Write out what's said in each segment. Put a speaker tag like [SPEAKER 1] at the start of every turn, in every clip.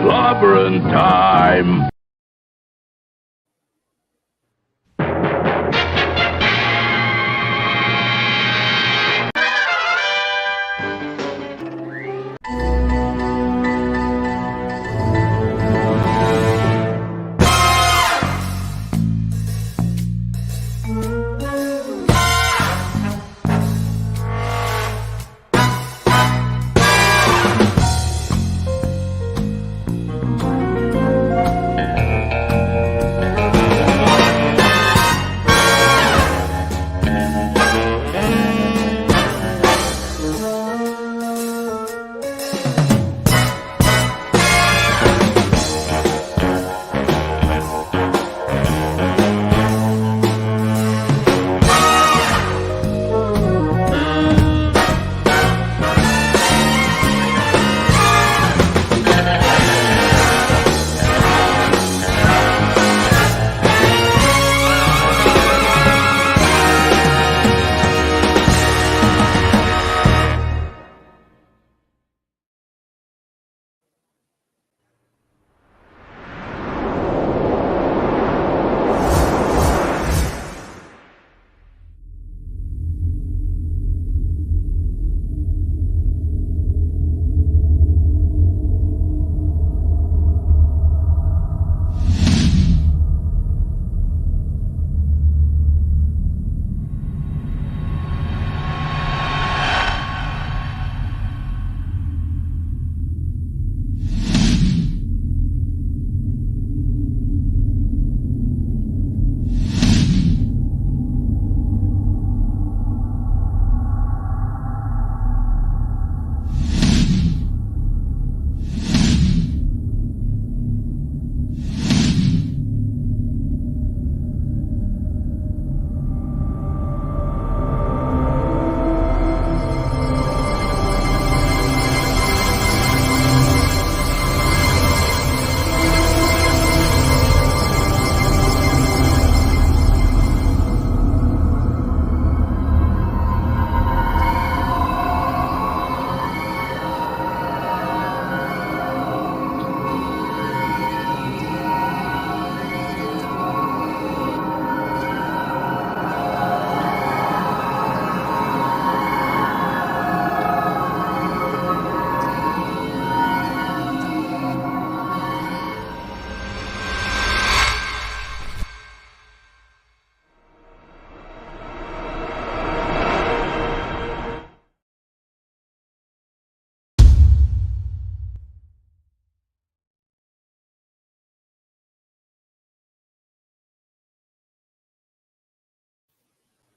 [SPEAKER 1] Clobberin' time!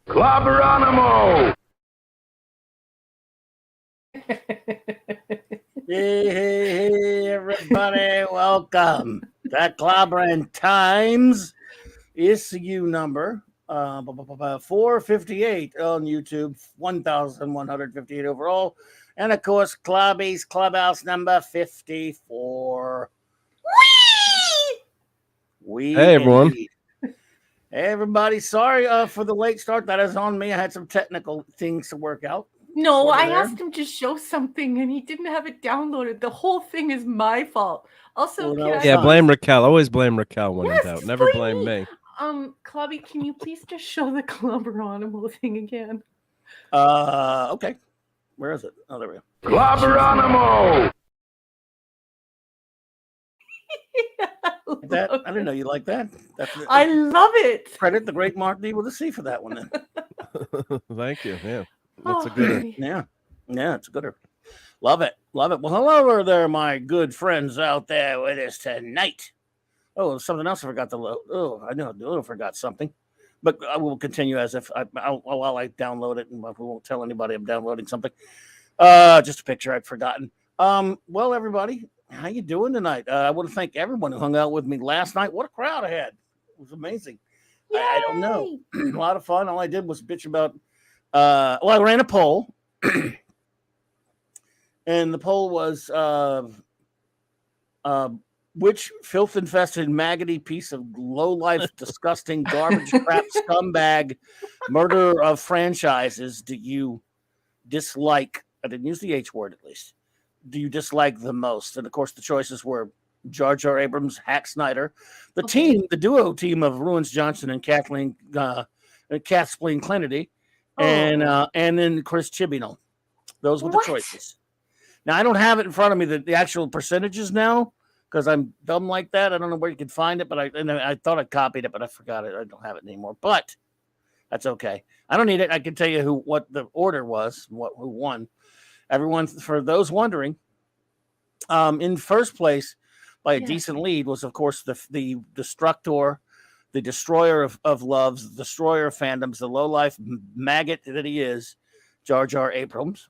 [SPEAKER 1] Clobberanimo!
[SPEAKER 2] Hey, everybody, welcome to Clobbering Times issue number 458 on YouTube, 1,158 overall, and of course, Clobby's Clubhouse number 54. Whee!
[SPEAKER 3] Hey, everyone.
[SPEAKER 2] Hey, everybody, sorry for the late start. That is on me. I had some technical things to work out.
[SPEAKER 4] No, I asked him to show something and he didn't have it downloaded. The whole thing is my fault. Also,
[SPEAKER 3] yeah, blame Raquel. Always blame Raquel when in doubt. Never blame me.
[SPEAKER 4] Clubby, can you please just show the Clobberanimo thing again?
[SPEAKER 2] Okay. Where is it? Oh, there we go.
[SPEAKER 1] Clobberanimo!
[SPEAKER 2] I didn't know you like that.
[SPEAKER 4] I love it.
[SPEAKER 2] Credit the great Mark D with a C for that one. Then.
[SPEAKER 3] Thank you. Yeah, that's a gooder.
[SPEAKER 2] Yeah, it's a gooder. Love it. Well, hello there, my good friends out there with us tonight. Oh, something else I forgot to load. Oh, I know I forgot something, but I will continue as if while I download it, and we won't tell anybody I'm downloading something. Just a picture I'd forgotten. Well, everybody. How you doing tonight? I want to thank everyone who hung out with me last night. What a crowd I had. It was amazing. I don't know. A lot of fun. All I did was bitch about I ran a poll. And the poll was which filth-infested, maggoty piece of low-life, disgusting, garbage, crap, scumbag, murder of franchises do you dislike? I didn't use the H word, at least. Do you dislike the most? And of course, the choices were Jar Jar Abrams, Hack Snyder, the duo team of Ruins Johnson and Kathleen Kennedy, and then Chris Chibnall. Those were the choices. Now I don't have it in front of me the actual percentages now because I'm dumb like that. I don't know where you can find it, but I thought I copied it, but I forgot it. I don't have it anymore. But that's okay. I don't need it. I can tell you what the order was, who won. Everyone, for those wondering, in first place by a decent lead was, of course, the Destructor, the destroyer of loves, the destroyer of fandoms, the low-life maggot that he is, Jar Jar Abrams.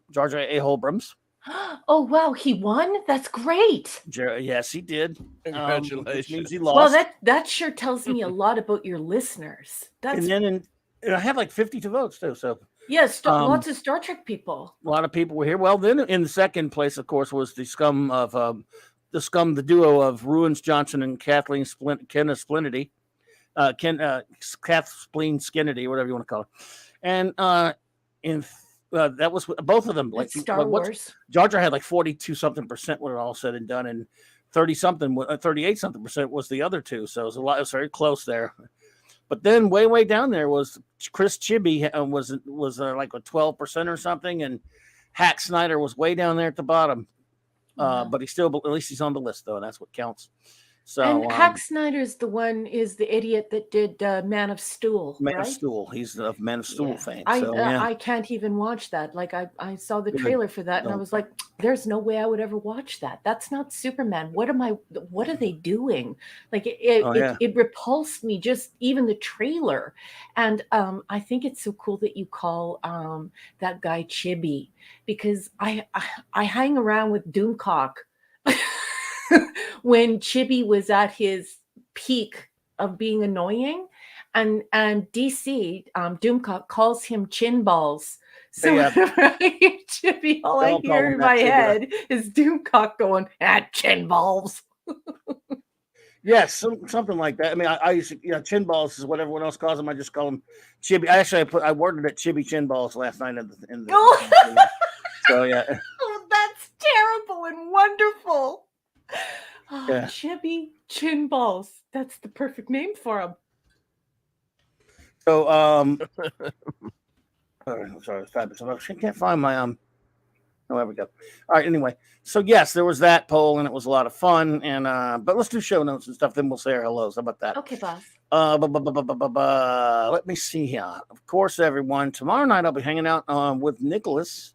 [SPEAKER 4] Oh, wow. He won? That's great.
[SPEAKER 2] Yes, he did.
[SPEAKER 3] Congratulations.
[SPEAKER 2] Which means he lost.
[SPEAKER 4] Well, that sure tells me a lot about your listeners.
[SPEAKER 2] And then I had like 52 votes, too. So
[SPEAKER 4] yes, lots of Star Trek people.
[SPEAKER 2] A lot of people were here. Well, then in the second place, of course, was the duo of Ruins Johnson and Kathleen Splinity. Kath Spleen Skinnity, whatever you want to call her. And that was both of them. Like
[SPEAKER 4] Star Wars.
[SPEAKER 2] Jar Jar had like 42% when it all said and done, and 38% was the other two. So it was a lot. It was very close there. But then way down there was Chris Chibi was like a 12% or something, and Hack Snyder was way down there at the bottom. But at least he's on the list though, and that's what counts. So
[SPEAKER 4] and Hack Snyder's the idiot that did Man of Steel.
[SPEAKER 2] Man of Steel. He's the Man of Steel fame.
[SPEAKER 4] I can't even watch that. Like I saw the trailer for that, and I was like, "There's no way I would ever watch that. That's not Superman. What are they doing?" Like it repulsed me, just even the trailer. And I think it's so cool that you call that guy Chibi, because I hang around with Doomcock. When Chibi was at his peak of being annoying, and DC Doomcock calls him chin balls. So Chibi, all I hear in my head is Doomcock going chin balls.
[SPEAKER 2] Yes, something like that. I mean, I used to, chin balls is what everyone else calls them. I just call them Chibi. I worded it Chibi chin balls last night in the so yeah.
[SPEAKER 4] Oh, that's terrible and wonderful. Oh, yeah. Chibi chin balls. That's the perfect name for him.
[SPEAKER 2] So sorry, it's fabulous. I can't find my Oh, there we go. All right. Anyway, so yes, there was that poll, and it was a lot of fun. And but let's do show notes and stuff. Then we'll say our hellos. How about that?
[SPEAKER 4] Okay, boss.
[SPEAKER 2] Let me see here. Of course, everyone. Tomorrow night I'll be hanging out with Nicholas,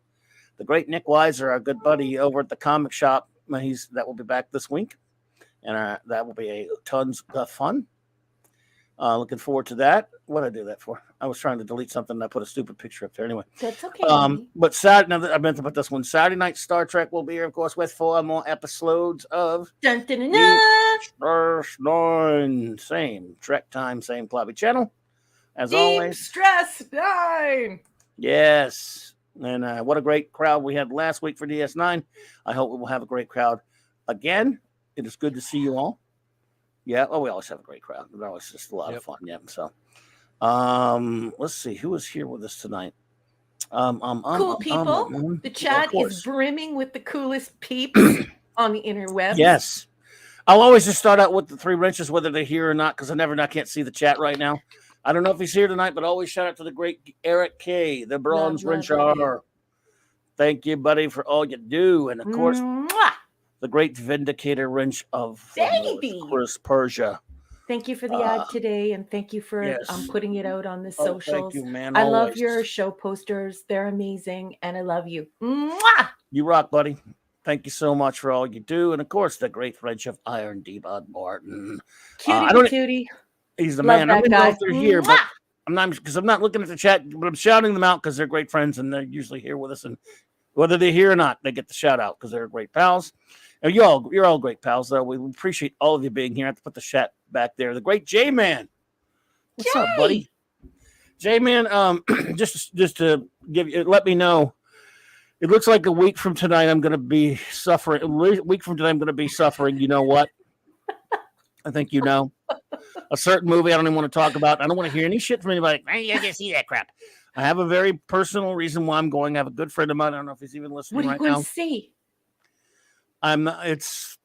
[SPEAKER 2] the great Nick Weiser, our good buddy over at the comic shop. That will be back this week, and that will be tons of fun. Looking forward to that. What did I do that for? I was trying to delete something and I put a stupid picture up there. Anyway,
[SPEAKER 4] that's okay.
[SPEAKER 2] But Saturday, now that I meant to put this one, Saturday night Star Trek will be here, of course, with 4 more episodes of First 9. Same Trek time, same Clubby channel, as always.
[SPEAKER 4] Stress 9.
[SPEAKER 2] Yes. And what a great crowd we had last week for DS9. I hope we will have a great crowd again. It is good to see you all. Yeah, we always have a great crowd. It's always just a lot of fun. Yeah. So, let's see who is here with us tonight.
[SPEAKER 4] Cool people. The chat is brimming with the coolest peeps on the interwebs.
[SPEAKER 2] Yes. I'll always just start out with the 3 wrenches, whether they're here or not, because I can't see the chat right now. I don't know if he's here tonight, but always shout out to the great Eric K, the Bronze Wrencher. Thank you, buddy, for all you do. And, of course, the great Vindicator Wrench of Chris Persia.
[SPEAKER 4] Thank you for the ad today, and thank you for putting it out on the socials.
[SPEAKER 2] Thank you, man.
[SPEAKER 4] I love your show posters. They're amazing, and I love you. Mwah!
[SPEAKER 2] You rock, buddy. Thank you so much for all you do. And, of course, the great Wrench of Iron, D-Bud Martin.
[SPEAKER 4] Cutie.
[SPEAKER 2] He's the man. I don't know if they're here, but I'm not looking at the chat, but I'm shouting them out because they're great friends and they're usually here with us. And whether they're here or not, they get the shout out because they're great pals. And you're all great pals, though. We appreciate all of you being here. I have to put the chat back there. The great J-Man. What's up, buddy? J-Man, just to let me know. It looks like a week from tonight I'm going to be suffering. You know what? I think you know. A certain movie I don't even want to talk about. I don't want to hear any shit from anybody. I didn't see that crap. I have a very personal reason why I'm going. I have a good friend of mine. I don't know if he's even listening right now.
[SPEAKER 4] What are you going to see?
[SPEAKER 2] It's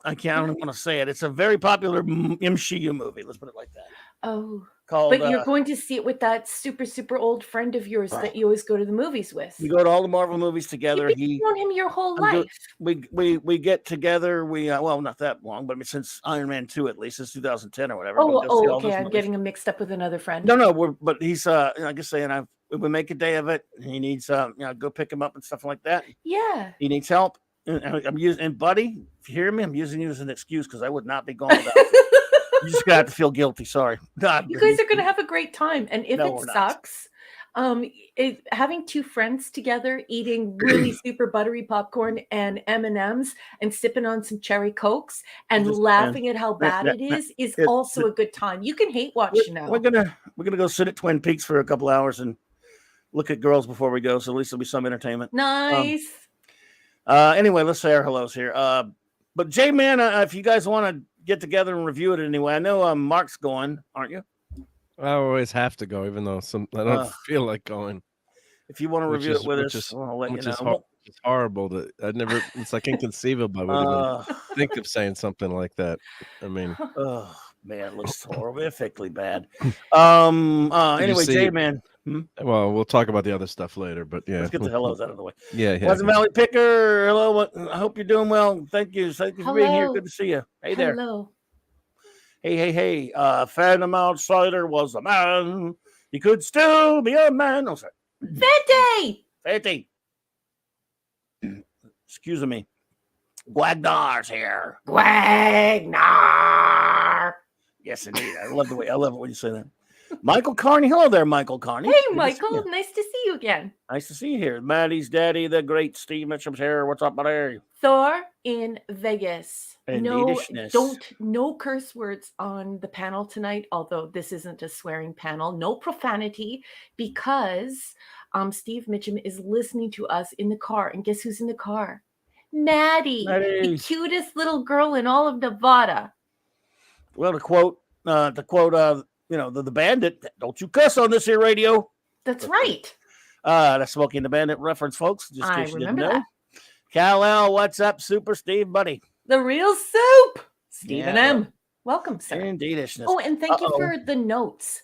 [SPEAKER 2] I can't want to say it. It's a very popular MCU movie. Let's put it like that.
[SPEAKER 4] Oh,
[SPEAKER 2] called.
[SPEAKER 4] but you're going to see it with that super, super old friend of yours that you always go to the movies with.
[SPEAKER 2] We go to all the Marvel movies together.
[SPEAKER 4] You've known him your whole life.
[SPEAKER 2] We get together. We well, not that long, but I mean, since Iron Man 2 at least, since 2010 or whatever.
[SPEAKER 4] Okay. I'm getting him mixed up with another friend.
[SPEAKER 2] No, but he's like I saying, we make a day of it. He needs go pick him up and stuff like that.
[SPEAKER 4] Yeah,
[SPEAKER 2] he needs help. I'm using, and buddy, if you hear me, I'm using you as an excuse because I would not be going without you. You just got to feel guilty. Sorry. God,
[SPEAKER 4] you guys are going to have a great time. And if it sucks, having two friends together eating really super buttery popcorn and M&Ms and sipping on some cherry Cokes and laughing at how bad it is also a good time. You can hate watch now.
[SPEAKER 2] We're gonna go sit at Twin Peaks for a couple hours and look at girls before we go. So at least there'll be some entertainment.
[SPEAKER 4] Nice.
[SPEAKER 2] Anyway, let's say our hellos here. But Jay, man, if you guys want to get together and review it anyway, I know Mark's going, aren't you?
[SPEAKER 3] I always have to go, even though I don't feel like going.
[SPEAKER 2] If you want to review it with us, I'll let you know.
[SPEAKER 3] It's horrible that it's like inconceivable. I would even think of saying something like that. I mean,
[SPEAKER 2] oh man, it looks horrifically bad. Anyway, Jay, man.
[SPEAKER 3] Well, we'll talk about the other stuff later, but yeah,
[SPEAKER 2] let's get the hellos out of the way.
[SPEAKER 3] Yeah.
[SPEAKER 2] Pleasant Valley Picker, hello. I hope you're doing well. Thank you for being here. Good to see you. Hey there.
[SPEAKER 4] Hello.
[SPEAKER 2] Hey. Phantom Outsider was a man. He could still be a man. Oh, sorry. Fetty. Excuse me. Gwagnar's here. Gwagnar. Yes, indeed. I love it when you say that. Michael Carney. Hello there, Michael Carney.
[SPEAKER 4] Hey, Michael. Nice to see you again.
[SPEAKER 2] Nice to see you here. Maddie's daddy, the great Steve Mitchum's here. What's up, buddy?
[SPEAKER 4] Thor in Vegas.
[SPEAKER 2] No
[SPEAKER 4] curse words on the panel tonight, although this isn't a swearing panel. No profanity, because Steve Mitchum is listening to us in the car. And guess who's in the car? Maddie, the cutest little girl in all of Nevada.
[SPEAKER 2] Well, to quote the Bandit, don't you cuss on this here radio.
[SPEAKER 4] That's right.
[SPEAKER 2] That's Smokey and the Bandit reference, folks. Just in case you didn't know. That. Kal-El, what's up, Super Steve, buddy?
[SPEAKER 4] The real soup. Stephen M. Welcome, sir.
[SPEAKER 2] Indeedishness.
[SPEAKER 4] Oh, and thank you for the notes,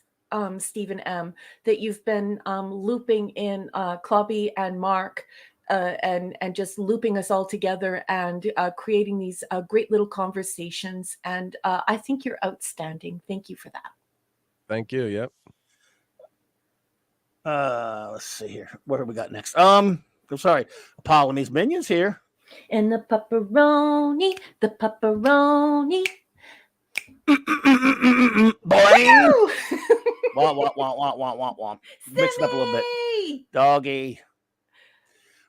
[SPEAKER 4] Stephen M, that you've been looping in Clobby and Mark and just looping us all together and creating these great little conversations. And I think you're outstanding. Thank you for that.
[SPEAKER 3] Thank you. Yep.
[SPEAKER 2] Let's see here. What have we got next? I'm sorry. Apollonie's Minions here.
[SPEAKER 4] And the pepperoni.
[SPEAKER 2] Boing. Womp. Mix it up a little bit. Doggy.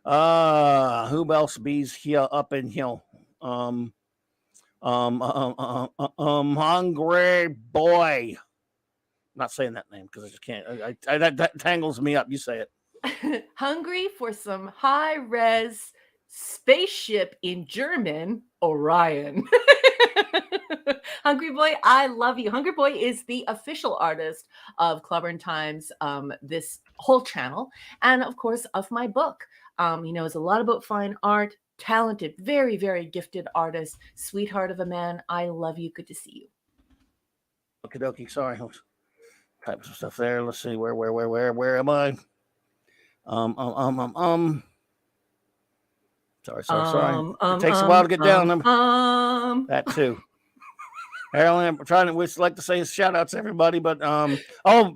[SPEAKER 2] Who else bees here up in here? Hungry boy. I'm not saying that name because I just can't. That tangles me up. You say it.
[SPEAKER 4] Hungry for some high-res spaceship in German, Orion. Hungry Boy, I love you. Hungry Boy is the official artist of CLOBBERIN Times, this whole channel, and of course of my book. He knows a lot about fine art, talented, very, very gifted artist, sweetheart of a man. I love you. Good to see you.
[SPEAKER 2] Okie dokie. Sorry. Type some stuff there. Let's see where am I? Sorry. It takes a while to get down. That too. Harold, I'm trying to like to say shout outs to everybody, but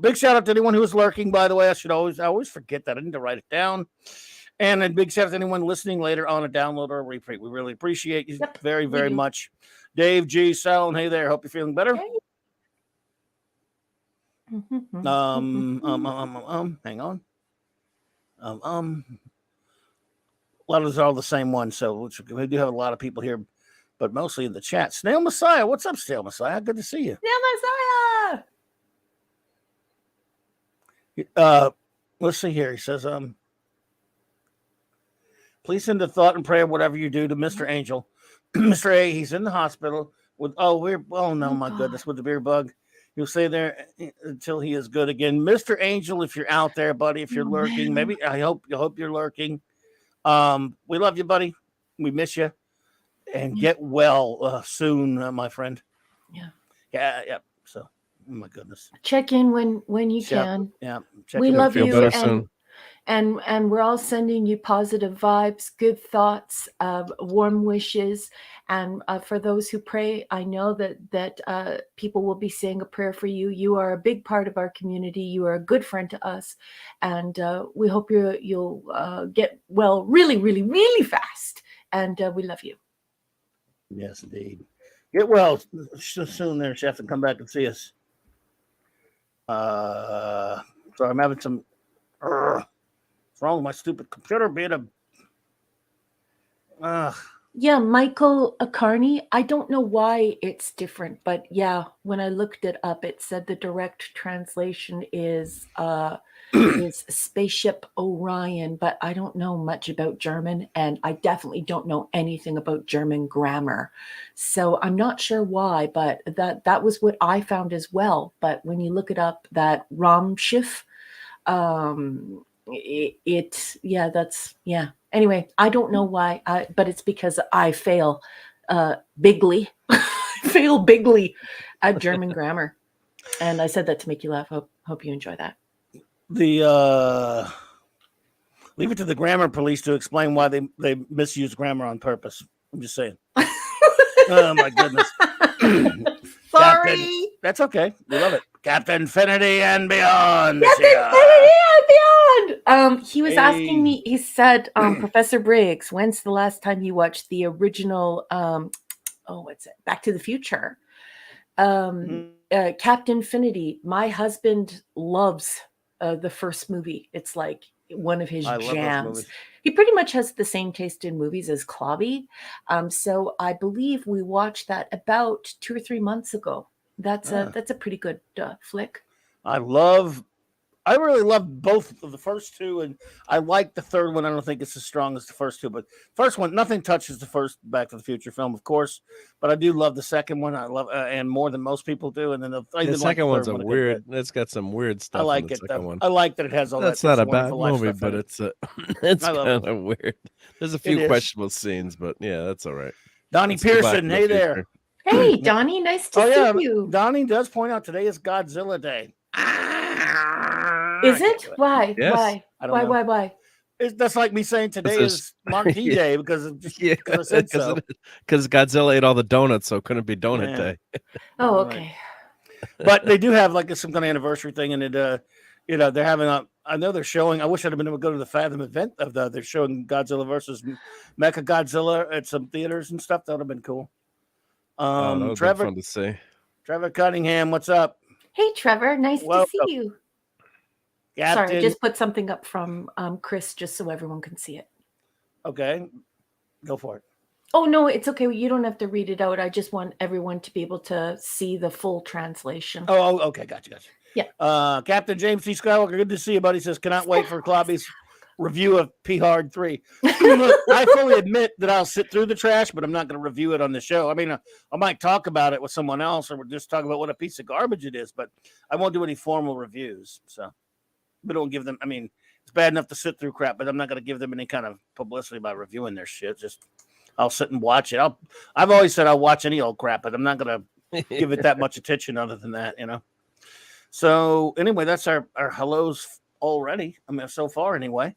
[SPEAKER 2] big shout out to anyone who is lurking, by the way. I always forget that. I need to write it down. And a big shout out to anyone listening later on a download or a replay. We really appreciate you very, very much. Dave G. Salon, hey there. Hope you're feeling better.
[SPEAKER 4] Hey.
[SPEAKER 2] Hang on. A lot of those are all the same ones, so we do have a lot of people here, but mostly in the chat. Snail Messiah, what's up, Snail Messiah? Good to see you.
[SPEAKER 4] Snail
[SPEAKER 2] Messiah. Let's see here. He says, please send a thought and prayer, whatever you do, to Mr. Angel. Mr. A, he's in the hospital with my goodness, with the beer bug. He'll stay there until he is good again. Mr. Angel, if you're out there, buddy, if you're lurking, maybe I hope you're lurking. We love you, buddy. We miss you. and get well soon, my friend. Yeah. So, oh my goodness.
[SPEAKER 4] Check in when you can.
[SPEAKER 2] Yeah.
[SPEAKER 4] We love
[SPEAKER 3] feel
[SPEAKER 4] you,
[SPEAKER 3] better soon.
[SPEAKER 4] and we're all sending you positive vibes, good thoughts, warm wishes, and for those who pray, I know that people will be saying a prayer for you. You are a big part of our community. You are a good friend to us, and we hope you'll get well really, really, really fast. And we love you.
[SPEAKER 2] Yes, indeed. Get well soon, there, Chef, and come back and see us. So I'm having some. What's wrong with my stupid computer being a.
[SPEAKER 4] Yeah, Michael Carney. I don't know why it's different, but yeah, when I looked it up, it said the direct translation is Spaceship Orion, but I don't know much about German, and I definitely don't know anything about German grammar. So I'm not sure why, but that was what I found as well. But when you look it up, that Raumschiff, Anyway, I don't know why, but it's because I fail bigly. Fail bigly at German grammar. And I said that to make you laugh. Hope you enjoy that.
[SPEAKER 2] Leave it to the grammar police to explain why they misuse grammar on purpose. I'm just saying. Oh my goodness.
[SPEAKER 4] Sorry.
[SPEAKER 2] Captain, that's okay. We love it. Captain Infinity and Beyond.
[SPEAKER 4] Captain Infinity and Beyond. He was asking me, he said, Professor Briggs, when's the last time you watched the original what's it? Back to the Future. Captain Infinity. My husband loves the first movie. It's like one of his jams. He pretty much has the same taste in movies as Clobby. So I believe we watched that about 2 or 3 months ago. That's a pretty good flick.
[SPEAKER 2] I really love both of the first two, and I like the third one. I don't think it's as strong as the first two, but first one, nothing touches the first Back to the Future film, of course. But I do love the second one. I love and more than most people do. And then the
[SPEAKER 3] second one's a weird. It's got some weird stuff.
[SPEAKER 2] I like it. I like that it has all
[SPEAKER 3] that's
[SPEAKER 2] that.
[SPEAKER 3] That's not a bad movie, but it's kind of weird. There's a few questionable scenes, but yeah, that's all right.
[SPEAKER 2] Donnie Pearson, hey there.
[SPEAKER 4] Hey, Donnie, nice to see you.
[SPEAKER 2] Donnie does point out today is Godzilla Day.
[SPEAKER 4] Is it? Why?
[SPEAKER 3] Yes.
[SPEAKER 4] Why? Why?
[SPEAKER 2] That's like me saying today is Mark D Day because I said so.
[SPEAKER 3] Because Godzilla ate all the donuts, so it couldn't be Donut Day.
[SPEAKER 4] Oh, okay.
[SPEAKER 2] But they do have like some kind of anniversary thing, and it, they're having I know they're showing. I wish I'd have been able to go to the Fathom event they're showing Godzilla versus Mecha Godzilla at some theaters and stuff. That would have been cool.
[SPEAKER 3] That would have been fun to see.
[SPEAKER 2] Trevor Cunningham, what's up?
[SPEAKER 4] Hey, Trevor, nice to see you.
[SPEAKER 2] Captain.
[SPEAKER 4] Sorry, I just put something up from Chris just so everyone can see it.
[SPEAKER 2] Okay, go for it.
[SPEAKER 4] Oh, no, it's okay. You don't have to read it out. I just want everyone to be able to see the full translation.
[SPEAKER 2] Oh, okay. Gotcha.
[SPEAKER 4] Yeah.
[SPEAKER 2] Captain James C. Skywalker, good to see you, buddy. Says, cannot wait for Clobby's review of P Hard 3. I fully admit that I'll sit through the trash, but I'm not going to review it on the show. I mean, I might talk about it with someone else, or we'll just talk about what a piece of garbage it is, but I won't do any formal reviews. So, but don't give them, I mean, it's bad enough to sit through crap, but I'm not going to give them any kind of publicity by reviewing their shit. Just, I'll sit and watch it. I've always said I'll watch any old crap, but I'm not going to give it that much attention other than that, So anyway, that's our hellos already. I mean, so far anyway.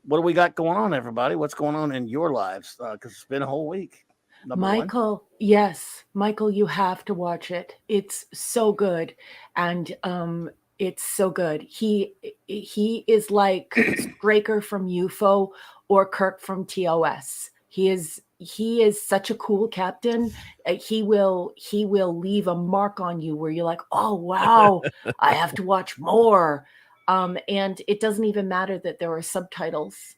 [SPEAKER 2] What do we got going on, everybody? What's going on in your lives? Because it's been a whole week.
[SPEAKER 4] Michael, yes. Michael, you have to watch it. It's so good. And it's so good. He is like Straker from UFO or Kirk from TOS. He is such a cool captain. He will leave a mark on you where you're like, oh wow, I have to watch more. And it doesn't even matter that there are subtitles.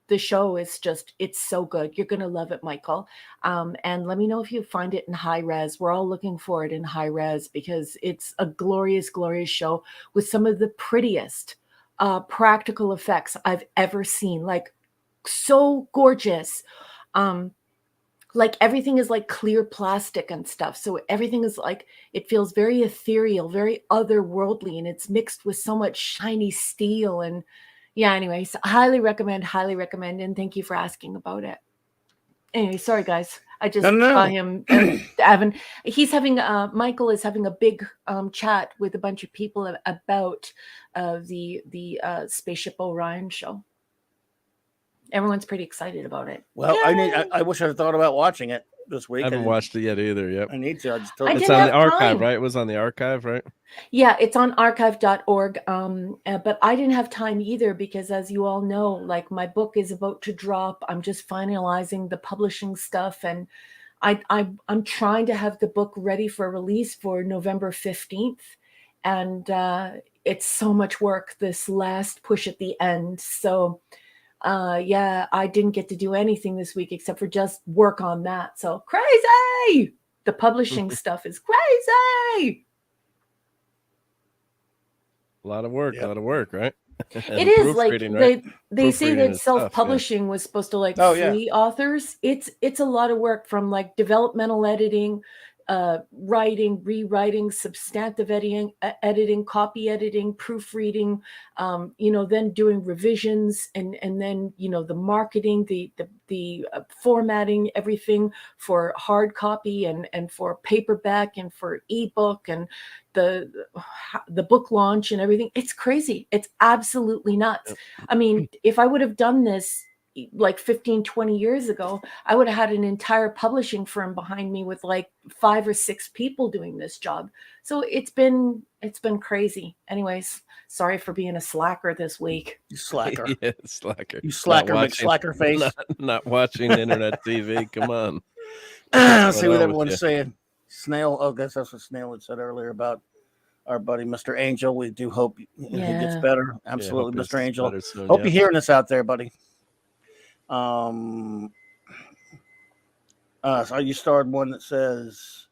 [SPEAKER 4] The show is just, it's so good. You're gonna love it, Michael. And let me know if you find it in high res. We're all looking for it in high res because it's a glorious, glorious show with some of the prettiest practical effects I've ever seen. Like, so gorgeous. Like everything is like clear plastic and stuff. So everything is like, it feels very ethereal, very otherworldly, and it's mixed with so much shiny steel. And yeah, anyways, highly recommend. And thank you for asking about it. Anyway, sorry guys. I just saw him. He's having Michael is having a big chat with a bunch of people about the Spaceship Orion show. Everyone's pretty excited about it.
[SPEAKER 2] Well, I wish I'd thought about watching it this week.
[SPEAKER 3] I haven't watched it yet either. Yep.
[SPEAKER 2] I need to.
[SPEAKER 3] It's on the archive, right? It was on the archive, right?
[SPEAKER 4] Yeah, it's on archive.org. But I didn't have time either because, as you all know, like my book is about to drop. I'm just finalizing the publishing stuff, and I'm trying to have the book ready for release for November 15th. And it's so much work, this last push at the end. So yeah, I didn't get to do anything this week except for just work on that. So crazy. The publishing stuff is crazy.
[SPEAKER 3] A lot of work, right?
[SPEAKER 4] It is like they say that self-publishing was supposed to like free authors. It's a lot of work, from like developmental editing, writing, rewriting, substantive editing, copy editing, proofreading, then doing revisions, and then the marketing, the formatting, everything for hard copy and for paperback and for ebook, and the book launch and everything. It's crazy. It's absolutely nuts. I mean, if I would have done this like 15, 20 years ago, I would have had an entire publishing firm behind me with like 5 or 6 people doing this job. So it's been crazy. Anyways, sorry for being a slacker this week.
[SPEAKER 2] You slacker.
[SPEAKER 3] Yeah, slacker.
[SPEAKER 2] You slacker, slacker face.
[SPEAKER 3] Not watching internet TV. Come on.
[SPEAKER 2] Let's see what everyone's saying. Snail. Oh, I guess that's what Snail had said earlier about our buddy Mr. Angel. We do hope he gets better. Absolutely, Mr. Angel. Soon, hope you're hearing this out there, buddy. So you started one that says,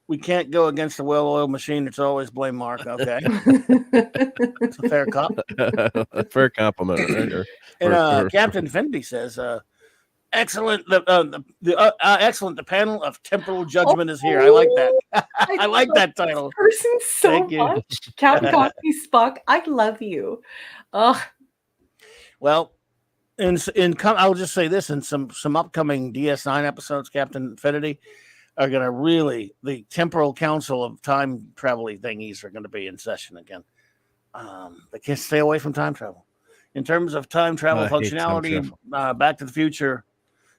[SPEAKER 2] "We can't go against the well-oiled machine. It's always blame Mark." Okay, it's a fair a
[SPEAKER 3] fair compliment.
[SPEAKER 2] And Captain Infinity says, "Excellent. Excellent. The panel of temporal judgment is here." I like that. I like that title.
[SPEAKER 4] Person so much, Captain Coffee Spock. I love you.
[SPEAKER 2] Well. I'll just say this: in some upcoming DS9 episodes, Captain Infinity are going to really, the temporal council of time travel-y thingies are going to be in session again. They can't stay away from time travel. In terms of time travel functionality, Back to the Future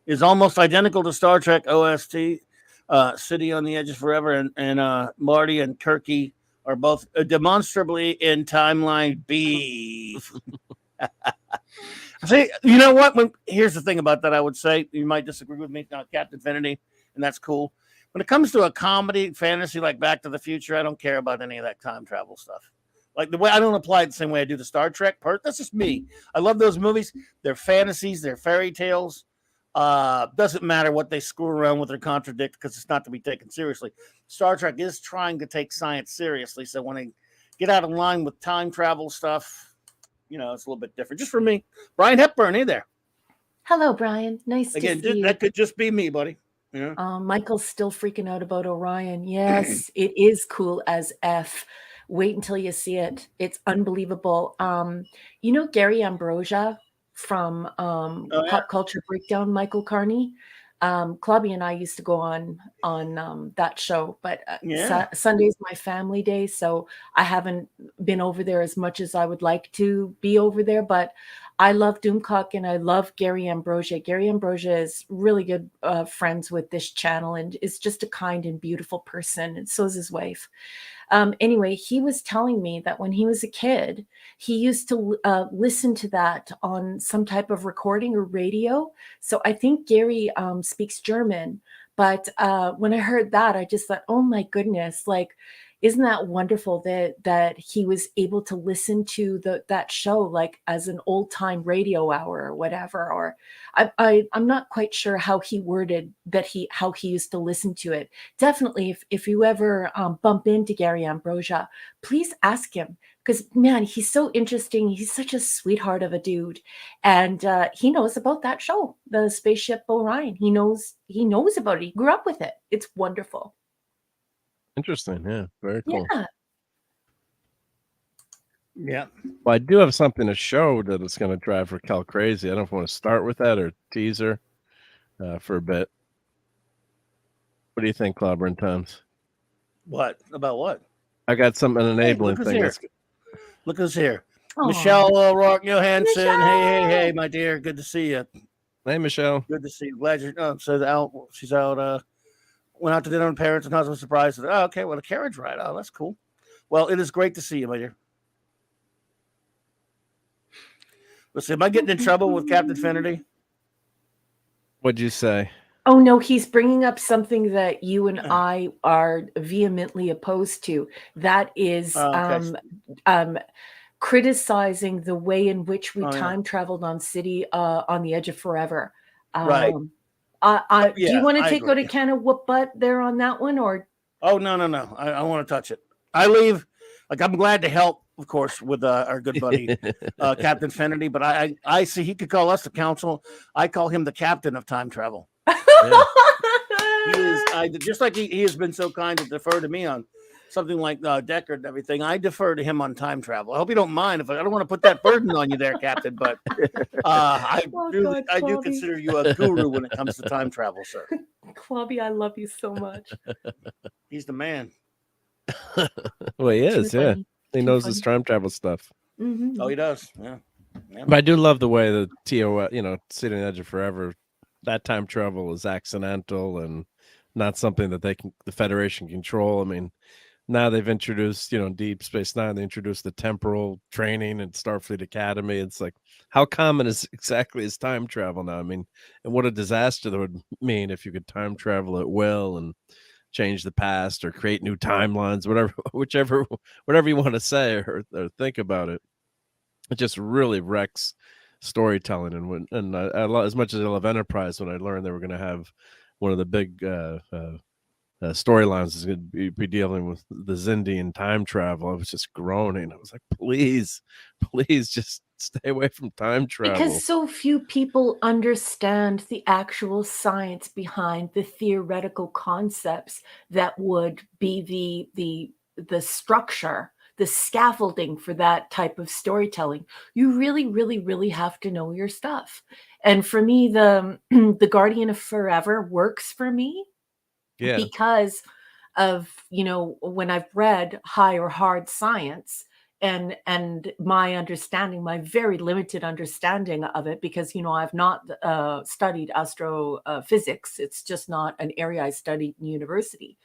[SPEAKER 2] is almost identical to Star Trek OST. City on the Edge of Forever and Marty and Kirky are both demonstrably in timeline beef. See, you know what? Here's the thing about that. I would say you might disagree with me, not Captain Infinity, and that's cool. When it comes to a comedy fantasy like Back to the Future, I don't care about any of that time travel stuff. Like the way I don't apply it the same way I do the Star Trek part. That's just me. I love those movies. They're fantasies. They're fairy tales. Doesn't matter what they screw around with or contradict because it's not to be taken seriously. Star Trek is trying to take science seriously. So when they get out of line with time travel stuff, it's a little bit different. Just for me. Brian Hepburn, hey there.
[SPEAKER 4] Hello, Brian. Nice to see you.
[SPEAKER 2] That could just be me, buddy. Yeah.
[SPEAKER 4] Michael's still freaking out about Orion. Yes, it is cool as F. Wait until you see it. It's unbelievable. Gary Ambrosia from Pop Culture Breakdown, Michael Carney. Clubby and I used to go on that show, but Sunday's my family day, so I haven't been over there as much as I would like to be over there, but I love Doomcock and I love Gary Ambrosia. Gary Ambrosia is really good friends with this channel and is just a kind and beautiful person, and so is his wife. Anyway, he was telling me that when he was a kid, he used to listen to that on some type of recording or radio. So I think Gary speaks German. But when I heard that, I just thought, oh my goodness, like, isn't that wonderful that he was able to listen to that show like as an old time radio hour or whatever? Or I'm not quite sure how he worded that how he used to listen to it. Definitely, if you ever bump into Gary Ambrosia, please ask him, because man, he's so interesting. He's such a sweetheart of a dude, and he knows about that show, the Spaceship Orion. He knows about it. He grew up with it. It's wonderful.
[SPEAKER 3] Interesting. Yeah. Very cool.
[SPEAKER 2] Yeah.
[SPEAKER 3] Well, I do have something to show that it's going to drive Raquel crazy. I don't know if I want to start with that or teaser. for a bit. What do you think, Clobbering Times?
[SPEAKER 2] What about what?
[SPEAKER 3] I got an enabling
[SPEAKER 2] look
[SPEAKER 3] thing.
[SPEAKER 2] Look who's here.
[SPEAKER 4] Aw.
[SPEAKER 2] Michelle O'Rourke Johansson.
[SPEAKER 4] Michelle!
[SPEAKER 2] Hey, my dear. Good to see you.
[SPEAKER 3] Hey, Michelle.
[SPEAKER 2] Good to see you. Glad you're out. She's out. Went out to dinner with parents and husband. Surprised. Oh, okay. Well, a carriage ride. Oh, that's cool. Well, it is great to see you, my dear. Let's see. Am I getting in trouble with Captain Finnerty?
[SPEAKER 3] What'd you say?
[SPEAKER 4] Oh, no, he's bringing up something that you and I are vehemently opposed to. That is criticizing the way in which we time traveled on the Edge of Forever.
[SPEAKER 2] Right.
[SPEAKER 4] Do you want to go to kind of whoop butt there on that one, or?
[SPEAKER 2] Oh, no. I want to touch it. I leave. Like, I'm glad to help, of course, with our good buddy, Captain Finnerty. But I see he could call us the council. I call him the captain of time travel. Yeah. He is, just like he has been so kind to defer to me on something like Deckard and everything. I defer to him on time travel. I hope you don't mind if I don't want to put that burden on you there, Captain. But I do consider you a guru when it comes to time travel, sir.
[SPEAKER 4] Clobby, I love you so much.
[SPEAKER 2] He's the man.
[SPEAKER 3] Well, he is. Yeah, he knows his time travel stuff.
[SPEAKER 4] Mm-hmm.
[SPEAKER 2] Oh, he does. Yeah.
[SPEAKER 3] But I do love the way the TOS, Sitting on the Edge of Forever, that time travel is accidental and not something that the Federation control. I mean, now they've introduced, Deep Space Nine, they introduced the temporal training at Starfleet Academy. It's like, how common is time travel now? I mean, and what a disaster that would mean if you could time travel at will and change the past or create new timelines, whatever you want to say or think about it. It just really wrecks storytelling. And as much as I love Enterprise, when I learned they were going to have one of the big storylines is going to be dealing with the Zindian time travel, I was just groaning. I was like, please just stay away from time travel.
[SPEAKER 4] Because so few people understand the actual science behind the theoretical concepts that would be the structure, the scaffolding for that type of storytelling. You really, really, really have to know your stuff. And for me, the Guardian of Forever works for me because of, when I've read high or hard science and my understanding, my very limited understanding of it, because, I've not studied astrophysics. It's just not an area I studied in university.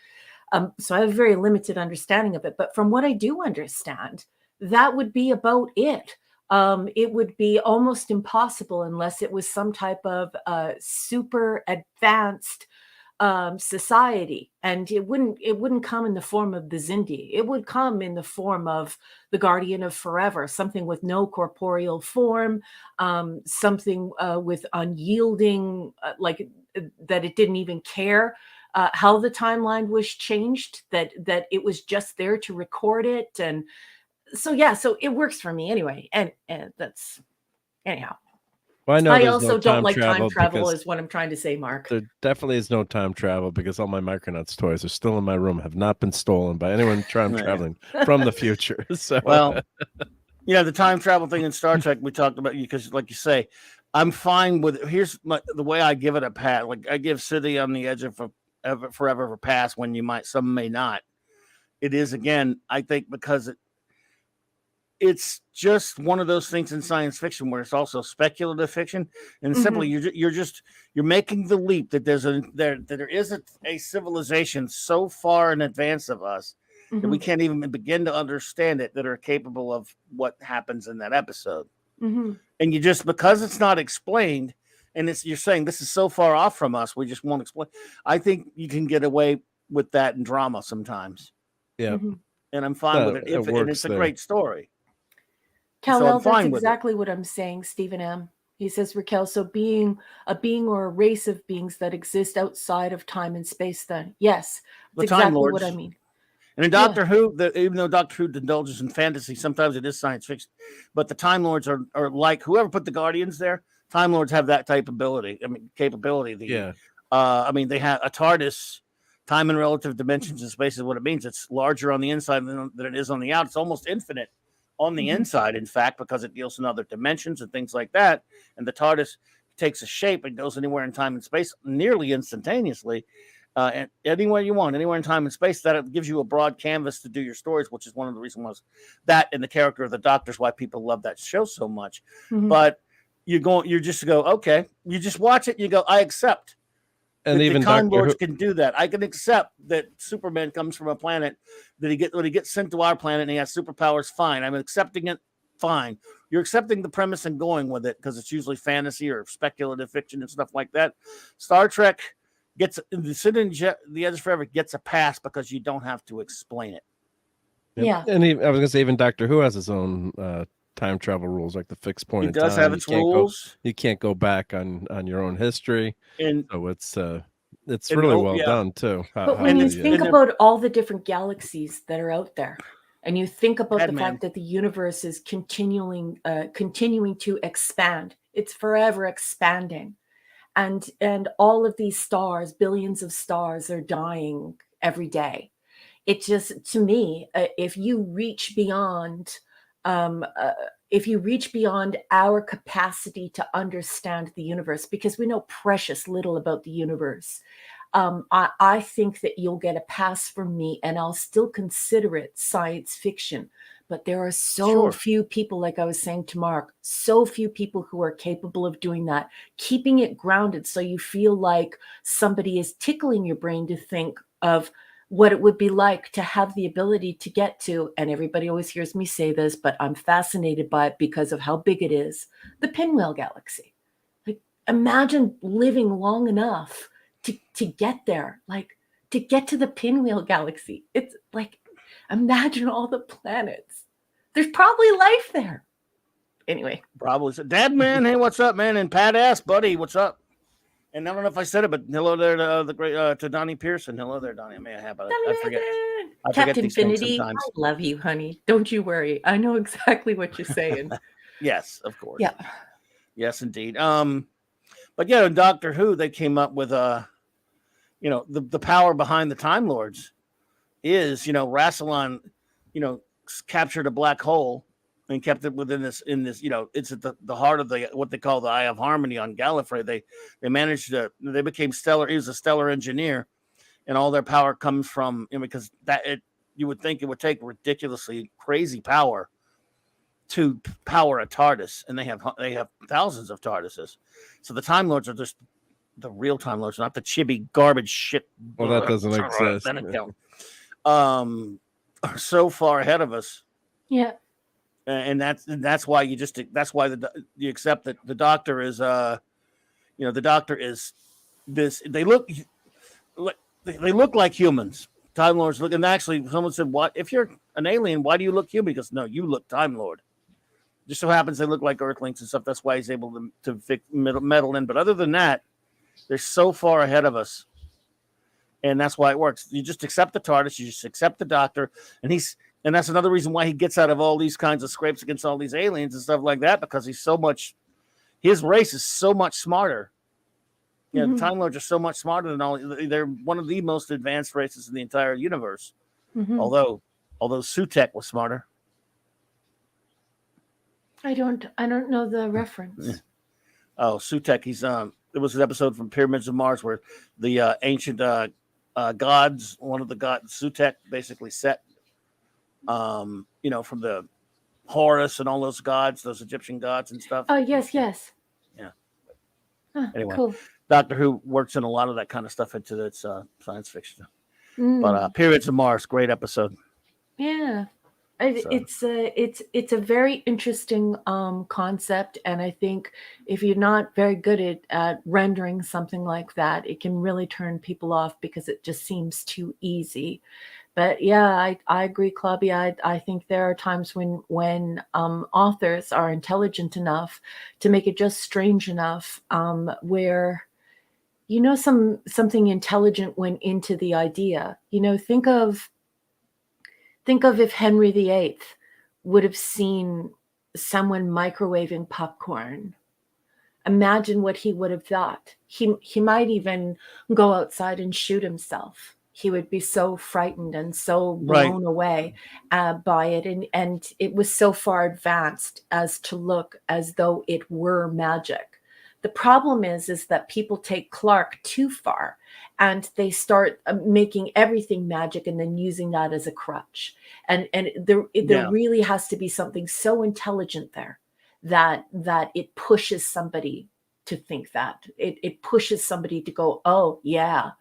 [SPEAKER 4] So I have a very limited understanding of it. But from what I do understand, that would be about it. It would be almost impossible unless it was some type of super advanced society, and it wouldn't come in the form of the Zindi. It would come in the form of the Guardian of Forever, something with no corporeal form, something with unyielding, like that it didn't even care how the timeline was changed, that it was just there to record it. And so it works for me anyway. And that's anyhow.
[SPEAKER 3] Well,
[SPEAKER 4] I also don't like time travel is what I'm trying to say, Mark.
[SPEAKER 3] There definitely is no time travel because all my Micronauts toys are still in my room, have not been stolen by anyone traveling from the future. So
[SPEAKER 2] well, the time travel thing in Star Trek we talked about, because like you say, I'm fine with it. Here's the way I give it a pat. Like I give City on the Edge of Forever a pass when some may not. It is, again, I think, because it's just one of those things in science fiction where it's also speculative fiction, and simply you're making the leap that there is a civilization so far in advance of us that we can't even begin to understand it, that are capable of what happens in that episode. And you just, because it's not explained, and you're saying this is so far off from us, we just won't explain. I think you can get away with that in drama sometimes.
[SPEAKER 3] Yeah.
[SPEAKER 2] And I'm fine with it. And it's a great story.
[SPEAKER 4] Kal-El, that's exactly what I'm saying, Stephen M. He says, Raquel, so being a being or a race of beings that exist outside of time and space, then yes, that's exactly what I mean.
[SPEAKER 2] And in Doctor Who, even though Doctor Who indulges in fantasy, sometimes it is science fiction. But the Time Lords are like, whoever put the Guardians there, Time Lords have that type ability. Capability. They have a TARDIS. Time and relative dimensions in space is what it means. It's larger on the inside than it is on the out. It's almost infinite on the inside, in fact, because it deals in other dimensions and things like that. And the TARDIS takes a shape and goes anywhere in time and space nearly instantaneously. And anywhere you want, anywhere in time and space, that gives you a broad canvas to do your stories, which is one of the reasons was that and the character of the Doctor is why people love that show so much. But you just go, okay, you just watch it, you go, I accept.
[SPEAKER 3] And even
[SPEAKER 2] the Time Lords can do that. I can accept that Superman comes from a planet that when he gets sent to our planet and he has superpowers. Fine, I'm accepting it. Fine, you're accepting the premise and going with it because it's usually fantasy or speculative fiction and stuff like that. Star Trek gets the Edge Forever gets a pass because you don't have to explain it.
[SPEAKER 4] Yeah,
[SPEAKER 3] and I was gonna say even Doctor Who has his own time travel rules, like the fixed point.
[SPEAKER 2] It does have its rules.
[SPEAKER 3] You can't go back on your own history,
[SPEAKER 2] and
[SPEAKER 3] so it's really well done too.
[SPEAKER 4] But when you think about all the different galaxies that are out there, and you think about the fact that the universe is continuing to expand, it's forever expanding, and all of these stars, billions of stars, are dying every day. It just, to me, if you reach beyond our capacity to understand the universe, because we know precious little about the universe, I think that you'll get a pass from me, and I'll still consider it science fiction. But there are so few people, like I was saying to Mark, so few people who are capable of doing that, keeping it grounded so you feel like somebody is tickling your brain to think of what it would be like to have the ability to get to, and everybody always hears me say this, but I'm fascinated by it because of how big it is, the Pinwheel Galaxy. Like, imagine living long enough to get there, like to get to the Pinwheel Galaxy. It's like, imagine all the planets. There's probably life there. Anyway.
[SPEAKER 2] Probably. Dad, man, hey, what's up, man? And Pat ass, buddy, what's up? And I don't know if I said it, but hello there to the great to Donnie Pearson. Hello there, Donnie. I forget.
[SPEAKER 4] Captain Infinity, I love you, honey. Don't you worry. I know exactly what you're saying.
[SPEAKER 2] Yes, of course.
[SPEAKER 4] Yeah.
[SPEAKER 2] Yes, indeed. But yeah, in Doctor Who, they came up with the power behind the Time Lords is, Rassilon, captured a black hole and kept it within this, it's at the heart of what they call the Eye of Harmony on Gallifrey. They became stellar. He was a stellar engineer, and all their power comes from, because you would think it would take ridiculously crazy power to power a TARDIS, and they have thousands of TARDISes. So the Time Lords are just the real Time Lords, not the chibi garbage shit.
[SPEAKER 3] Well, that doesn't exist.
[SPEAKER 2] Are so far ahead of us.
[SPEAKER 4] Yeah.
[SPEAKER 2] And that's why you accept that the Doctor is the Doctor is this. They look like humans. Time Lords look, and actually someone said, "What if you're an alien? Why do you look human?" Because no, you look Time Lord. Just so happens they look like Earthlings and stuff. That's why he's able to meddle in. But other than that, they're so far ahead of us, and that's why it works. You just accept the TARDIS. You just accept the Doctor, and that's another reason why he gets out of all these kinds of scrapes against all these aliens and stuff like that, because his race is so much smarter. The Time Lords are so much smarter than all. They're one of the most advanced races in the entire universe. Although Sutek was smarter.
[SPEAKER 4] I don't know the reference.
[SPEAKER 2] Oh, Sutek. There was an episode from Pyramids of Mars where the ancient gods, one of the gods, Sutek, basically set. From the Horus and all those gods, those Egyptian gods and stuff.
[SPEAKER 4] Oh, yes.
[SPEAKER 2] Yeah. Anyway, cool. Doctor Who works in a lot of that kind of stuff into its science fiction. But Pyramids of Mars, great episode.
[SPEAKER 4] Yeah. It's a very interesting concept, and I think if you're not very good at rendering something like that, it can really turn people off because it just seems too easy. But yeah, I agree, Clubby. I think there are times when authors are intelligent enough to make it just strange enough, where something intelligent went into the idea. Think of if Henry VIII would have seen someone microwaving popcorn. Imagine what he would have thought. He might even go outside and shoot himself. He would be so frightened and so blown away by it. And it was so far advanced as to look as though it were magic. The problem is that people take Clark too far, and they start making everything magic and then using that as a crutch. And there really has to be something so intelligent there that it pushes somebody to think that. It pushes somebody to go, oh yeah,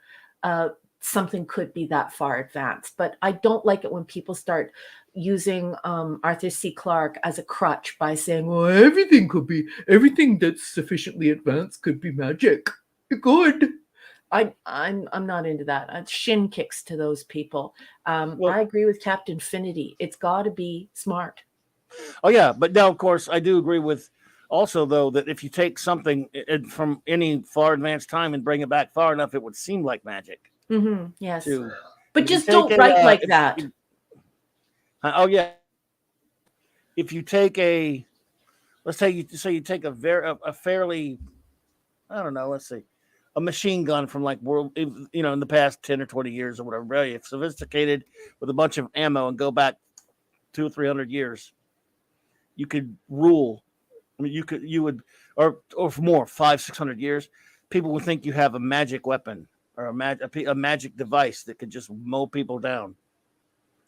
[SPEAKER 4] something could be that far advanced. But I don't like it when people start using Arthur C. Clarke as a crutch by saying, well, everything that's sufficiently advanced could be magic. Good. I'm not into that. Shin kicks to those people. I agree with Captain Finity. It's got to be smart.
[SPEAKER 2] Oh yeah, but now of course I do agree with also though that if you take something from any far advanced time and bring it back far enough, it would seem like magic.
[SPEAKER 4] Mm-hmm. Yes, but just don't write like that.
[SPEAKER 2] Oh yeah, if you take let's say you take a fairly, I don't know, let's say a machine gun from like in the past 10 or 20 years or whatever, very sophisticated with a bunch of ammo, and go back 200 or 300 years, you could rule. I mean, you would, or for more, 500-600 years, people would think you have a magic weapon or a magic device that could just mow people down.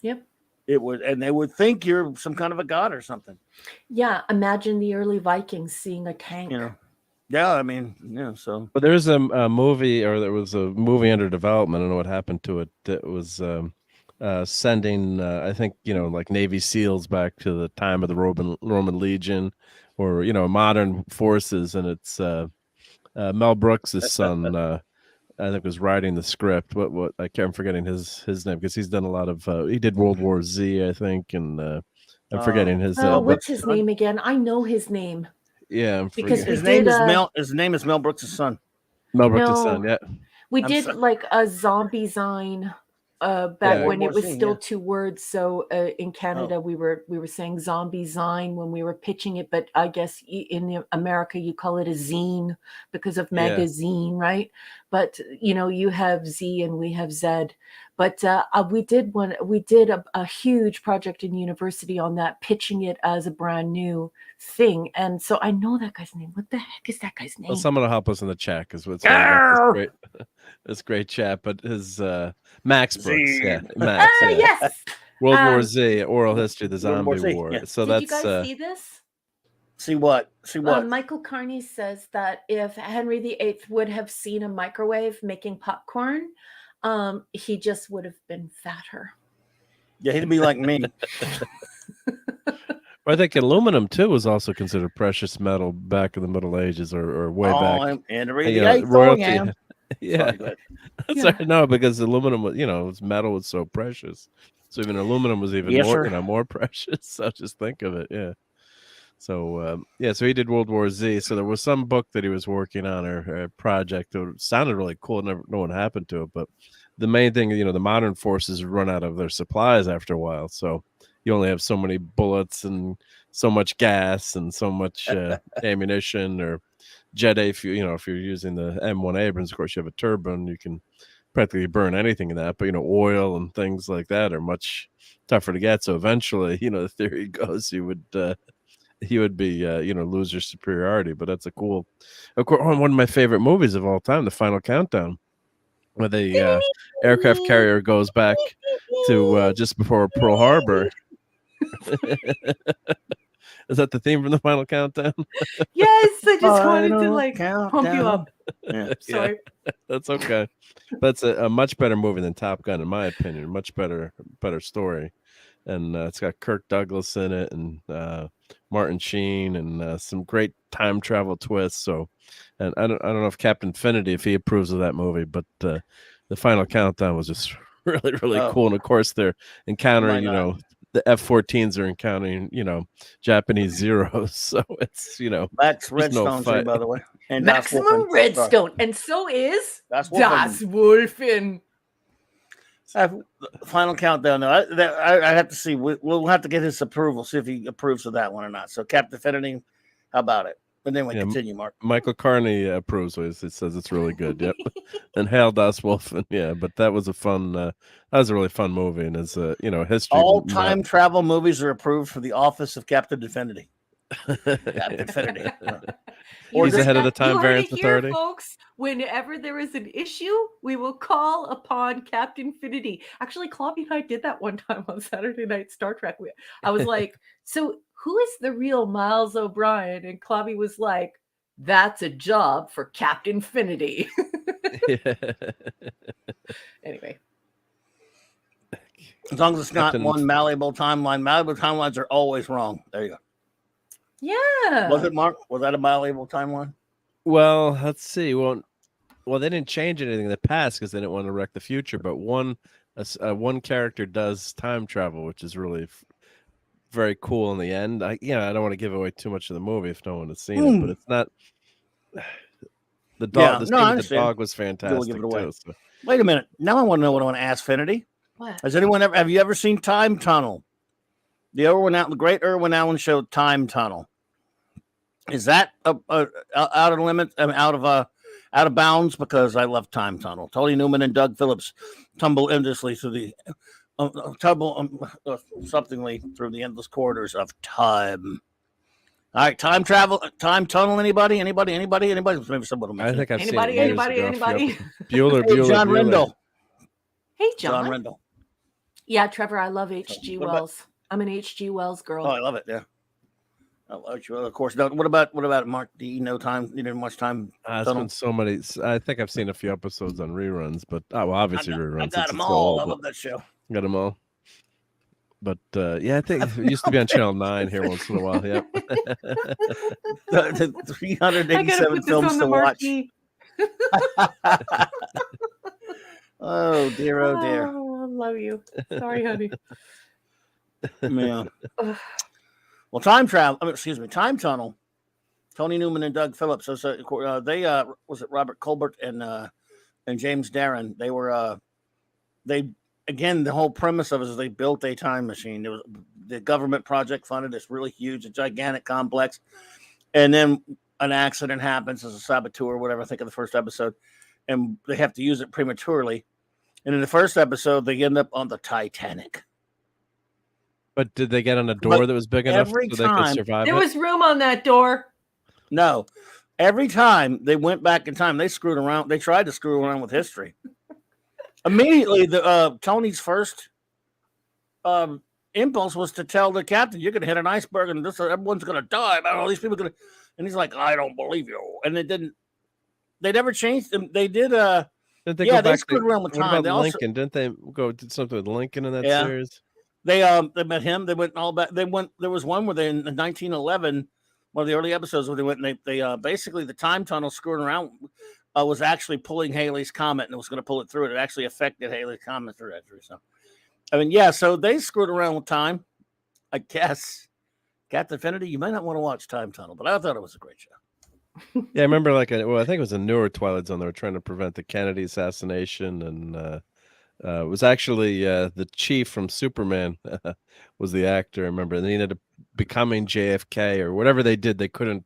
[SPEAKER 4] Yep.
[SPEAKER 2] It would, and they would think you're some kind of a god or something.
[SPEAKER 4] Yeah, imagine the early Vikings seeing a tank.
[SPEAKER 2] Yeah, I mean, so.
[SPEAKER 3] But there's a movie, or there was a movie under development. I don't know what happened to it. It was sending, I think, like Navy SEALs back to the time of the Roman Legion, or modern forces, and it's Mel Brooks' son. I think was writing the script. What I'm forgetting his name, because he's done a lot of. He did World War Z, I think, and I'm forgetting his.
[SPEAKER 4] What's his name again? I know his name.
[SPEAKER 3] Yeah,
[SPEAKER 4] because
[SPEAKER 2] his name is Mel. His name is Mel Brooks' son.
[SPEAKER 3] Mel Brooks' son. Yeah.
[SPEAKER 4] We did like a zombie zine back when it was still 2 words. So in Canada, we were saying zombie zine when we were pitching it, but I guess in America you call it a zine because of magazine, right? But you have Z and we have Z. But we did a huge project in university on that, pitching it as a brand new thing. And so I know that guy's name. What the heck is that guy's name?
[SPEAKER 3] Well, someone will help us in the chat, because what's great. It's great chat. But his Max Brooks, Max,
[SPEAKER 4] yes,
[SPEAKER 3] World War Z, Oral History of the Zombie War.
[SPEAKER 2] Yeah.
[SPEAKER 3] So
[SPEAKER 4] did you guys see this?
[SPEAKER 2] See what?
[SPEAKER 4] Michael Carney says that if Henry VIII would have seen a microwave making popcorn, he just would have been fatter.
[SPEAKER 2] Yeah, he'd be like me.
[SPEAKER 3] I think aluminum too was also considered precious metal back in the Middle Ages, or way back.
[SPEAKER 2] And
[SPEAKER 3] royalty. Yeah,
[SPEAKER 2] Sorry,
[SPEAKER 3] sorry, no, because aluminum was, metal was so precious, so even aluminum was even more precious. So just think of it, yeah. So so he did World War Z. So there was some book that he was working on, or a project that sounded really cool. Never know what happened to it, but the main thing, the modern forces run out of their supplies after a while. So you only have so many bullets and so much gas and so much ammunition, or jet A. If you're using the M1 Abrams, of course you have a turbine. You can practically burn anything in that, but oil and things like that are much tougher to get. So eventually, the theory goes he would be lose your superiority. But that's a cool, of course, one of my favorite movies of all time, The Final Countdown, where the aircraft carrier goes back to just before Pearl Harbor. Is that the theme from The Final Countdown?
[SPEAKER 4] Yes, I just wanted to pump you up.
[SPEAKER 2] Yeah.
[SPEAKER 4] Sorry.
[SPEAKER 3] That's okay. That's a much better movie than Top Gun, in my opinion. Much better story. And it's got Kirk Douglas in it, and Martin Sheen, and some great time travel twists. So, and I don't know if Captain Finity, if he approves of that movie, but The Final Countdown was just really, really cool. And of course, they're encountering, the F-14s are encountering, Japanese Zeros. So it's,
[SPEAKER 2] Max Redstone, by the way. And
[SPEAKER 4] Maximum Redstone. And so is Das Wolfen.
[SPEAKER 2] Final Countdown. No, I have to see. We'll have to get his approval, see if he approves of that one or not. So, Captain Finity, how about it? And then we continue, Mark.
[SPEAKER 3] Michael Carney approves. It says it's really good. Yep. And Hail Das Wolfen. Yeah, but that was that was a really fun movie, and it's a history.
[SPEAKER 2] All time travel movies are approved for the office of Captain Finity. Captain Finity.
[SPEAKER 3] He's the head of the Time
[SPEAKER 4] You heard
[SPEAKER 3] Variance
[SPEAKER 4] it here,
[SPEAKER 3] Authority.
[SPEAKER 4] folks. Whenever there is an issue, we will call upon Captain Finity. Actually, Clobby and I did that one time on Saturday Night Star Trek. I was like, so who is the real Miles O'Brien? And Clobby was like, that's a job for Captain Finity. Anyway.
[SPEAKER 2] As long as it's not one malleable timeline. Malleable timelines are always wrong. There you go.
[SPEAKER 4] Yeah.
[SPEAKER 2] Was it, Mark? Was that a malleable timeline?
[SPEAKER 3] Well, let's see. Well, they didn't change anything in the past because they didn't want to wreck the future. But one character does time travel, which is really very cool in the end. I don't want to give away too much of the movie if no one has seen it, but it's not. The dog, the scene with the dog was fantastic too. So.
[SPEAKER 2] Wait a minute. Now I want to know what I want to ask Finity.
[SPEAKER 4] What?
[SPEAKER 2] Have you ever seen Time Tunnel? The great Irwin Allen show Time Tunnel. Is that out of limits? Out of bounds? Because I love Time Tunnel. Tony Newman and Doug Phillips tumble endlessly through the somethingly through the endless corridors of time. All right, time travel, time tunnel. Anybody? Maybe someone.
[SPEAKER 3] I think I've seen
[SPEAKER 4] anybody.
[SPEAKER 3] Bueller.
[SPEAKER 2] John Rendell.
[SPEAKER 4] Hey, John.
[SPEAKER 2] John Rendell.
[SPEAKER 4] Yeah, Trevor, I love H.G. Wells. I'm an H.G. Wells girl.
[SPEAKER 2] Oh, I love it. Yeah. Of course. No, what about Mark? Do you know time? You didn't watch Time?
[SPEAKER 3] It's been so many. I think I've seen a few episodes on reruns, but obviously reruns.
[SPEAKER 2] I got them all. I love that show.
[SPEAKER 3] Got them all. But I think it used to be on Channel 9 here once in a while. Yep.
[SPEAKER 2] the 387 films to watch. Oh dear, oh dear.
[SPEAKER 4] Oh, I love you. Sorry, honey.
[SPEAKER 2] Man. Well, time tunnel. Tony Newman and Doug Phillips. So they was it Robert Colbert and James Darren. They were again, the whole premise of it is they built a time machine. It was the government project funded. It's really huge, a gigantic complex. And then an accident happens as a saboteur, whatever, I think in the first episode. And they have to use it prematurely. And in the first episode, they end up on the Titanic.
[SPEAKER 3] But did they get on a door that was big enough so they could survive?
[SPEAKER 4] There was room on that door.
[SPEAKER 2] No. Every time they went back in time, they screwed around. They tried to screw around with history. Immediately, Tony's first impulse was to tell the captain, "You're going to hit an iceberg, and everyone's going to die. All these people are going to." And he's like, "I don't believe you." And they didn't. They never changed them. They did. They screwed around with time.
[SPEAKER 3] Lincoln, didn't they did something with Lincoln in that series?
[SPEAKER 2] They met him. They went all back. They went. There was one where they in 1911, one of the early episodes where they went and they basically the time tunnel screwing around. Was actually pulling Halley's Comet and it was going to pull it through. It actually affected Halley's Comet trajectory. So, I mean, so they screwed around with time. I guess. Captain Finity, you might not want to watch Time Tunnel, but I thought it was a great show.
[SPEAKER 3] Yeah, I remember I think it was a newer Twilight Zone. They were trying to prevent the Kennedy assassination, and it was actually the chief from Superman was the actor. I remember, and they ended up becoming JFK or whatever they did. They could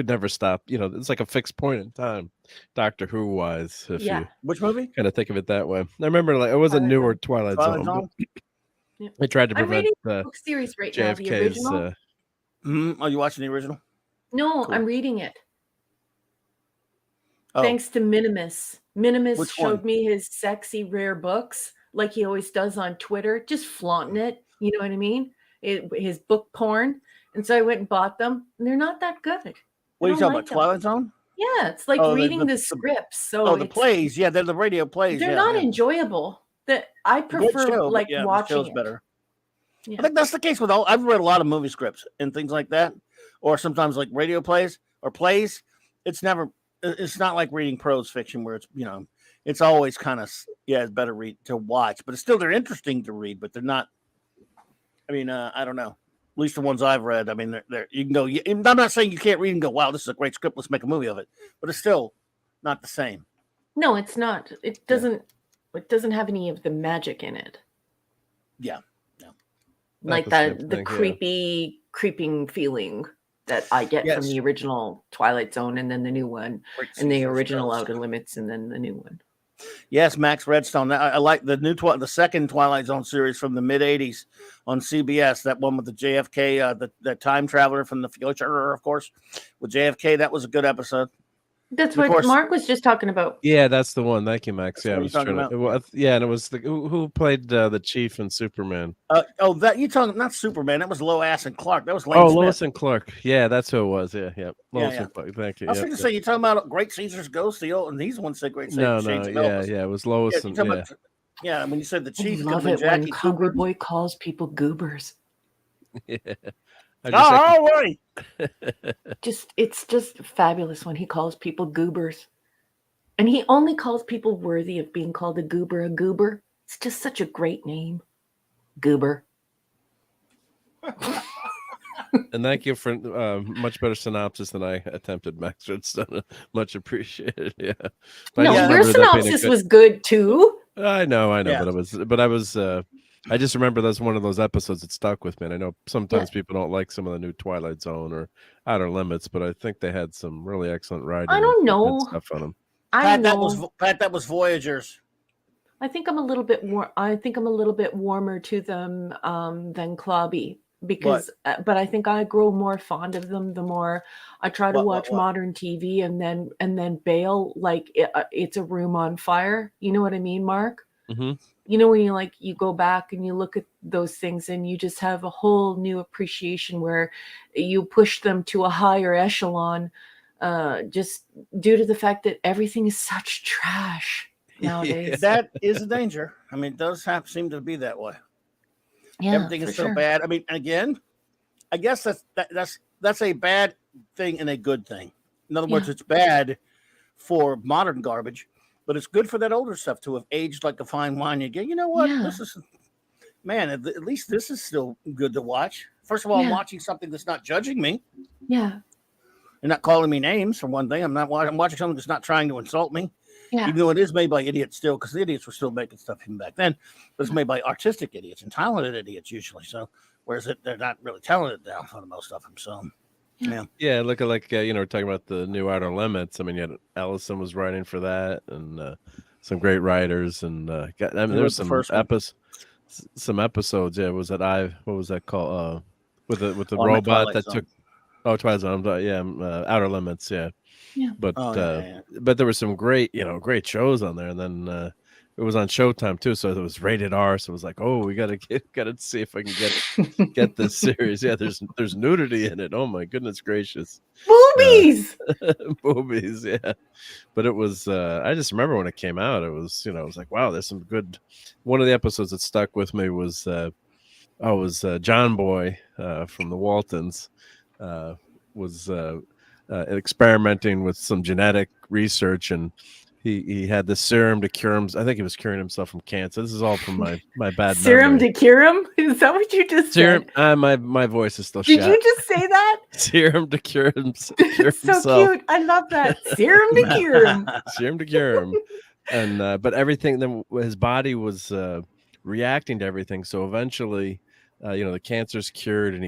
[SPEAKER 3] never stop. It's like a fixed point in time. Doctor Who wise, if you
[SPEAKER 2] which movie?
[SPEAKER 3] Kind of think of it that way. I remember it was a newer Twilight Zone. They tried to prevent
[SPEAKER 4] the book series right
[SPEAKER 3] JFK's.
[SPEAKER 4] Now, the original.
[SPEAKER 2] Are you watching the original?
[SPEAKER 4] No, cool. I'm reading it. Thanks to Minimus. Minimus showed me his sexy rare books, like he always does on Twitter, just flaunting it. You know what I mean? His book porn. And so I went and bought them, and they're not that good.
[SPEAKER 2] What are you talking about? Twilight Zone?
[SPEAKER 4] Yeah, it's like reading the scripts. So
[SPEAKER 2] the plays, they're the radio plays.
[SPEAKER 4] They're not enjoyable. That I prefer watching it.
[SPEAKER 2] Better. Yeah. I think that's the case with all. I've read a lot of movie scripts and things like that, or sometimes like radio plays or plays. It's not like reading prose fiction where it's always kind of it's better to watch, but they're interesting to read, but they're not. I mean, I don't know. At least the ones I've read. I mean, you can go. I'm not saying you can't read and go, "Wow, this is a great script. Let's make a movie of it." But it's still not the same.
[SPEAKER 4] No, it's not. It doesn't. It doesn't have any of the magic in it.
[SPEAKER 2] Yeah. No.
[SPEAKER 4] Like the creeping feeling that I get from the original Twilight Zone, and then the new one, and the original Outer Limits, and then the new one.
[SPEAKER 2] Yes, Max Redstone. I like the new the second Twilight Zone series from the mid '80s on CBS. That one with the JFK, the time traveler from the future, of course, with JFK. That was a good episode.
[SPEAKER 4] That's what Mark was just talking about.
[SPEAKER 3] Yeah, that's the one. Thank you, Max. Yeah, I was
[SPEAKER 2] talking
[SPEAKER 3] trying to. Yeah, and it was who played the Chief in Superman.
[SPEAKER 2] That you talking not Superman? That was Lois and Clark. That was Lane Smith.
[SPEAKER 3] Lois and Clark. Yeah, that's who it was. Yeah. Lois and Clark. Thank you.
[SPEAKER 2] I was going to say, you talking about Great Caesar's Ghost, and he's one said Great Caesar's
[SPEAKER 3] No. Yeah. It was Lois and
[SPEAKER 2] yeah. When you said the Chief,
[SPEAKER 4] I love it when Hungry Boy calls people goobers.
[SPEAKER 3] Yeah.
[SPEAKER 2] Right.
[SPEAKER 4] It's just fabulous when he calls people goobers. And he only calls people worthy of being called a goober. It's just such a great name. Goober.
[SPEAKER 3] And thank you for much better synopsis than I attempted, Max. It's done much appreciated. Yeah.
[SPEAKER 4] Your synopsis was good too.
[SPEAKER 3] I know.
[SPEAKER 2] Yeah.
[SPEAKER 3] But I was I just remember that's one of those episodes that stuck with me. And I know sometimes people don't like some of the new Twilight Zone or Outer Limits, but I think they had some really excellent writing.
[SPEAKER 4] I don't know.
[SPEAKER 3] Stuff on them.
[SPEAKER 2] Pat, that was Voyagers.
[SPEAKER 4] I think I'm a little bit warmer to them than Clobby because, but I think I grow more fond of them the more I try to watch modern TV and then bail like it's a room on fire. You know what I mean, Mark?
[SPEAKER 3] Mm-hmm.
[SPEAKER 4] You know, when you go back and you look at those things and you just have a whole new appreciation where you push them to a higher echelon, just due to the fact that everything is such trash nowadays.
[SPEAKER 2] That is a danger. I mean, it does seem to be that way.
[SPEAKER 4] Yeah,
[SPEAKER 2] everything is so bad. I mean, again, I guess that's a bad thing and a good thing. In other words, it's bad for modern garbage, but it's good for that older stuff to have aged like a fine wine. You get, you know what? This is, man, at least this is still good to watch. First of all, I'm watching something that's not judging me.
[SPEAKER 4] Yeah.
[SPEAKER 2] They're not calling me names for one thing. I'm watching something that's not trying to insult me.
[SPEAKER 4] Yeah.
[SPEAKER 2] Even though it is made by idiots still, because the idiots were still making stuff even back then, but it's made by artistic idiots and talented idiots usually. So, whereas they're not really talented now for the most of them. So,
[SPEAKER 3] yeah. Look at we're talking about the new Outer Limits. I mean, Ellison was writing for that, and some great writers, and there was some episodes. Yeah, was that what was that called? With the robot that took. Oh, Twilight Zone. Outer Limits. Yeah.
[SPEAKER 4] Yeah.
[SPEAKER 3] But but there were some great shows on there, and then it was on Showtime too, so it was rated R. So it was like, oh, we gotta see if I can get this series. Yeah, there's nudity in it. Oh my goodness gracious,
[SPEAKER 4] boobies,
[SPEAKER 3] boobies. Yeah, but it was. I just remember when it came out, it was it was like, wow, there's some good. One of the episodes that stuck with me was John Boy from the Waltons was. Experimenting with some genetic research, and he had the serum to cure him. I think he was curing himself from cancer. This is all from my bad
[SPEAKER 4] serum
[SPEAKER 3] memory.
[SPEAKER 4] To cure him? Is that what you just
[SPEAKER 3] said?
[SPEAKER 4] My
[SPEAKER 3] voice is still
[SPEAKER 4] Did
[SPEAKER 3] shot.
[SPEAKER 4] you just say that?
[SPEAKER 3] Serum to cure himself.
[SPEAKER 4] So cute. I love that. Serum to cure him.
[SPEAKER 3] Serum to cure him. And but everything, then his body was reacting to everything. So eventually the cancer's cured, and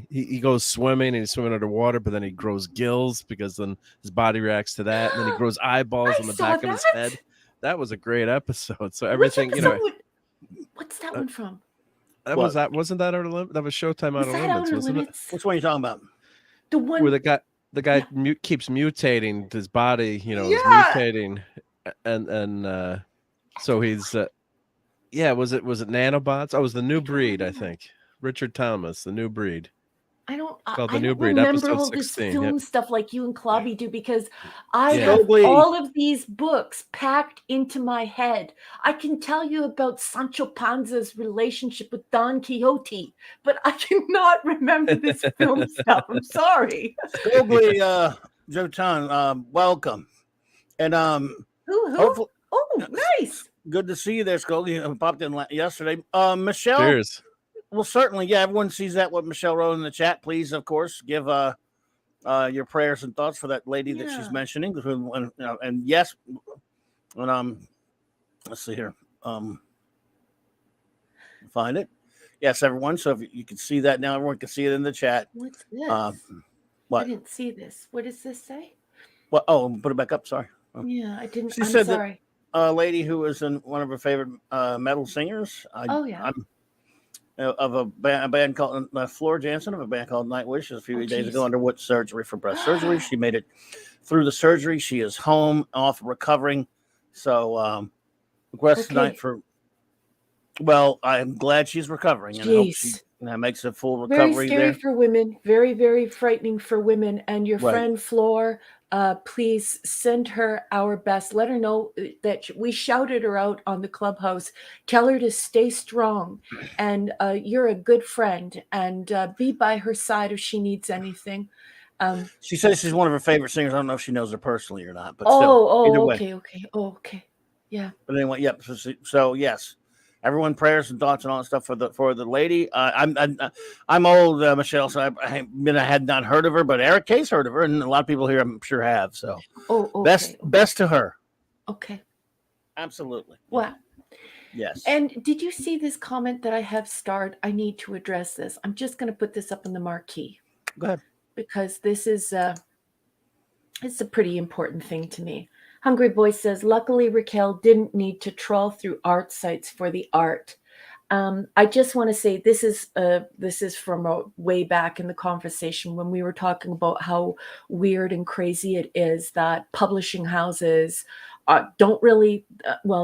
[SPEAKER 3] he goes swimming, and he's swimming underwater, but then he grows gills because then his body reacts to that, and then he grows eyeballs on the back of his head. That was a great episode. So everything,
[SPEAKER 4] what's that one from?
[SPEAKER 3] Wasn't that Outer Limits? That was Showtime Outer Limits, wasn't it?
[SPEAKER 2] Which one are you talking about?
[SPEAKER 4] The one
[SPEAKER 3] where the guy keeps mutating his body, is mutating, and so he's was it nanobots? Oh, it was The New Breed, I think. Richard Thomas, The New Breed.
[SPEAKER 4] I don't
[SPEAKER 3] remember
[SPEAKER 4] all this film stuff like you and Clobby do, because I
[SPEAKER 2] Yeah.
[SPEAKER 4] have all of these books packed into my head. I can tell you about Sancho Panza's relationship with Don Quixote, but I cannot remember this film stuff. I'm sorry.
[SPEAKER 2] Scogli, Jotan, welcome. And
[SPEAKER 4] Who? Oh, nice.
[SPEAKER 2] Good to see you there, Scogli. I popped in yesterday. Michelle.
[SPEAKER 3] Cheers.
[SPEAKER 2] Well, certainly, everyone sees that, what Michelle wrote in the chat. Please, of course, give your prayers and thoughts for that lady that she's mentioning. And yes, and let's see here. Find it. Yes, everyone. So if you can see that now, everyone can see it in the chat.
[SPEAKER 4] What's this?
[SPEAKER 2] What?
[SPEAKER 4] I didn't see this. What does this say?
[SPEAKER 2] What? Oh, put it back up. Sorry.
[SPEAKER 4] Yeah, I didn't.
[SPEAKER 2] She
[SPEAKER 4] I'm
[SPEAKER 2] said
[SPEAKER 4] sorry.
[SPEAKER 2] lady who was in one of her favorite metal singers.
[SPEAKER 4] Oh yeah.
[SPEAKER 2] I'm of a band called Flora Jansen of a band called Nightwish. A few days ago, underwent surgery for breast surgery. She made it through the surgery. She is home, off recovering. So, request tonight for. Well, I'm glad she's recovering, and I hope she makes a full recovery.
[SPEAKER 4] Very scary for women. Very, very frightening for women. And your friend Flor, please send her our best. Let her know that we shouted her out on the Clubhouse. Tell her to stay strong, and you're a good friend, and be by her side if she needs anything.
[SPEAKER 2] She says she's one of her favorite singers. I don't know if she knows her personally or not, but still,
[SPEAKER 4] okay, yeah.
[SPEAKER 2] But anyway, yep. So yes. Everyone, prayers and thoughts and all that stuff for the lady. I'm old, Michelle, so I had not heard of her, but Eric K's heard of her, and a lot of people here I'm sure have. So, best to her.
[SPEAKER 4] Okay,
[SPEAKER 2] absolutely.
[SPEAKER 4] Wow.
[SPEAKER 2] Yes.
[SPEAKER 4] And did you see this comment that I have starred? I need to address this. I'm just going to put this up in the marquee.
[SPEAKER 2] Go ahead.
[SPEAKER 4] Because this is it's a pretty important thing to me. Hungry Boy says, luckily Raquel didn't need to trawl through art sites for the art. I just want to say this is from way back in the conversation when we were talking about how weird and crazy it is that publishing houses don't really,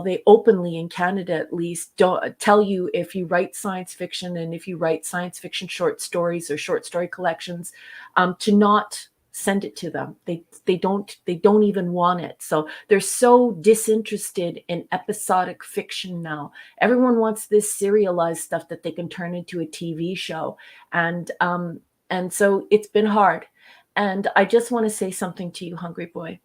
[SPEAKER 4] they openly in Canada at least don't tell you if you write science fiction and if you write science fiction short stories or short story collections, to not send it to them. They don't even want it. So they're so disinterested in episodic fiction now. Everyone wants this serialized stuff that they can turn into a TV show. And so it's been hard. And I just want to say something to you, Hungry Boy.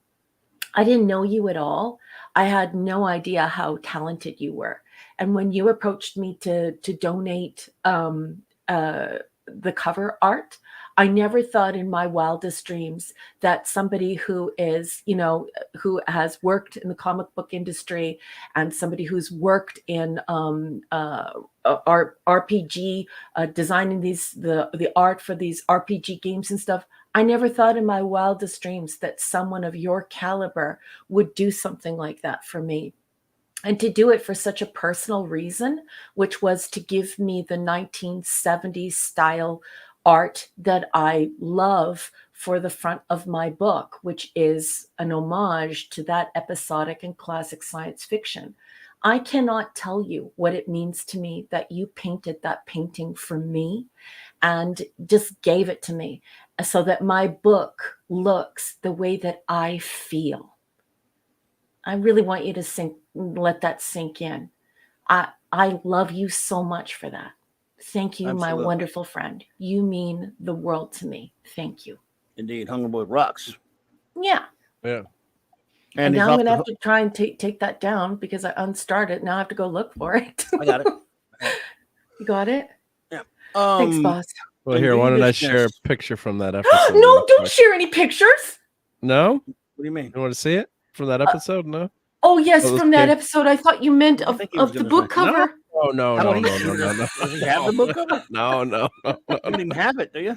[SPEAKER 4] I didn't know you at all. I had no idea how talented you were. And when you approached me to donate the cover art, I never thought in my wildest dreams that somebody who is, who has worked in the comic book industry and somebody who's worked in RPG, designing the art for these RPG games and stuff, I never thought in my wildest dreams that someone of your caliber would do something like that for me. And to do it for such a personal reason, which was to give me the 1970s style art that I love for the front of my book, which is an homage to that episodic and classic science fiction. I cannot tell you what it means to me that you painted that painting for me and just gave it to me so that my book looks the way that I feel. I really want you to let that sink in. I love you so much for that. Thank you, my wonderful friend. You mean the world to me. Thank you.
[SPEAKER 2] Indeed. Hungry Boy rocks.
[SPEAKER 4] Yeah.
[SPEAKER 3] Yeah.
[SPEAKER 4] And now I'm going to have to try and take that down because I unstarred it. Now I have to go look for it.
[SPEAKER 2] I got it.
[SPEAKER 4] You got it?
[SPEAKER 2] Yeah.
[SPEAKER 4] Thanks, boss.
[SPEAKER 3] Well, here, why don't I share a picture from that episode?
[SPEAKER 4] No, don't share any pictures.
[SPEAKER 3] No?
[SPEAKER 2] What do you mean?
[SPEAKER 3] You want to see it from that episode? No?
[SPEAKER 4] Oh, yes, from that episode. I thought you meant of the book cover.
[SPEAKER 3] No.
[SPEAKER 2] Does he have the book cover?
[SPEAKER 3] No.
[SPEAKER 2] You don't even have it, do you?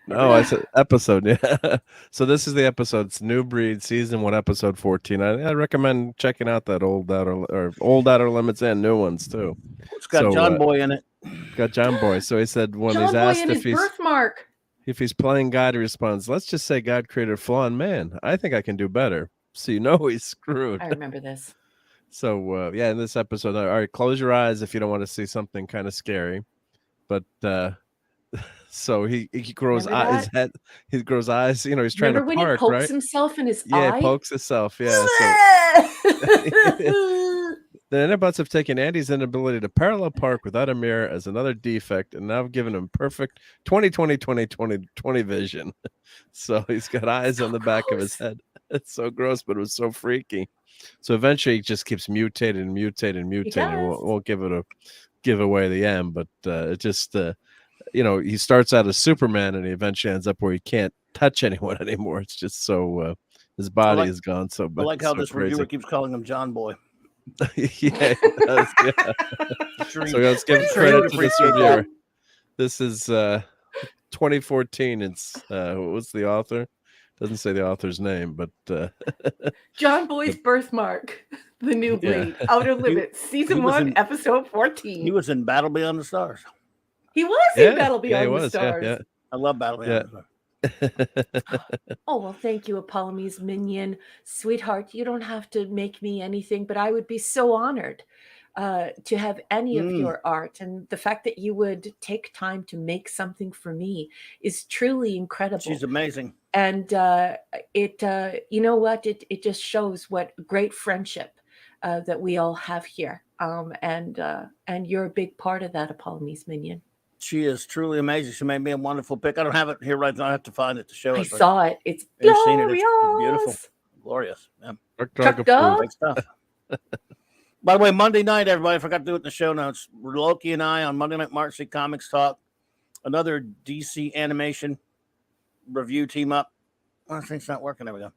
[SPEAKER 3] No, I said episode. Yeah. So this is the episode. It's New Breed, season 1, episode 14. I recommend checking out that old Outer Limits and new ones too.
[SPEAKER 2] It's got John Boy in it.
[SPEAKER 3] Got John Boy. So he said when
[SPEAKER 4] John
[SPEAKER 3] he's asked
[SPEAKER 4] Boy and his birthmark.
[SPEAKER 3] If he's playing God, he responds, "Let's just say God created a flawed man. I think I can do better." So he's screwed.
[SPEAKER 4] I remember this.
[SPEAKER 3] So in this episode, all right, close your eyes if you don't want to see something kind of scary. But so he grows his head. He grows eyes. He's trying to park,
[SPEAKER 4] when he pokes
[SPEAKER 3] right?
[SPEAKER 4] himself in his
[SPEAKER 3] eye?
[SPEAKER 4] He
[SPEAKER 3] pokes himself. Yeah. The Nanobots have taken Andy's inability to parallel park without a mirror as another defect, and now have given him perfect 20/20/20/20 vision. So he's got eyes on the back of his head. It's so gross, but it was so freaky. So eventually, he just keeps mutating. Won't give away the end, but it just he starts out as Superman, and he eventually ends up where he can't touch anyone anymore. It's just so his body is gone. So
[SPEAKER 2] I like how this reviewer keeps calling him John Boy.
[SPEAKER 3] Yeah, it does, yeah. So let's give credit to this reviewer. This is 2014. It's what's the author? Doesn't say the author's name, but
[SPEAKER 4] John Boy's Birthmark, The New Blade, Outer Limits, Season 1, Episode 14.
[SPEAKER 2] He was in Battle Beyond the Stars.
[SPEAKER 4] He was in Battle Beyond the Stars.
[SPEAKER 3] Yeah.
[SPEAKER 2] I love Battle Beyond the Stars.
[SPEAKER 4] Oh, well, thank you, Apollome's minion. Sweetheart, you don't have to make me anything, but I would be so honored to have any of your art. And the fact that you would take time to make something for me is truly incredible.
[SPEAKER 2] She's amazing.
[SPEAKER 4] And you know what? It just shows what great friendship that we all have here. And you're a big part of that, Apollome's minion.
[SPEAKER 2] She is truly amazing. She made me a wonderful pick. I don't have it here right now. I have to find it to show it.
[SPEAKER 4] I saw it. It's
[SPEAKER 2] glorious.
[SPEAKER 4] Seen it.
[SPEAKER 2] It's beautiful. Glorious. Yeah.
[SPEAKER 4] Truck dog.
[SPEAKER 2] Great stuff. By the way, Monday night, everybody, I forgot to do it in the show notes. Loki and I on Monday Night March Comics Talk, another DC animation review team up. Oh, I think it's not working. There we go.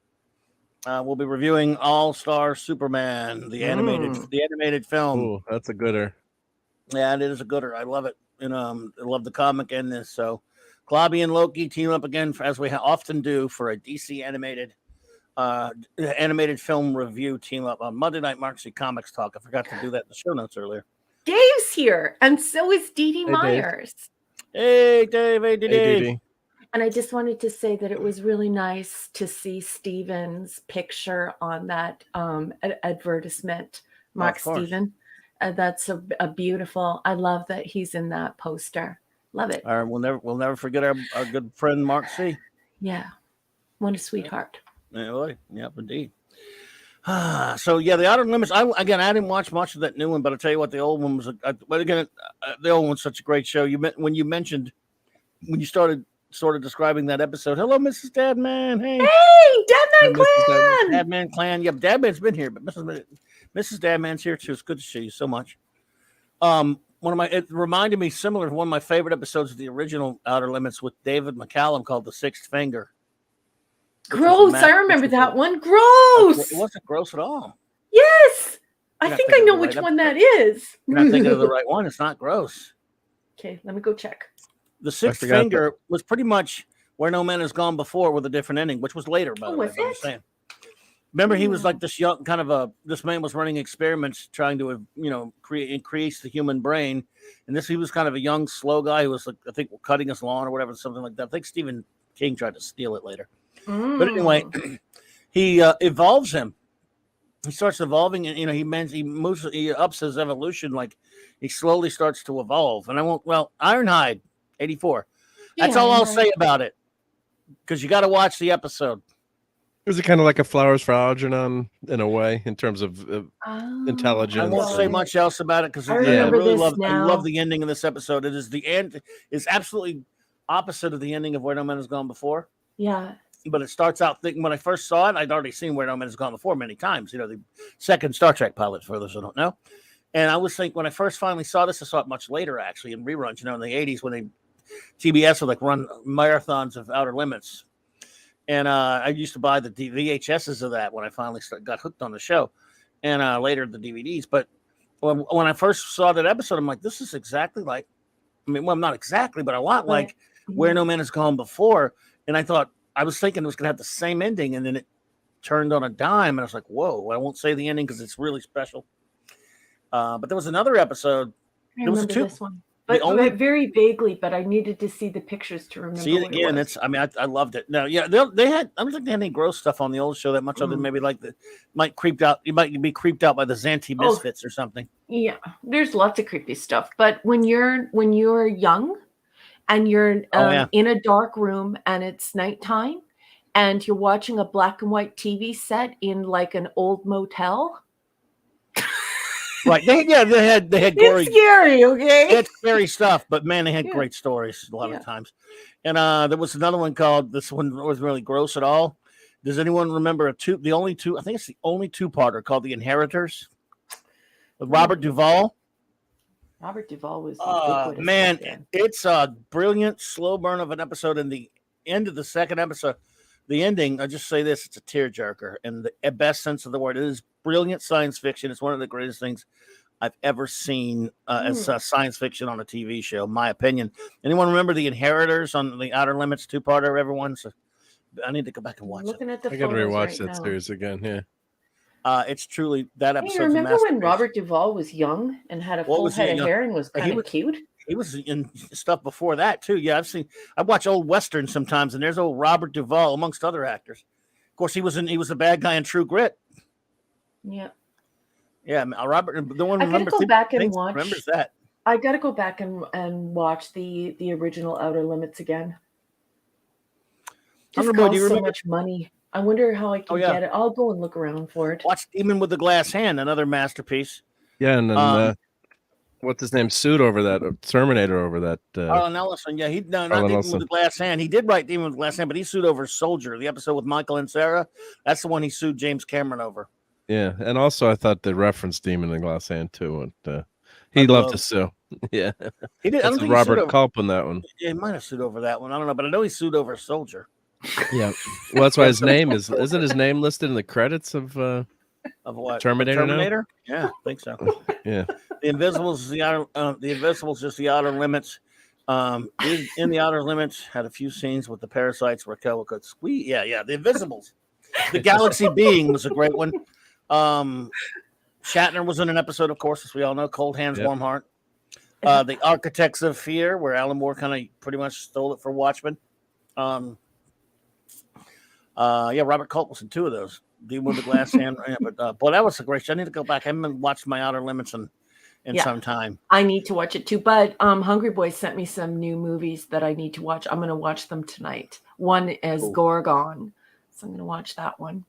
[SPEAKER 2] We'll be reviewing All Star Superman, the animated film.
[SPEAKER 3] Ooh, that's a gooder.
[SPEAKER 2] Yeah, it is a gooder. I love it. And I love the comic and this. So Clobby and Loki team up again, as we often do, for a DC animated film review team up on Monday Night Marcy Comics Talk. I forgot to do that in the show notes earlier.
[SPEAKER 4] Dave's here, and so is Dee Dee Myers.
[SPEAKER 2] Hey, Dave. Hey, Dee.
[SPEAKER 4] And I just wanted to say that it was really nice to see Steven's picture on that advertisement. Mark Steven. That's a beautiful. I love that he's in that poster. Love it.
[SPEAKER 2] All right, we'll never forget our good friend Mark C.
[SPEAKER 4] Yeah, what a sweetheart.
[SPEAKER 2] Yep, indeed. So yeah, the Outer Limits. I didn't watch much of that new one, but I'll tell you what, the old one was. But again, the old one's such a great show. When you started sort of describing that episode. Hello, Mrs. Dadman. Hey,
[SPEAKER 4] Dadman Clan.
[SPEAKER 2] Dadman Clan. Yep, Dadman's been here, but Mrs. Dadman's here too. It's good to see you so much. It reminded me similar to one of my favorite episodes of the original Outer Limits with David McCallum called The Sixth Finger.
[SPEAKER 4] Gross. I remember that one. Gross.
[SPEAKER 2] It wasn't gross at all.
[SPEAKER 4] Yes. I think I know which one that is.
[SPEAKER 2] You're not thinking of the right one. It's not gross.
[SPEAKER 4] Okay, let me go check.
[SPEAKER 2] The Sixth Finger was pretty much Where No Man Has Gone Before with a different ending, which was later, by the way. I'm saying. Remember, he was like this young this man was running experiments trying to, increase the human brain. And he was kind of a young, slow guy who was, like, I think, cutting his lawn or whatever, something like that. I think Stephen King tried to steal it later. But anyway, he evolves him. He starts evolving, and, he ups his evolution. Like, he slowly starts to evolve. And Ironhide, 84. That's all I'll say about it. Because you got to watch the episode.
[SPEAKER 3] Was it kind of like a Flowers for Algernon in a way, in terms of intelligence?
[SPEAKER 2] I won't say much else about it because I love the ending of this episode. It is the end. It's absolutely opposite of the ending of Where No Man Has Gone Before.
[SPEAKER 4] Yeah.
[SPEAKER 2] But it starts out thinking, when I first saw it, I'd already seen Where No Man Has Gone Before many times. The second Star Trek pilot, for those who don't know. And I was thinking, when I first finally saw this, I saw it much later, actually, in reruns, in the 80s when TBS would run marathons of Outer Limits. And I used to buy the VHSs of that when I finally got hooked on the show, and later the DVDs. But when I first saw that episode, I'm like, this is exactly like, not exactly, but a lot like Where No Man Has Gone Before. And I was thinking it was going to have the same ending, and then it turned on a dime, and I was like, whoa, I won't say the ending because it's really special. But there was another episode.
[SPEAKER 4] I remember this one. But very vaguely, but I needed to see the pictures to remember.
[SPEAKER 2] See it again. I loved it. Now, yeah, they had. I don't think they had any gross stuff on the old show that much, other than maybe like you might be creeped out by the Zanti Misfits or something.
[SPEAKER 4] Yeah, there's lots of creepy stuff. But when you're young, and you're in a dark room and it's nighttime, and you're watching a black and white TV set in like an old motel.
[SPEAKER 2] Right. They had gory.
[SPEAKER 4] It's scary, okay?
[SPEAKER 2] They had scary stuff, but man, they had great stories a lot of times. And there was another one called, this one wasn't really gross at all. Does anyone remember I think it's the only two-parter called The Inheritors with Robert Duvall?
[SPEAKER 4] Robert Duvall was
[SPEAKER 2] man, it's a brilliant slow burn of an episode. In the end of the second episode, the ending, I just say this, it's a tearjerker in the best sense of the word. It is brilliant science fiction. It's one of the greatest things I've ever seen as science fiction on a TV show, my opinion. Anyone remember The Inheritors on the Outer Limits two-parter? Everyone's a I need to go back and watch
[SPEAKER 4] Looking at the
[SPEAKER 3] I got to
[SPEAKER 4] photos
[SPEAKER 3] rewatch
[SPEAKER 4] right
[SPEAKER 3] that
[SPEAKER 4] now.
[SPEAKER 3] series again. Yeah.
[SPEAKER 2] It's truly that
[SPEAKER 4] Hey,
[SPEAKER 2] episode.
[SPEAKER 4] remember when Robert Duvall was young and had a full head of hair and was kind of cute?
[SPEAKER 2] He was in stuff before that too. Yeah, I watch old westerns sometimes, and there's old Robert Duvall amongst other actors. Of course, he was a bad guy in True Grit.
[SPEAKER 4] Yeah.
[SPEAKER 2] Yeah, Robert. The one
[SPEAKER 4] I gotta go back and watch.
[SPEAKER 2] Remembers that?
[SPEAKER 4] I gotta go back and watch the original Outer Limits again. Just costs so much money. I wonder how I can get it. I'll go and look around for it.
[SPEAKER 2] Watch Demon with the Glass Hand, another masterpiece.
[SPEAKER 3] Yeah, and then what's his name? Sued over that Terminator over that.
[SPEAKER 2] Arlen Ellison. Yeah, not Demon with the Glass Hand. He did write Demon with the Glass Hand, but he sued over Soldier, the episode with Michael and Sarah. That's the one he sued James Cameron over.
[SPEAKER 3] Yeah, and also I thought they referenced Demon in the Glass Hand too. And he loved to sue. Yeah,
[SPEAKER 2] he did. I don't think
[SPEAKER 3] Robert Culp in that one.
[SPEAKER 2] Yeah, he might have sued over that one. I don't know, but I know he sued over Soldier.
[SPEAKER 3] Yeah, well, that's why his name isn't his name listed in the credits of
[SPEAKER 2] what?
[SPEAKER 3] Terminator?
[SPEAKER 2] Yeah, I think so.
[SPEAKER 3] Yeah,
[SPEAKER 2] the Invisibles is the Invisibles is the Outer Limits. In the Outer Limits had a few scenes with the parasites. Raquel could squeeze. Yeah, the Invisibles. The Galaxy Being was a great one. Shatner was in an episode, of course, as we all know. Cold Hands, Warm Heart. The Architects of Fear, where Alan Moore kind of pretty much stole it for Watchmen. Robert Culp was in two of those. Demon with the Glass Hand. But boy, that was a great show. I need to go back. I haven't watched my Outer Limits in some time.
[SPEAKER 4] I need to watch it too. But Hungry Boys sent me some new movies that I need to watch. I'm going to watch them tonight. One is Gorgon, so I'm going to watch that one.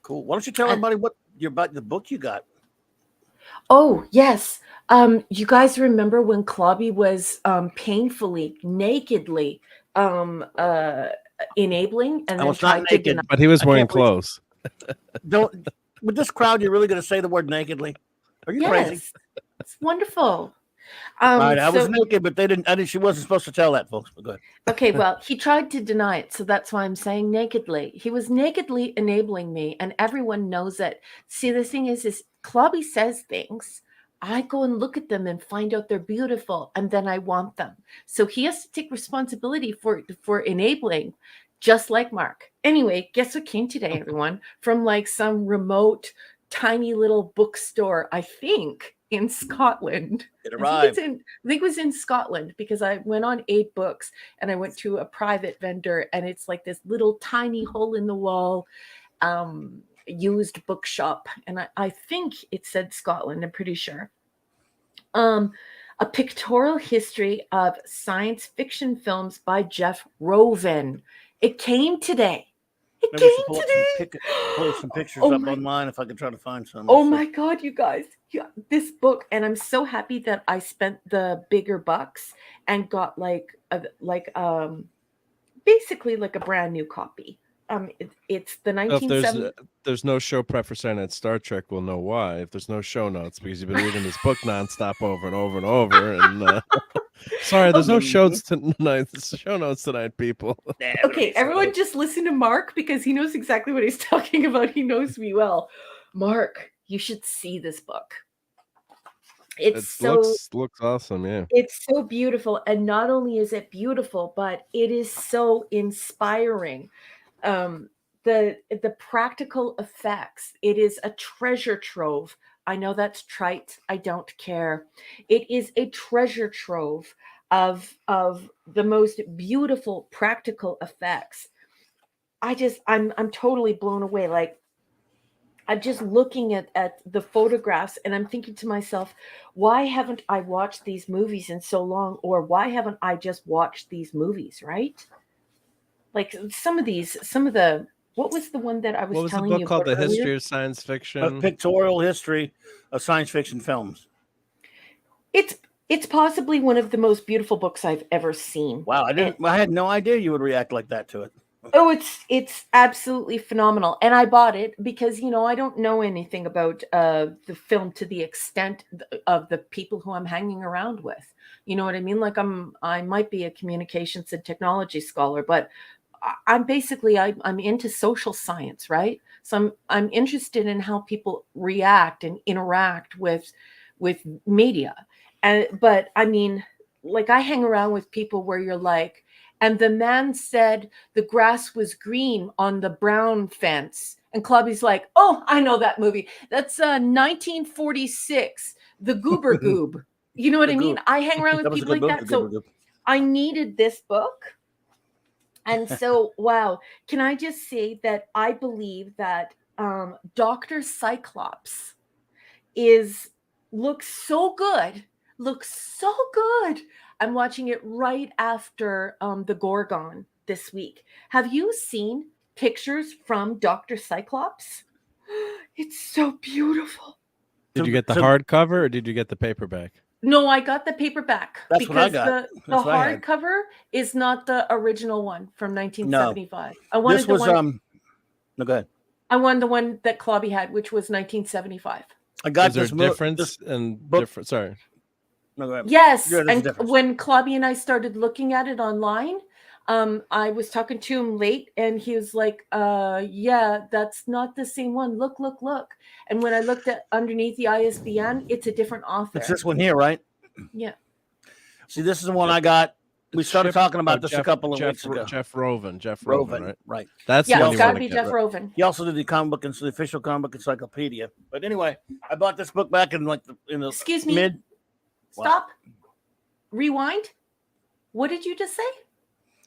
[SPEAKER 2] Cool. Why don't you tell everybody what about the book you got?
[SPEAKER 4] Oh yes. You guys remember when Clobby was painfully, nakedly enabling, and then tried to deny,
[SPEAKER 3] but he was wearing clothes.
[SPEAKER 2] Don't with this crowd. You're really going to say the word nakedly? Are you crazy?
[SPEAKER 4] It's wonderful.
[SPEAKER 2] Right, I was naked, but they didn't. She wasn't supposed to tell that, folks. But go ahead.
[SPEAKER 4] Okay, well, he tried to deny it, so that's why I'm saying nakedly. He was nakedly enabling me, and everyone knows it. See, the thing is Clobby says things. I go and look at them and find out they're beautiful, and then I want them. So he has to take responsibility for enabling, just like Mark. Anyway, guess what came today, everyone? From like some remote, tiny little bookstore, I think, in Scotland.
[SPEAKER 2] It arrived.
[SPEAKER 4] I think it was in Scotland, because I went on 8 Books and I went to a private vendor, and it's like this little tiny hole in the wall used bookshop, and I think it said Scotland, I'm pretty sure. A pictorial history of science fiction films by Jeff Roven. It came today.
[SPEAKER 2] Pull some pictures up online if I could try to find some.
[SPEAKER 4] Oh my God, you guys. Yeah, this book, and I'm so happy that I spent the bigger bucks and got basically like a brand new copy. It's the 1970s.
[SPEAKER 3] If there's no show preference at Star Trek, we'll know why. If there's no show notes, because you've been reading this book nonstop over and over and over. And sorry, there's no shows tonight. Show notes tonight, people.
[SPEAKER 4] Okay, everyone, just listen to Mark, because he knows exactly what he's talking about. He knows me well. Mark, you should see this book. It
[SPEAKER 3] looks awesome. Yeah,
[SPEAKER 4] it's so beautiful, and not only is it beautiful, but it is so inspiring. The practical effects, it is a treasure trove. I know that's trite. I don't care. It is a treasure trove of the most beautiful practical effects. I'm totally blown away. Like, I'm just looking at the photographs, and I'm thinking to myself, why haven't I watched these movies in so long? Or why haven't I just watched these movies, right? Like some of the, what was the one that I was telling you about?
[SPEAKER 3] What was the book called? The
[SPEAKER 4] earlier?
[SPEAKER 3] History of Science Fiction?
[SPEAKER 2] A pictorial history of science fiction films.
[SPEAKER 4] It's possibly one of the most beautiful books I've ever seen.
[SPEAKER 2] Wow, I had no idea you would react like that to it.
[SPEAKER 4] Oh, it's absolutely phenomenal. And I bought it because, I don't know anything about the film to the extent of the people who I'm hanging around with. You know what I mean? Like I might be a communications and technology scholar, but I'm into social science, right? So I'm interested in how people react and interact with media. But I mean, like, I hang around with people where you're like, and the man said the grass was green on the brown fence. And Clubby's like, oh, I know that movie. That's 1946, The Goober Goob. You know what I mean? I hang around with people like that. So I needed this book. And so, wow, can I just say that I believe that Dr. Cyclops looks so good. I'm watching it right after the Gorgon this week. Have you seen pictures from Dr. Cyclops? It's so beautiful.
[SPEAKER 3] Did you get the hardcover or did you get the paperback?
[SPEAKER 4] No, I got the paperback.
[SPEAKER 2] That's what I got.
[SPEAKER 4] The hardcover is not the original one from 1975.
[SPEAKER 2] No.
[SPEAKER 4] I wanted
[SPEAKER 2] this was no, go ahead.
[SPEAKER 4] I wanted the one that Clobby had, which was 1975.
[SPEAKER 2] I got
[SPEAKER 3] Is there difference and different. Sorry.
[SPEAKER 2] No, go ahead.
[SPEAKER 4] Yes, and when Clobby and I started looking at it online, I was talking to him late, and he was like, "Yeah, that's not the same one. Look." And when I looked at underneath the ISBN, it's a different author.
[SPEAKER 2] It's this one here, right?
[SPEAKER 4] Yeah.
[SPEAKER 2] See, this is the one I got. We started talking about this a couple of weeks ago.
[SPEAKER 3] Jeff Roven,
[SPEAKER 2] right?
[SPEAKER 3] That's
[SPEAKER 4] it's got to be Jeff Roven.
[SPEAKER 2] He also did the comic book and the official comic book encyclopedia. But anyway, I bought this book back in the
[SPEAKER 4] Excuse me.
[SPEAKER 2] mid.
[SPEAKER 4] Stop. Rewind. What did you just say?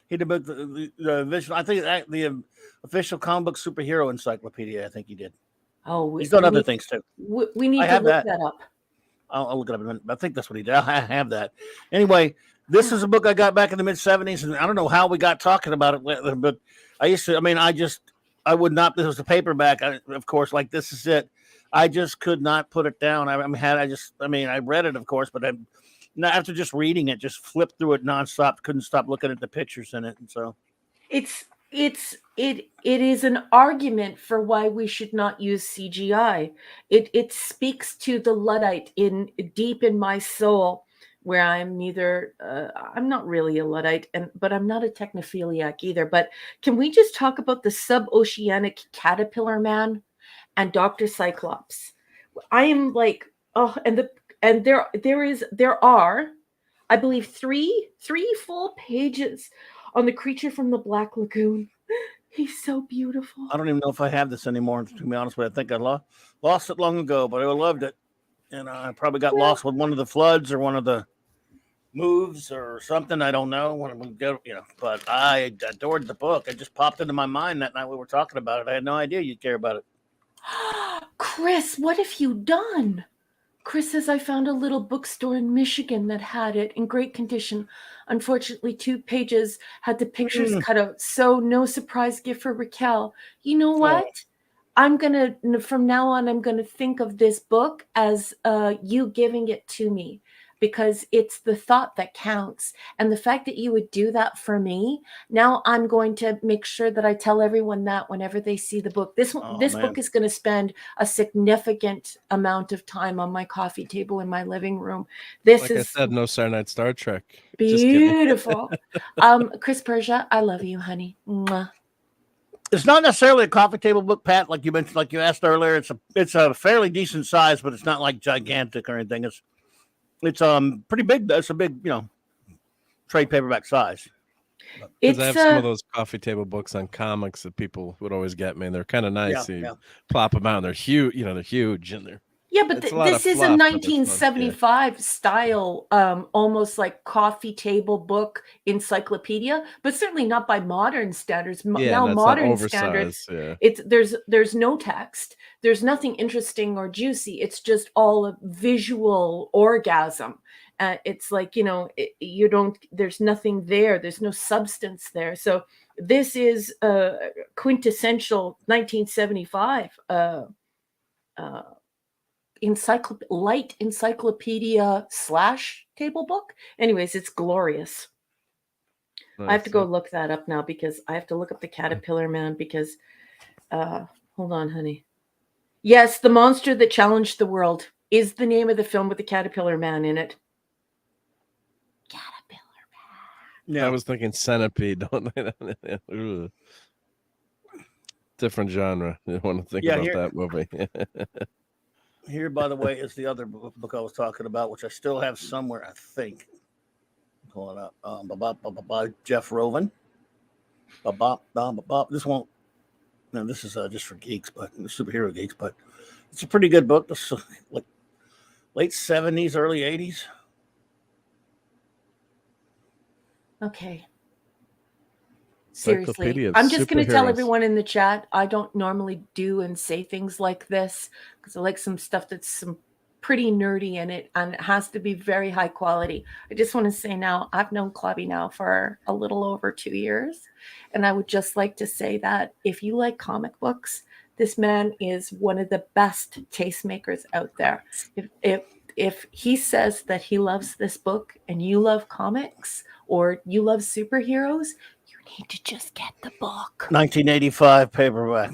[SPEAKER 2] He did the visual. I think the official comic book superhero encyclopedia. I think he did.
[SPEAKER 4] Oh,
[SPEAKER 2] he's done other things too.
[SPEAKER 4] We need to look that up.
[SPEAKER 2] I'll look it up in a minute. I think that's what he did. I have that. Anyway, this is a book I got back in the mid '70s, and I don't know how we got talking about it, but I used to. I mean, I would not. This was a paperback, of course. Like this is it. I just could not put it down. I read it, of course, but after just reading it, just flipped through it nonstop. Couldn't stop looking at the pictures in it, and so
[SPEAKER 4] it is an argument for why we should not use CGI. It speaks to the Luddite deep in my soul, where I'm neither. I'm not really a Luddite, but I'm not a technophiliac either. But can we just talk about the sub-oceanic caterpillar man and Dr. Cyclops? I am like, there are, I believe, three full pages on the creature from the Black Lagoon. He's so beautiful.
[SPEAKER 2] I don't even know if I have this anymore, to be honest with you. I think I lost it long ago, but I loved it. And I probably got lost with one of the floods or one of the moves or something. I don't know. But I adored the book. It just popped into my mind that night we were talking about it. I had no idea you'd care about it.
[SPEAKER 4] Chris, what have you done? Chris says, I found a little bookstore in Michigan that had it in great condition. Unfortunately, 2 pages had the pictures cut out. So no surprise gift for Raquel. You know what? From now on, I'm going to think of this book as you giving it to me, because it's the thought that counts. And the fact that you would do that for me, now I'm going to make sure that I tell everyone that whenever they see the book. This book is going to spend a significant amount of time on my coffee table in my living room. I
[SPEAKER 3] said, no Saturday Star Trek.
[SPEAKER 4] Beautiful. Chris Persia, I love you, honey. Mwah.
[SPEAKER 2] It's not necessarily a coffee table book, Pat, like you mentioned, like you asked earlier. It's a fairly decent size, but it's not like gigantic or anything. It's pretty big. It's a big, trade paperback size.
[SPEAKER 3] Because I have some of those coffee table books on comics that people would always get me, and they're kind of nice. You plop them out, and they're huge. They're huge, and they're
[SPEAKER 4] but this is a 1975 style, almost like coffee table book encyclopedia, but certainly not by modern standards. Now modern standards, there's no text, there's nothing interesting or juicy. It's just all a visual orgasm. It's like there's nothing there. There's no substance there. So this is a quintessential 1975. Light encyclopedia / table book. Anyways, it's glorious. Nice. I have to go look that up now, because I have to look up the Caterpillar Man, because hold on, honey. Yes, The Monster That Challenged the World is the name of the film with the Caterpillar Man in it. Caterpillar Man.
[SPEAKER 3] Yeah, I was thinking Centipede. Don't I? Different genre. You want to think about that movie. Here,
[SPEAKER 2] by the way, is the other book I was talking about, which I still have somewhere, I think. pull it up. Jeff Roven. This won't. No, this is just for geeks, but superhero geeks. But it's a pretty good book. This is like late 70s, early 80s.
[SPEAKER 4] Okay. Seriously, I'm just going to tell everyone in the chat, I don't normally do and say things like this because I like some stuff that's some pretty nerdy in it, and it has to be very high quality. I just want to say now, I've known Clobby now for a little over 2 years, and I would just like to say that if you like comic books, this man is one of the best tastemakers out there. If he says that he loves this book and you love comics or you love superheroes, need to just get the book.
[SPEAKER 2] 1985 paperback.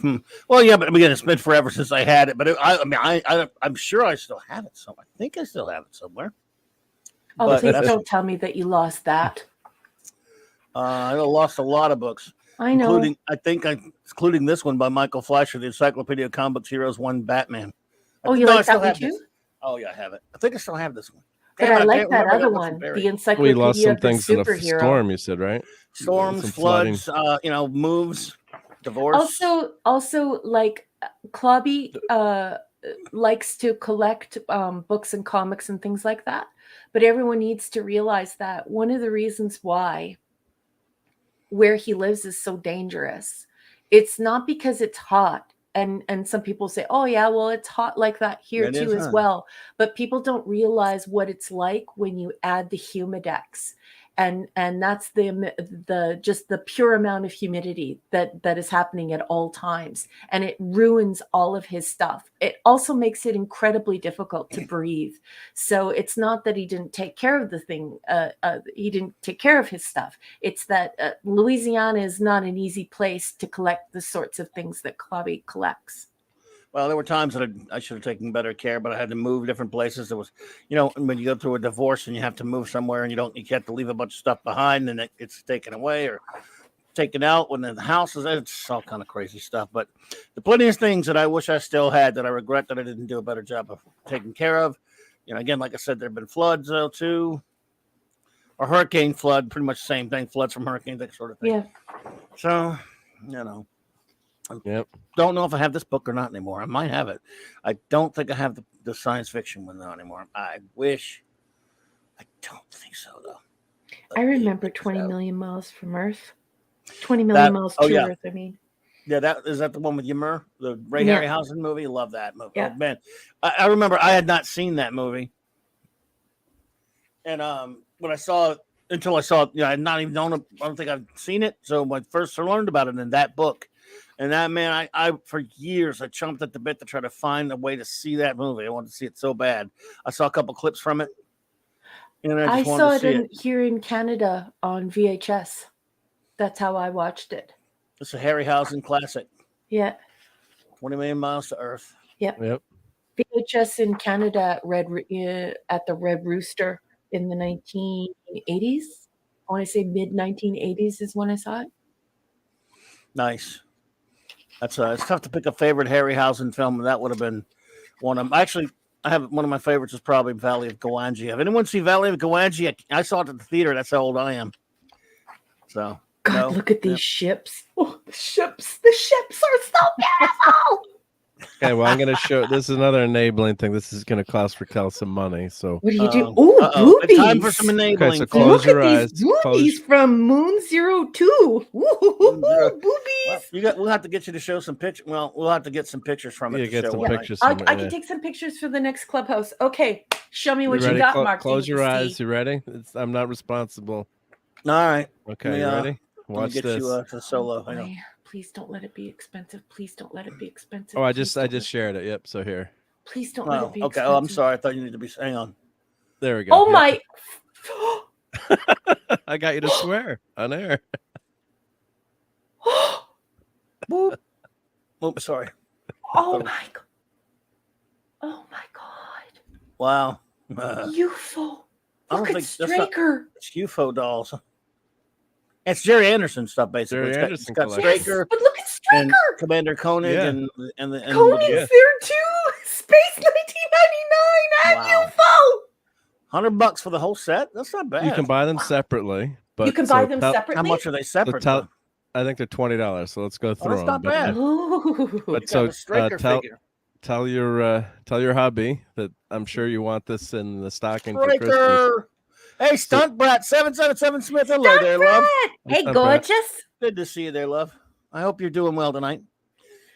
[SPEAKER 2] Well, yeah, but again, it's been forever since I had it. But I'm sure I still have it somewhere. I think I still have it somewhere.
[SPEAKER 4] Oh, but please don't tell me that you lost that.
[SPEAKER 2] I lost a lot of books.
[SPEAKER 4] I know.
[SPEAKER 2] Including this one by Michael Fleischer, the Encyclopedia of Comics Heroes 1 Batman.
[SPEAKER 4] Oh, you like that one too?
[SPEAKER 2] Oh, yeah, I have it. I think I still have this one.
[SPEAKER 4] But I like that other one, the Encyclopedia
[SPEAKER 3] we lost some
[SPEAKER 4] of the
[SPEAKER 3] things in a
[SPEAKER 4] Superhero.
[SPEAKER 3] storm, you said, right?
[SPEAKER 2] Storms, floods, moves, divorce.
[SPEAKER 4] Also, like Clobby likes to collect books and comics and things like that. But everyone needs to realize that one of the reasons why where he lives is so dangerous, it's not because it's hot. And some people say, oh, yeah, well, it's hot like that here too as well. But people don't realize what it's like when you add the humidex. And that's the pure amount of humidity that is happening at all times. And it ruins all of his stuff. It also makes it incredibly difficult to breathe. So it's not that he didn't take care of the thing. He didn't take care of his stuff. It's that Louisiana is not an easy place to collect the sorts of things that Clobby collects.
[SPEAKER 2] Well, there were times that I should have taken better care, but I had to move different places. There was, when you go through a divorce and you have to move somewhere and you have to leave a bunch of stuff behind and it's taken away or taken out when the house is, it's all kind of crazy stuff. But the plenty of things that I wish I still had that I regret that I didn't do a better job of taking care of. Again, like I said, there have been floods too, or hurricane flood, pretty much the same thing, floods from hurricanes, that sort of thing.
[SPEAKER 4] Yeah.
[SPEAKER 2] So,
[SPEAKER 3] Yep.
[SPEAKER 2] Don't know if I have this book or not anymore. I might have it. I don't think I have the science fiction one though anymore. I wish. I don't think so though.
[SPEAKER 4] I remember 20 million miles from Earth. 20 million miles to Earth. I mean.
[SPEAKER 2] Yeah, is that the one with Ymir, the Ray Harryhausen movie? Love that movie.
[SPEAKER 4] Yeah.
[SPEAKER 2] Oh, man, I remember I had not seen that movie, and when I saw it, until I saw it, I had not even known it. I don't think I've seen it. So when I first learned about it in that book. And that, man, I for years, I chomped at the bit to try to find a way to see that movie. I wanted to see it so bad. I saw a couple clips from it. And I saw it
[SPEAKER 4] here in Canada on VHS. That's how I watched it.
[SPEAKER 2] It's a Harryhausen classic.
[SPEAKER 4] Yeah.
[SPEAKER 2] 20 million miles to Earth.
[SPEAKER 4] Yep. VHS in Canada at the Red Rooster in the 1980s. I want to say mid-1980s is when I saw it.
[SPEAKER 2] Nice. That's it's tough to pick a favorite Harryhausen film, and that would have been one of them. Actually, I have one of my favorites is probably Valley of Gowanji. Have anyone seen Valley of Gowanji? I saw it at the theater. That's how old I am. So
[SPEAKER 4] God, look at these ships. Oh, the ships are so beautiful.
[SPEAKER 3] Okay, well, I'm going to show. This is another enabling thing. This is going to cost Raquel some money. So
[SPEAKER 4] what do you do? Oh, boobies!
[SPEAKER 2] Time for some enabling.
[SPEAKER 3] Okay, so close your eyes.
[SPEAKER 4] Boobies from Moon 02. Boobies!
[SPEAKER 2] We'll have to get you to show some pictures. Well, we'll have to get some pictures from it.
[SPEAKER 3] Yeah, get some pictures.
[SPEAKER 4] I can take some pictures for the next Clubhouse. Okay, show me what you got, Mark.
[SPEAKER 3] Close your eyes. You ready? I'm not responsible.
[SPEAKER 2] All right.
[SPEAKER 3] Okay, you ready? Watch
[SPEAKER 2] this.
[SPEAKER 3] You
[SPEAKER 2] to solo.
[SPEAKER 4] Oh, please don't let it be expensive. Please don't let it be expensive.
[SPEAKER 3] Oh, I just shared it. Yep. So here.
[SPEAKER 4] Please don't let it be expensive.
[SPEAKER 2] Okay. Oh, I'm sorry. I thought you needed to be. Hang on.
[SPEAKER 3] There we go.
[SPEAKER 4] Oh my!
[SPEAKER 3] I got you to swear on air.
[SPEAKER 2] Boop. Oh, sorry.
[SPEAKER 4] Oh my god! Oh my god!
[SPEAKER 2] Wow.
[SPEAKER 4] UFO.
[SPEAKER 2] Look at
[SPEAKER 4] Straker.
[SPEAKER 2] It's UFO dolls. It's Jerry Anderson stuff, basically. It's got Straker.
[SPEAKER 4] But look at Straker.
[SPEAKER 2] And Commander Koenig and
[SPEAKER 4] Koenig's there too. Space 1999 and UFO.
[SPEAKER 2] $100 for the whole set. That's not bad.
[SPEAKER 3] You can buy them separately, but
[SPEAKER 4] You can buy them separately.
[SPEAKER 2] How much are they separate?
[SPEAKER 3] I think they're $20. So let's go through
[SPEAKER 2] that's
[SPEAKER 3] them.
[SPEAKER 2] Not bad.
[SPEAKER 3] But so tell your hubby that I'm sure you want this in the stocking for Christmas.
[SPEAKER 2] Hey, Stunt Brat 777 Smith. Hello there, love.
[SPEAKER 4] Hey, gorgeous.
[SPEAKER 2] Good to see you there, love. I hope you're doing well tonight.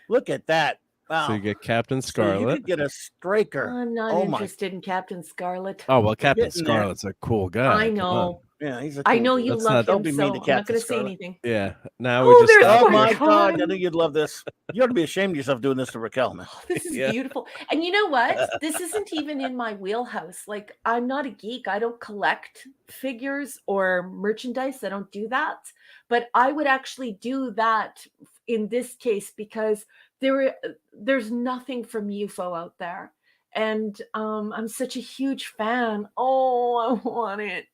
[SPEAKER 2] Look at that. Wow.
[SPEAKER 3] So you get Captain Scarlet.
[SPEAKER 2] So you could get a Straker.
[SPEAKER 4] I'm not interested in Captain Scarlet.
[SPEAKER 3] Oh well, Captain Scarlet's a cool guy.
[SPEAKER 4] I know.
[SPEAKER 2] Yeah, he's
[SPEAKER 4] I know you love him, so I'm not going to say anything.
[SPEAKER 3] Yeah. Now we just.
[SPEAKER 2] Oh my God! I knew you'd love this. You ought to be ashamed of yourself doing this to Raquel, man.
[SPEAKER 4] Oh, this is beautiful. And you know what? This isn't even in my wheelhouse. Like, I'm not a geek. I don't collect figures or merchandise. I don't do that. But I would actually do that in this case because there's nothing from UFO out there, and I'm such a huge fan. Oh, I want it.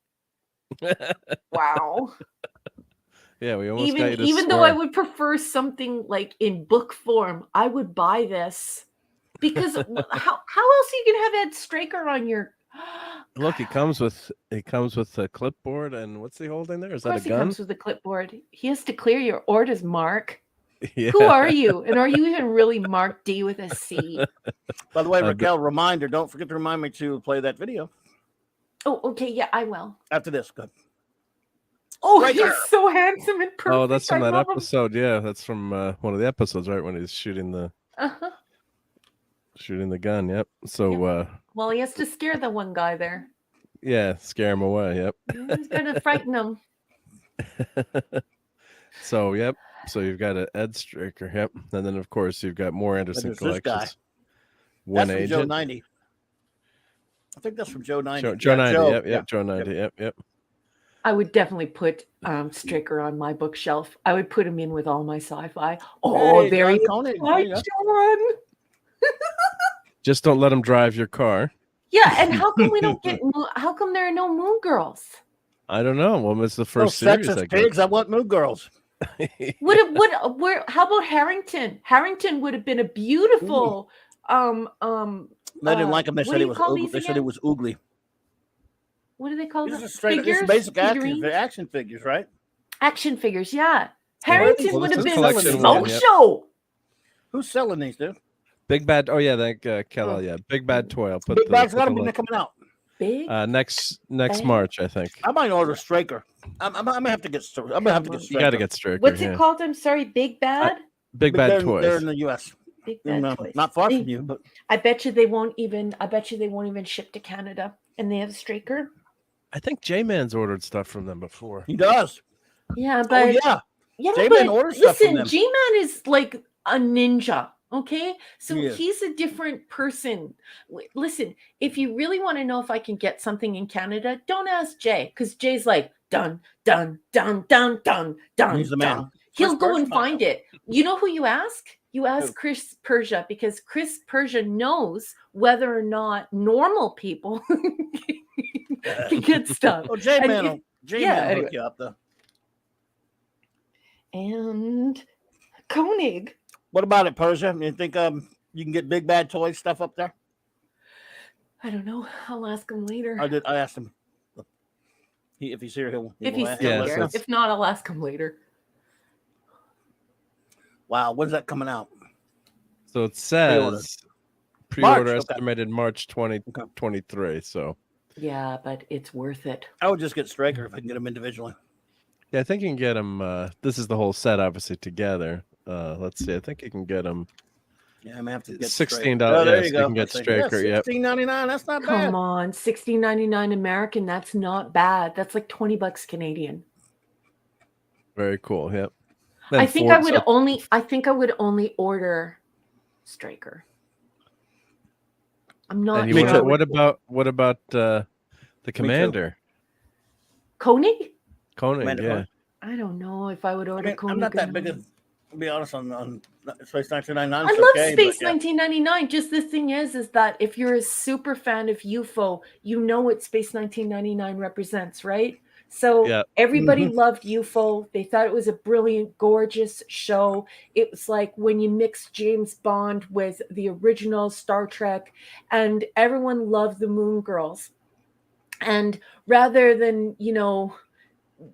[SPEAKER 4] Wow.
[SPEAKER 3] Yeah, we almost got you to
[SPEAKER 4] even though I would prefer something like in book form, I would buy this because how else are you gonna have Ed Straker on your?
[SPEAKER 3] Look, he comes with a clipboard, and what's he holding there? Is that a gun?
[SPEAKER 4] He comes with a clipboard. He has to clear your orders, Mark.
[SPEAKER 3] Yeah.
[SPEAKER 4] Who are you? And are you even really Mark D with a C?
[SPEAKER 2] By the way, Raquel, reminder, don't forget to remind me to play that video.
[SPEAKER 4] Oh, okay. Yeah, I will.
[SPEAKER 2] After this, good.
[SPEAKER 4] Oh, he's so handsome and perfect.
[SPEAKER 3] Oh, that's from that episode. Yeah, that's from one of the episodes, right? When he's shooting the gun. Yep. So
[SPEAKER 4] well, he has to scare the one guy there.
[SPEAKER 3] Yeah, scare him away. Yep.
[SPEAKER 4] He's gonna frighten him.
[SPEAKER 3] So yep. So you've got an Ed Straker. Yep. And then of course you've got more Anderson collections.
[SPEAKER 2] That's from Joe 90. I think that's from Joe 90.
[SPEAKER 3] Joe 90. Yep. Joe 90. Yep.
[SPEAKER 4] I would definitely put Straker on my bookshelf. I would put him in with all my sci-fi. Oh, very John.
[SPEAKER 3] Just don't let him drive your car.
[SPEAKER 4] Yeah, and how come we don't get? How come there are no Moon Girls?
[SPEAKER 3] I don't know. Well, it's the first series.
[SPEAKER 2] I want Moon Girls.
[SPEAKER 4] Where? How about Harrington? Harrington would have been a beautiful.
[SPEAKER 2] I didn't like him. They said it was ugly. They said it was oogly.
[SPEAKER 4] What do they call them?
[SPEAKER 2] This is basic action figures, right?
[SPEAKER 4] Action figures, yeah. Harrington would have been a
[SPEAKER 3] smoke
[SPEAKER 4] show.
[SPEAKER 2] Who's selling these, dude?
[SPEAKER 3] Big Bad. Oh yeah, thank Kelly. Yeah, Big Bad Toy. I'll put
[SPEAKER 2] Big Bad's got to be coming out.
[SPEAKER 4] Big.
[SPEAKER 3] Next March, I think.
[SPEAKER 2] I might order Straker. I'm gonna have to get. I'm gonna have to get Straker.
[SPEAKER 3] You got to get Straker.
[SPEAKER 4] What's it called? I'm sorry, Big Bad.
[SPEAKER 3] Big Bad Toys.
[SPEAKER 2] They're in the U.S.
[SPEAKER 4] Big Bad Toys.
[SPEAKER 2] Not far from you, but
[SPEAKER 4] I bet you they won't even ship to Canada, and they have Straker.
[SPEAKER 3] I think J-Man's ordered stuff from them before.
[SPEAKER 2] He does.
[SPEAKER 4] Yeah, but
[SPEAKER 2] J-Man orders stuff from them.
[SPEAKER 4] J-Man is like a ninja. Okay, so he's a different person. Listen, if you really want to know if I can get something in Canada, don't ask Jay, because Jay's like dun.
[SPEAKER 2] He's the man.
[SPEAKER 4] He'll go and find it. You know who you ask? You ask Chris Persia, because Chris Persia knows whether or not normal people can get stuff.
[SPEAKER 2] Oh, J-Man will hook you up though.
[SPEAKER 4] And Koenig.
[SPEAKER 2] What about it, Persia? You think you can get Big Bad Toys stuff up there?
[SPEAKER 4] I don't know. I'll ask him later.
[SPEAKER 2] I asked him. If he's here, he'll
[SPEAKER 4] here. If not, I'll ask him later.
[SPEAKER 2] Wow, when's that coming out?
[SPEAKER 3] So it says pre-order estimated March 2023. So
[SPEAKER 4] yeah, but it's worth it.
[SPEAKER 2] I would just get Straker if I can get them individually.
[SPEAKER 3] Yeah, I think you can get them. This is the whole set, obviously, together. Let's see. I think you can get them.
[SPEAKER 2] Yeah, I may have to get
[SPEAKER 3] $16.
[SPEAKER 2] Oh, there you
[SPEAKER 3] so
[SPEAKER 2] go.
[SPEAKER 3] You can get Straker. Yeah,
[SPEAKER 2] $16.99. That's not bad.
[SPEAKER 4] Come on, $16.99 American. That's not bad. That's like $20 Canadian.
[SPEAKER 3] Very cool. Yep.
[SPEAKER 4] I think I would only order Straker. I'm not.
[SPEAKER 3] Sure. What about the Commander?
[SPEAKER 4] Koenig.
[SPEAKER 3] Commander, yeah.
[SPEAKER 4] I don't know if I would order Koenig.
[SPEAKER 2] I'm not that big of. To be honest, on Space 1999.
[SPEAKER 4] I love Space 1999. Just the thing is that if you're a super fan of UFO, you know what Space 1999 represents, right? So everybody loved UFO. They thought it was a brilliant, gorgeous show. It was like when you mix James Bond with the original Star Trek, and everyone loved the Moon Girls. And rather than,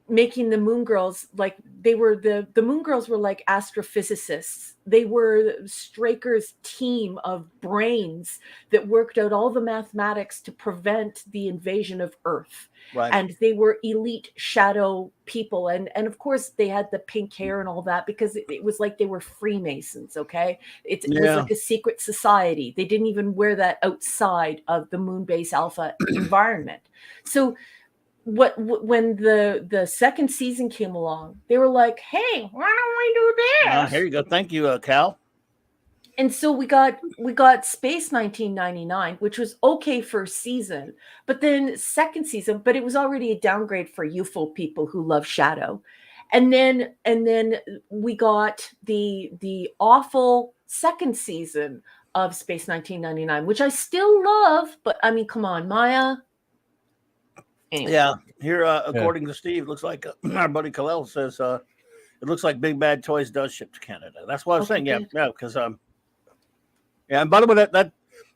[SPEAKER 4] making the Moon Girls like they were the Moon Girls were like astrophysicists. They were Straker's team of brains that worked out all the mathematics to prevent the invasion of Earth.
[SPEAKER 2] Right.
[SPEAKER 4] And they were elite shadow people. And of course they had the pink hair and all that because it was like they were Freemasons, okay? It was like a secret society. They didn't even wear that outside of the Moonbase Alpha environment. So when the second season came along, they were like, hey, why don't we do this?
[SPEAKER 2] Here you go. Thank you, Cal.
[SPEAKER 4] And so we got Space 1999, which was okay first season, but then second season, but it was already a downgrade for youthful people who love Shadow. And then we got the awful second season of Space 1999, which I still love, but I mean, come on, Maya. Anyway.
[SPEAKER 2] Yeah, here, according to Steve, looks like our buddy Kalel says it looks like Big Bad Toys does ship to Canada. That's what I was saying. Yeah, because yeah. And by the way,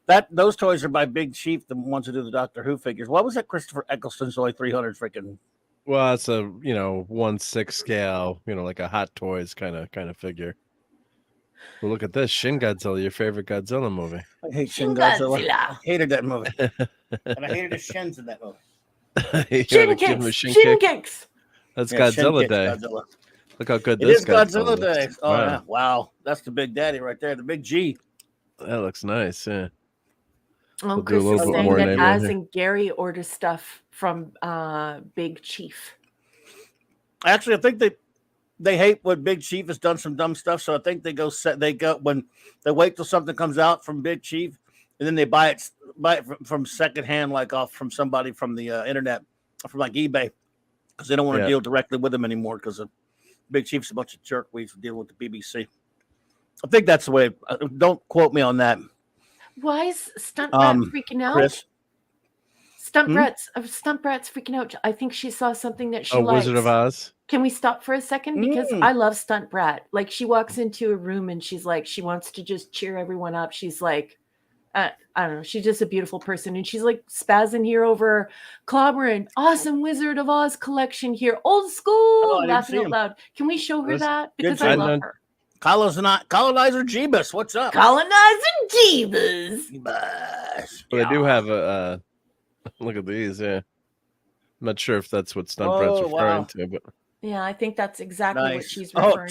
[SPEAKER 2] that those toys are by Big Chief, the ones who do the Doctor Who figures. What was that? Christopher Eccleston's only 300 freaking.
[SPEAKER 3] Well, it's a 1/6 scale, like a Hot Toys kind of figure. Well, look at this Shin Godzilla, your favorite Godzilla movie.
[SPEAKER 2] I hate Shin Godzilla. I hated that movie, and I hated the shins in that movie.
[SPEAKER 4] Shin kicks.
[SPEAKER 3] That's Godzilla Day.
[SPEAKER 2] Godzilla.
[SPEAKER 3] Look how good
[SPEAKER 2] it
[SPEAKER 3] this
[SPEAKER 2] is Godzilla Day.
[SPEAKER 3] Looks.
[SPEAKER 2] Oh, yeah. Wow. That's the Big Daddy right there, the Big G.
[SPEAKER 3] That looks nice, yeah.
[SPEAKER 4] Oh, Chris is saying that Az and Gary order stuff from Big Chief.
[SPEAKER 2] Actually, I think they hate when Big Chief has done some dumb stuff, so I think they go when they wait till something comes out from Big Chief, and then they buy it from secondhand, like off from somebody from the internet, from like eBay, because they don't want to deal directly with them anymore because Big Chief's a bunch of jerkweeds dealing with the BBC. I think that's the way. Don't quote me on that.
[SPEAKER 4] Why is Stunt Brat freaking out?
[SPEAKER 2] Chris?
[SPEAKER 4] Stunt Brat's freaking out. I think she saw something that she likes.
[SPEAKER 3] Wizard of Oz.
[SPEAKER 4] Can we stop for a second? Because I love Stunt Brat. Like, she walks into a room and she's like, she wants to just cheer everyone up. She's like, I don't know. She's just a beautiful person. And she's like spazzing here over CLOBBERIN. Awesome Wizard of Oz collection here. Old school. Laughing out loud. Can we show her that? Because I love her.
[SPEAKER 2] Colonizer Jeebus. What's up?
[SPEAKER 4] Colonizer Jeebus.
[SPEAKER 3] But I do have a look at these, yeah. I'm not sure if that's what Stunt Brat's referring to, but
[SPEAKER 4] yeah, I think that's exactly what she's referring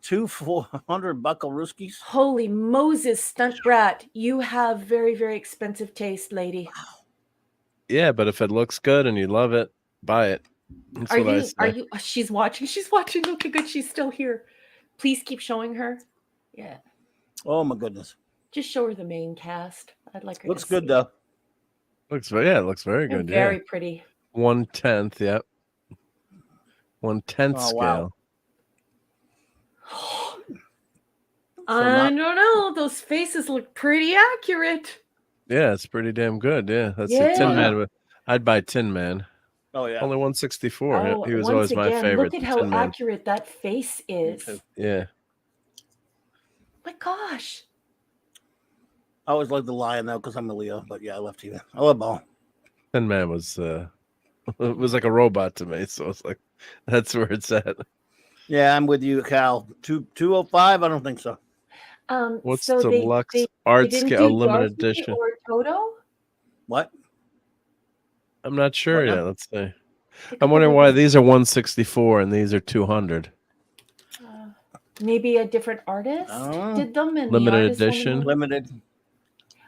[SPEAKER 4] to.
[SPEAKER 2] 400 buckarooskies.
[SPEAKER 4] Holy Moses, Stunt Brat, you have very, very expensive taste, lady.
[SPEAKER 2] Wow.
[SPEAKER 3] Yeah, but if it looks good and you love it, buy it.
[SPEAKER 4] Are you? She's watching. Okay, good. She's still here. Please keep showing her. Yeah.
[SPEAKER 2] Oh my goodness.
[SPEAKER 4] Just show her the main cast. I'd like her.
[SPEAKER 2] Looks good though.
[SPEAKER 3] It looks very good.
[SPEAKER 4] Very pretty.
[SPEAKER 3] 1/10, yep. 1/10 scale.
[SPEAKER 2] Wow.
[SPEAKER 4] I don't know. Those faces look pretty accurate.
[SPEAKER 3] Yeah, it's pretty damn good. Yeah, that's a Tin Man. I'd buy Tin Man.
[SPEAKER 2] Oh yeah,
[SPEAKER 3] only 164. He was always my favorite.
[SPEAKER 4] Look at how accurate that face is.
[SPEAKER 3] Yeah.
[SPEAKER 4] My gosh.
[SPEAKER 2] I always loved the lion though, because I'm a Leo. But yeah, I left you. I love all.
[SPEAKER 3] Tin Man was it was like a robot to me, so it's like that's where it's at.
[SPEAKER 2] Yeah, I'm with you, Cal. 205? I don't think so.
[SPEAKER 3] What's the deluxe art scale limited edition?
[SPEAKER 4] Or Toto?
[SPEAKER 2] What?
[SPEAKER 3] I'm not sure yet. Let's see. I'm wondering why these are 164 and these are 200.
[SPEAKER 4] Maybe a different artist did them. And
[SPEAKER 3] limited edition.
[SPEAKER 2] Limited.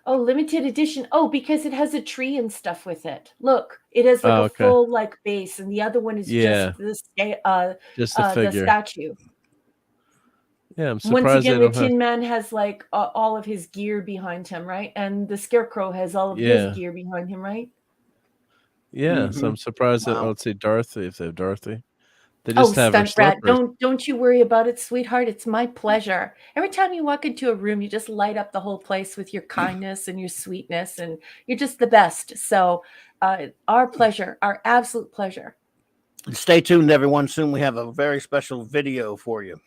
[SPEAKER 4] Oh, limited edition. Oh, because it has a tree and stuff with it. Look, it has like a full like base, and the other one is just the statue.
[SPEAKER 3] Yeah, I'm surprised.
[SPEAKER 4] Once again, the Tin Man has like all of his gear behind him, right? And the Scarecrow has all of his gear behind him, right?
[SPEAKER 3] Yeah, so I'm surprised that let's see Dorothy, if they have Dorothy. They just have
[SPEAKER 4] Stunt Brat, don't you worry about it, sweetheart. It's my pleasure. Every time you walk into a room, you just light up the whole place with your kindness and your sweetness, and you're just the best. So our pleasure, our absolute pleasure.
[SPEAKER 2] Stay tuned, everyone. Soon we have a very special video for you.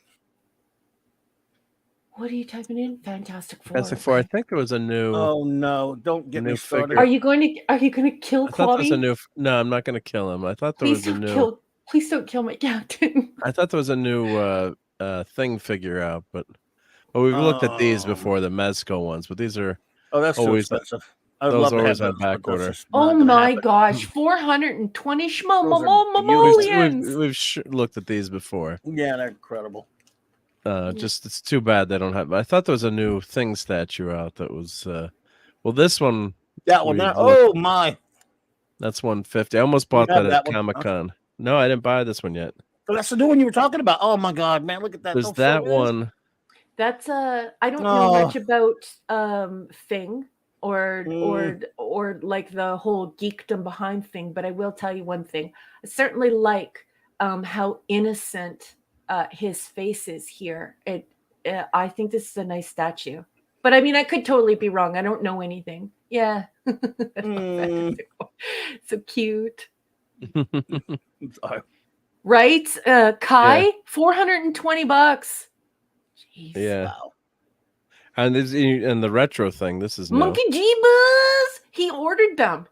[SPEAKER 4] What are you typing in? Fantastic Four.
[SPEAKER 3] Fantastic Four. I think there was a new.
[SPEAKER 2] Oh no! Don't get me
[SPEAKER 3] new
[SPEAKER 2] started.
[SPEAKER 3] figure.
[SPEAKER 4] Are you going to kill
[SPEAKER 3] I thought there was a
[SPEAKER 4] Clobby?
[SPEAKER 3] new. No, I'm not going to kill him. I thought there
[SPEAKER 4] Please
[SPEAKER 3] was a
[SPEAKER 4] don't
[SPEAKER 3] new.
[SPEAKER 4] kill. Please don't kill my captain.
[SPEAKER 3] I thought there was a new thing figure out, but we've looked at these before, the Mezco ones, but these are
[SPEAKER 2] Oh, that's
[SPEAKER 3] always
[SPEAKER 2] too expensive. I'd
[SPEAKER 3] those
[SPEAKER 2] love to
[SPEAKER 3] always
[SPEAKER 2] have
[SPEAKER 3] on
[SPEAKER 2] those,
[SPEAKER 3] back
[SPEAKER 2] but that's
[SPEAKER 3] order.
[SPEAKER 2] just not
[SPEAKER 4] Oh
[SPEAKER 2] gonna
[SPEAKER 4] my
[SPEAKER 2] happen.
[SPEAKER 4] gosh, 420
[SPEAKER 2] Those are
[SPEAKER 4] schmomomomoleons.
[SPEAKER 3] We've looked at these before.
[SPEAKER 2] Yeah, they're incredible.
[SPEAKER 3] Just it's too bad they don't have. I thought there was a new thing statue out that was. Well, this one.
[SPEAKER 2] That one.
[SPEAKER 3] we've
[SPEAKER 2] There.
[SPEAKER 3] looked-
[SPEAKER 2] Oh my!
[SPEAKER 3] That's 150. I almost bought
[SPEAKER 2] have
[SPEAKER 3] that
[SPEAKER 2] that
[SPEAKER 3] at
[SPEAKER 2] one?
[SPEAKER 3] Comic-Con. No, I didn't buy this one yet.
[SPEAKER 2] So that's the new one you were talking about. Oh my god, man! Look at that.
[SPEAKER 3] There's
[SPEAKER 2] How
[SPEAKER 3] that
[SPEAKER 2] full it is.
[SPEAKER 3] one.
[SPEAKER 4] That's I don't know much about Thing or like the whole geekdom behind Thing, but I will tell you one thing. I certainly like how innocent his face is here. I think this is a nice statue. But I mean, I could totally be wrong. I don't know anything. Yeah. So cute.
[SPEAKER 2] Sorry.
[SPEAKER 4] Right? Kai,
[SPEAKER 3] Yeah.
[SPEAKER 4] $420. Jeez.
[SPEAKER 3] Yeah.
[SPEAKER 2] Wow.
[SPEAKER 3] And the retro thing. This is new.
[SPEAKER 4] Monkey Jeebus. He ordered them.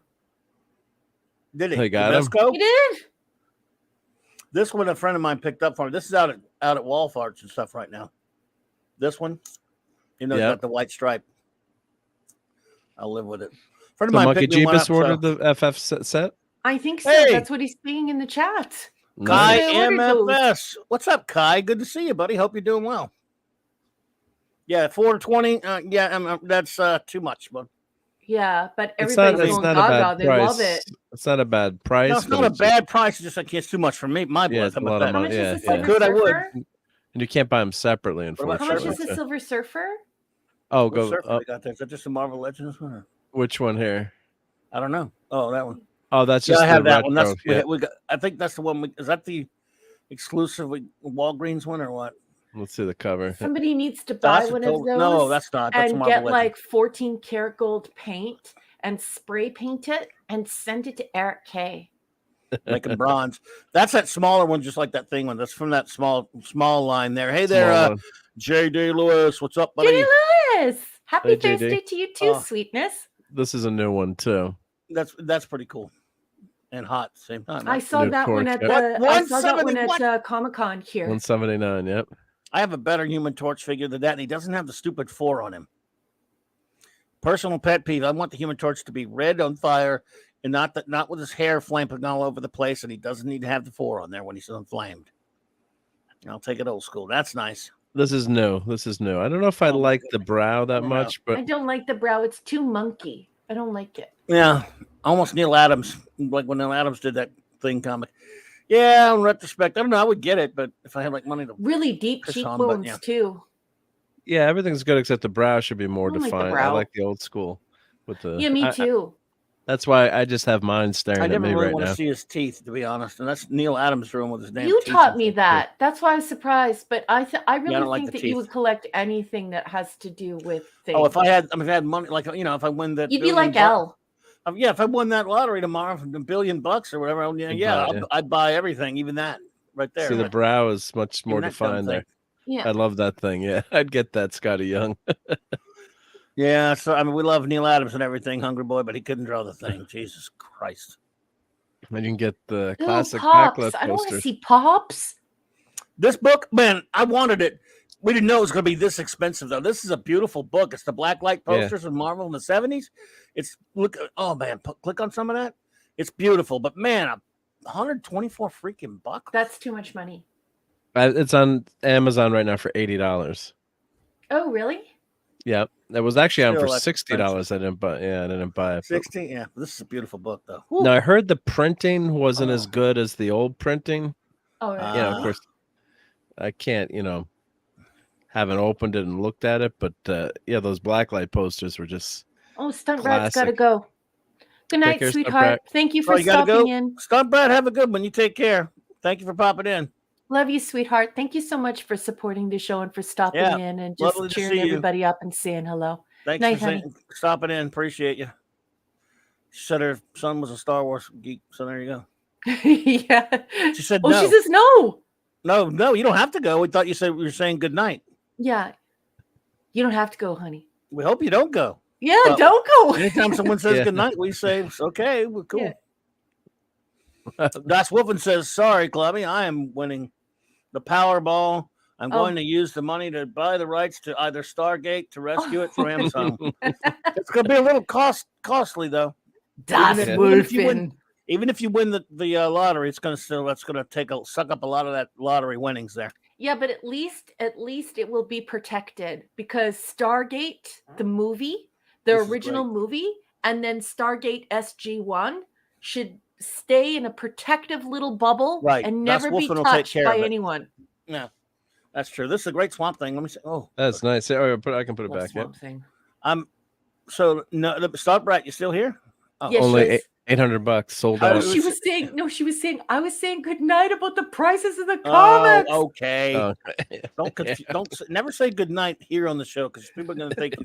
[SPEAKER 2] Did he?
[SPEAKER 3] They got
[SPEAKER 2] The
[SPEAKER 3] him?
[SPEAKER 2] Mezco?
[SPEAKER 4] He did.
[SPEAKER 2] This one a friend of mine picked up for me. This is out at Walfarts and stuff right now. This one, it's got the white stripe. I'll live with it. Friend of
[SPEAKER 3] So
[SPEAKER 2] mine
[SPEAKER 3] Monkey
[SPEAKER 2] picked me one
[SPEAKER 3] Jeebus
[SPEAKER 2] up,
[SPEAKER 3] ordered the FF set?
[SPEAKER 4] I think so.
[SPEAKER 2] Hey!
[SPEAKER 4] That's what he's saying in the chat.
[SPEAKER 2] Kai
[SPEAKER 4] They ordered those.
[SPEAKER 2] MFS. What's up, Kai? Good to see you, buddy. Hope you're doing well. Yeah, 420. That's too much, but
[SPEAKER 4] Yeah, but
[SPEAKER 3] It's
[SPEAKER 4] everybody's going
[SPEAKER 3] not a
[SPEAKER 4] gaga.
[SPEAKER 3] bad
[SPEAKER 4] They
[SPEAKER 3] price.
[SPEAKER 4] love it.
[SPEAKER 3] It's not a bad price.
[SPEAKER 2] no, it's
[SPEAKER 3] but
[SPEAKER 2] not a
[SPEAKER 3] just-
[SPEAKER 2] bad price. It's just like it's too much for me. My blood.
[SPEAKER 3] it's
[SPEAKER 2] How
[SPEAKER 3] a
[SPEAKER 2] about
[SPEAKER 3] lot of
[SPEAKER 2] that?
[SPEAKER 4] How
[SPEAKER 3] money.
[SPEAKER 4] much
[SPEAKER 3] Yeah,
[SPEAKER 4] is the
[SPEAKER 3] yeah.
[SPEAKER 4] Silver
[SPEAKER 2] Could, I would.
[SPEAKER 4] Surfer?
[SPEAKER 3] And you can't buy them separately,
[SPEAKER 2] about
[SPEAKER 4] How
[SPEAKER 3] unfortunately.
[SPEAKER 4] much is the
[SPEAKER 2] Surfer?
[SPEAKER 4] Silver Surfer?
[SPEAKER 3] Oh,
[SPEAKER 2] What
[SPEAKER 3] go.
[SPEAKER 2] surfer we got there? Is that just a Marvel Legends one? Or?
[SPEAKER 3] Which one here?
[SPEAKER 2] I don't know. Oh, that one.
[SPEAKER 3] Oh, that's
[SPEAKER 2] Yeah,
[SPEAKER 3] just
[SPEAKER 2] I have
[SPEAKER 3] the
[SPEAKER 2] that one.
[SPEAKER 3] retro.
[SPEAKER 2] That's
[SPEAKER 3] Yeah.
[SPEAKER 2] we got. I think that's the one. Is that the exclusive Walgreens one or what?
[SPEAKER 3] Let's see the cover.
[SPEAKER 4] Somebody needs to buy
[SPEAKER 2] That's a
[SPEAKER 4] one
[SPEAKER 2] total-
[SPEAKER 4] of those.
[SPEAKER 2] No, that's not. That's
[SPEAKER 4] and
[SPEAKER 2] Marvel
[SPEAKER 4] get
[SPEAKER 2] Legends.
[SPEAKER 4] like 14 karat gold paint and spray paint it and send it to Eric K.
[SPEAKER 2] Like in bronze. That's that smaller one, just like that thing one. That's from that small line there. Hey there,
[SPEAKER 3] Small one.
[SPEAKER 2] JD Lewis. What's up, buddy?
[SPEAKER 4] Jenny Lewis! Happy
[SPEAKER 3] Hey, JD.
[SPEAKER 4] Thursday to you too,
[SPEAKER 2] Oh.
[SPEAKER 4] sweetness.
[SPEAKER 3] This is a new one too.
[SPEAKER 2] That's pretty cool. And hot at the same time.
[SPEAKER 4] I
[SPEAKER 2] right?
[SPEAKER 4] saw
[SPEAKER 3] New
[SPEAKER 4] that one
[SPEAKER 3] torch,
[SPEAKER 4] at
[SPEAKER 3] yeah.
[SPEAKER 4] the I saw that one
[SPEAKER 2] 170
[SPEAKER 4] at Comic-Con here.
[SPEAKER 3] 179. Yep.
[SPEAKER 2] I have a better Human Torch figure than that, and he doesn't have the stupid 4 on him. Personal pet peeve. I want the Human Torch to be red on fire and not with his hair flapping all over the place, and he doesn't need to have the 4 on there when he's inflamed. I'll take it old school. That's nice.
[SPEAKER 3] This is new. I don't know if I
[SPEAKER 2] Oh,
[SPEAKER 3] like the brow that
[SPEAKER 2] Yeah.
[SPEAKER 3] much,
[SPEAKER 4] I
[SPEAKER 3] but
[SPEAKER 4] don't like the brow. It's too monkey. I don't like it.
[SPEAKER 2] Yeah, almost Neil Adams, like when Neil Adams did that thing comic. Yeah, in retrospect, I don't know. I would get it, but if I had like money to,
[SPEAKER 4] Really deep
[SPEAKER 2] Piss on,
[SPEAKER 4] cheekbones
[SPEAKER 2] but yeah.
[SPEAKER 4] too.
[SPEAKER 3] yeah, everything's good except the brow should be more
[SPEAKER 4] I don't like the
[SPEAKER 3] defined. I
[SPEAKER 4] brow.
[SPEAKER 3] like the old school with the.
[SPEAKER 4] Yeah, me too.
[SPEAKER 3] That's why I just have mine staring
[SPEAKER 2] I
[SPEAKER 3] at
[SPEAKER 2] never
[SPEAKER 3] me
[SPEAKER 2] really
[SPEAKER 3] right
[SPEAKER 2] want
[SPEAKER 3] now.
[SPEAKER 2] to see his teeth, to be honest. And that's Neil Adams' room with his damn.
[SPEAKER 4] You
[SPEAKER 2] teeth
[SPEAKER 4] taught
[SPEAKER 2] and
[SPEAKER 4] me
[SPEAKER 2] stuff.
[SPEAKER 4] that. That's why I was surprised. But I really
[SPEAKER 2] don't like
[SPEAKER 4] think
[SPEAKER 2] the
[SPEAKER 4] that you
[SPEAKER 2] teeth.
[SPEAKER 4] would collect anything that has to do with things.
[SPEAKER 2] Oh, if I had money, like if I win that,
[SPEAKER 4] You'd be
[SPEAKER 2] $1
[SPEAKER 4] like
[SPEAKER 2] billion
[SPEAKER 4] L.
[SPEAKER 2] Yeah, if I won that lottery tomorrow for $1 billion or whatever,
[SPEAKER 3] You'd buy it, yeah.
[SPEAKER 2] I'd buy everything, even that right there.
[SPEAKER 3] See, the brow is much more
[SPEAKER 2] Even that dumb
[SPEAKER 3] defined there.
[SPEAKER 4] Yeah.
[SPEAKER 3] I love that thing. Yeah, I'd get that, Scotty Young.
[SPEAKER 2] Yeah, so I mean, we love Neil Adams and everything, Hungry Boy, but he couldn't draw the thing. Jesus Christ!
[SPEAKER 3] And you can get the
[SPEAKER 4] Ooh,
[SPEAKER 3] classic
[SPEAKER 4] Pops.
[SPEAKER 3] backlit
[SPEAKER 4] I don't want to
[SPEAKER 3] posters.
[SPEAKER 4] see Pops.
[SPEAKER 2] This book, man, I wanted it. We didn't know it was going to be this expensive, though. This is a beautiful book. It's the blacklight
[SPEAKER 3] Yeah.
[SPEAKER 2] posters of Marvel in the 70s. It's oh man, click on some of that. It's beautiful, but man, 124 freaking bucks.
[SPEAKER 4] That's too much money.
[SPEAKER 3] It's on Amazon right now for $80.
[SPEAKER 4] Oh, really?
[SPEAKER 3] Yeah, that was actually on
[SPEAKER 2] Still,
[SPEAKER 3] for
[SPEAKER 2] that's
[SPEAKER 3] $60. I didn't buy. Yeah, I didn't buy it. but-
[SPEAKER 2] 16. Yeah, this is a beautiful book, though.
[SPEAKER 3] Now I heard the printing wasn't as
[SPEAKER 2] Oh.
[SPEAKER 3] good as the old printing.
[SPEAKER 4] Oh, right.
[SPEAKER 3] Of course, I can't, haven't opened it and looked at it, but yeah, those blacklight posters were just.
[SPEAKER 4] Oh, Stunt Brad's got to
[SPEAKER 3] classic.
[SPEAKER 4] go. Good night,
[SPEAKER 3] care, Stunt
[SPEAKER 4] sweetheart.
[SPEAKER 3] Brat.
[SPEAKER 4] Thank you
[SPEAKER 2] Oh,
[SPEAKER 4] for
[SPEAKER 2] you gotta
[SPEAKER 4] stopping
[SPEAKER 2] go.
[SPEAKER 4] in.
[SPEAKER 2] Stunt Brad, have a good one. You take care. Thank you for popping in.
[SPEAKER 4] Love you, sweetheart. Thank you so much for supporting the show and for stopping
[SPEAKER 2] Yeah,
[SPEAKER 4] in and just
[SPEAKER 2] lovely to
[SPEAKER 4] cheering
[SPEAKER 2] see you.
[SPEAKER 4] everybody up and saying hello.
[SPEAKER 2] Thanks
[SPEAKER 4] Night,
[SPEAKER 2] for stopping in. Appreciate you. She said her son was a Star Wars geek, so there you go.
[SPEAKER 4] Yeah.
[SPEAKER 2] She said
[SPEAKER 4] Oh,
[SPEAKER 2] no.
[SPEAKER 4] she says no.
[SPEAKER 2] No, you don't have to go. We thought you were saying good night.
[SPEAKER 4] Yeah. You don't have to go, honey.
[SPEAKER 2] We hope you don't go.
[SPEAKER 4] Yeah, don't go.
[SPEAKER 2] Anytime someone says good night, we say, it's okay, we're cool. Das Wolfen says, sorry, Clubby, I am winning the Powerball. I'm going to use the money to buy the rights to either Stargate to rescue it for Amazon. It's going to be a little costly, though.
[SPEAKER 4] Das Wolfen.
[SPEAKER 2] Even if you win the lottery, it's going to that's going to suck up a lot of that lottery winnings there.
[SPEAKER 4] Yeah, but at least it will be protected because Stargate, the movie, the original movie, and then Stargate SG-1 should stay in a protective little bubble and never be touched by anyone.
[SPEAKER 2] Yeah, that's true. This is a great Swamp Thing. Let me see. Oh,
[SPEAKER 3] that's nice. Oh, I can put it back.
[SPEAKER 4] Swamp Thing.
[SPEAKER 2] So no, Stop Brat, you still here?
[SPEAKER 3] Oh. Yes, only $800 sold out.
[SPEAKER 4] She was saying I was saying good night about the prices of the comics.
[SPEAKER 2] Oh, okay. Don't never say good night here on the show because people are going to think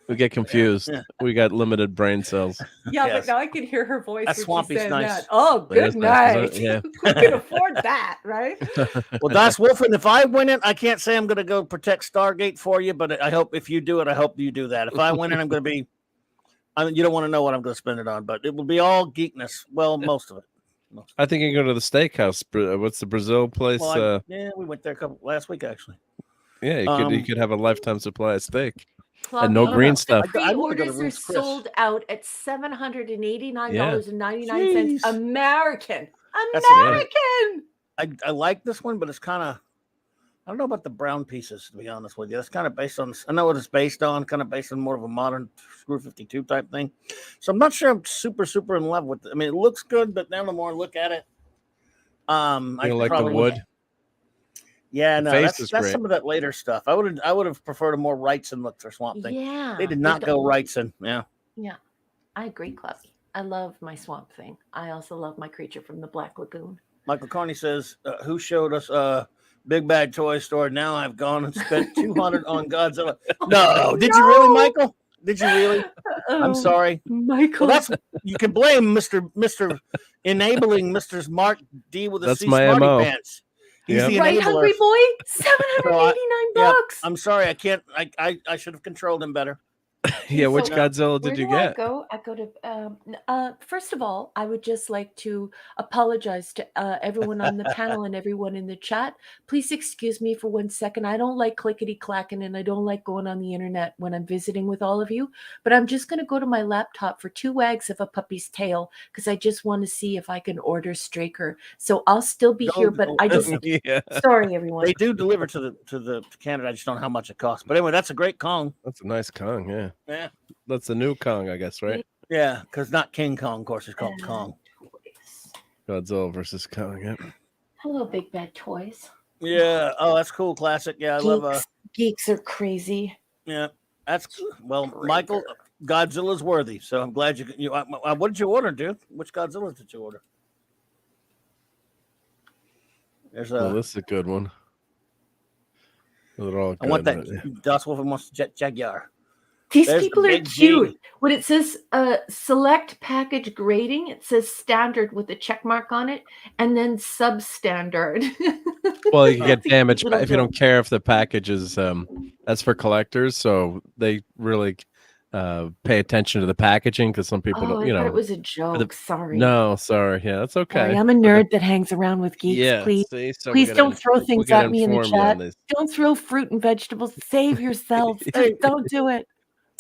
[SPEAKER 3] we get confused. Yeah. We got limited brain cells.
[SPEAKER 4] Yeah, but now I can hear her voice.
[SPEAKER 2] That's Swampy's nice.
[SPEAKER 4] That. Oh, good night. Nice, yeah. Who can afford that, right?
[SPEAKER 2] Well, Das Wolfen, if I win it, I can't say I'm going to go protect Stargate for you, but I hope if you do it, I hope you do that. If I win it, I'm going to be. I mean, you don't want to know what I'm going to spend it on, but it will be all geekness. Well, most of it.
[SPEAKER 3] I think you can go to the steakhouse. What's the Brazil place?
[SPEAKER 2] Well, we went there last week, actually.
[SPEAKER 3] Yeah, you could have a lifetime supply of steak and no green stuff.
[SPEAKER 4] Pre-orders are sold out at $789.99 American.
[SPEAKER 2] I like this one, but it's kind of. I don't know about the brown pieces, to be honest with you. That's kind of based on, I know what it's based on, kind of based on more of a modern Screw 52 type thing. So I'm not sure I'm super, super in love with it. I mean, it looks good, but now the more I look at it,
[SPEAKER 3] I like the wood.
[SPEAKER 2] Yeah, no, that's some of that later stuff. I would have preferred a more Wrightson look for Swamp Thing.
[SPEAKER 4] Yeah.
[SPEAKER 2] They did not go Wrightson. Yeah.
[SPEAKER 4] Yeah. I agree, Clubby. I love my Swamp Thing. I also love my Creature from the Black Lagoon.
[SPEAKER 2] Michael Carney says, who showed us Big Bad Toy Store? Now I've gone and spent $200 on Godzilla. No, did you really, Michael? Did you really? I'm sorry,
[SPEAKER 4] Michael.
[SPEAKER 2] Well, you can blame Mr. enabling Mr. Mark D with a C Smarty
[SPEAKER 3] MO.
[SPEAKER 2] Pants. He's the
[SPEAKER 4] right,
[SPEAKER 2] enabler.
[SPEAKER 4] Hungry Boy. $789.
[SPEAKER 2] Yeah, I'm sorry, I can't. I should have controlled him better.
[SPEAKER 3] Yeah, which Godzilla did you get?
[SPEAKER 4] I go to first of all, I would just like to apologize to everyone on the panel and everyone in the chat. Please excuse me for 1 second. I don't like clickety clacking and I don't like going on the internet when I'm visiting with all of you, but I'm just going to go to my laptop for 2 wags of a puppy's tail because I just want to see if I can order Straker. So I'll still be here, but I just sorry everyone.
[SPEAKER 2] They do deliver to Canada. I just don't know how much it costs. But anyway, that's a great Kong.
[SPEAKER 3] That's a nice Kong, yeah.
[SPEAKER 2] Yeah.
[SPEAKER 3] That's the new Kong, I guess, right?
[SPEAKER 2] Yeah, because not King Kong, of course, it's called Kong.
[SPEAKER 3] Godzilla versus Kong, yeah.
[SPEAKER 4] Hello, Big Bad Toys.
[SPEAKER 2] Yeah. Oh, that's cool. Classic. Yeah, I love
[SPEAKER 4] geeks are crazy.
[SPEAKER 2] Yeah. That's Michael, Godzilla's worthy. So I'm glad you what did you order, dude? Which Godzilla did you order? There's
[SPEAKER 3] this is a good one. They're all good.
[SPEAKER 2] I want that Das Wolfen wants Jet Jaguar.
[SPEAKER 4] These people are cute. When it says select package grading, it says standard with a check mark on it, and then substandard.
[SPEAKER 3] Well, you get damaged if you don't care if the package is that's for collectors, so they really pay attention to the packaging because some people don't.
[SPEAKER 4] I thought it was a joke. Sorry.
[SPEAKER 3] No, sorry. Yeah, that's okay.
[SPEAKER 4] Sorry, I'm a nerd that hangs around with geeks. Yeah, please, please don't throw things at me in the chat. Don't throw fruit and vegetables. Save yourselves. Don't do it.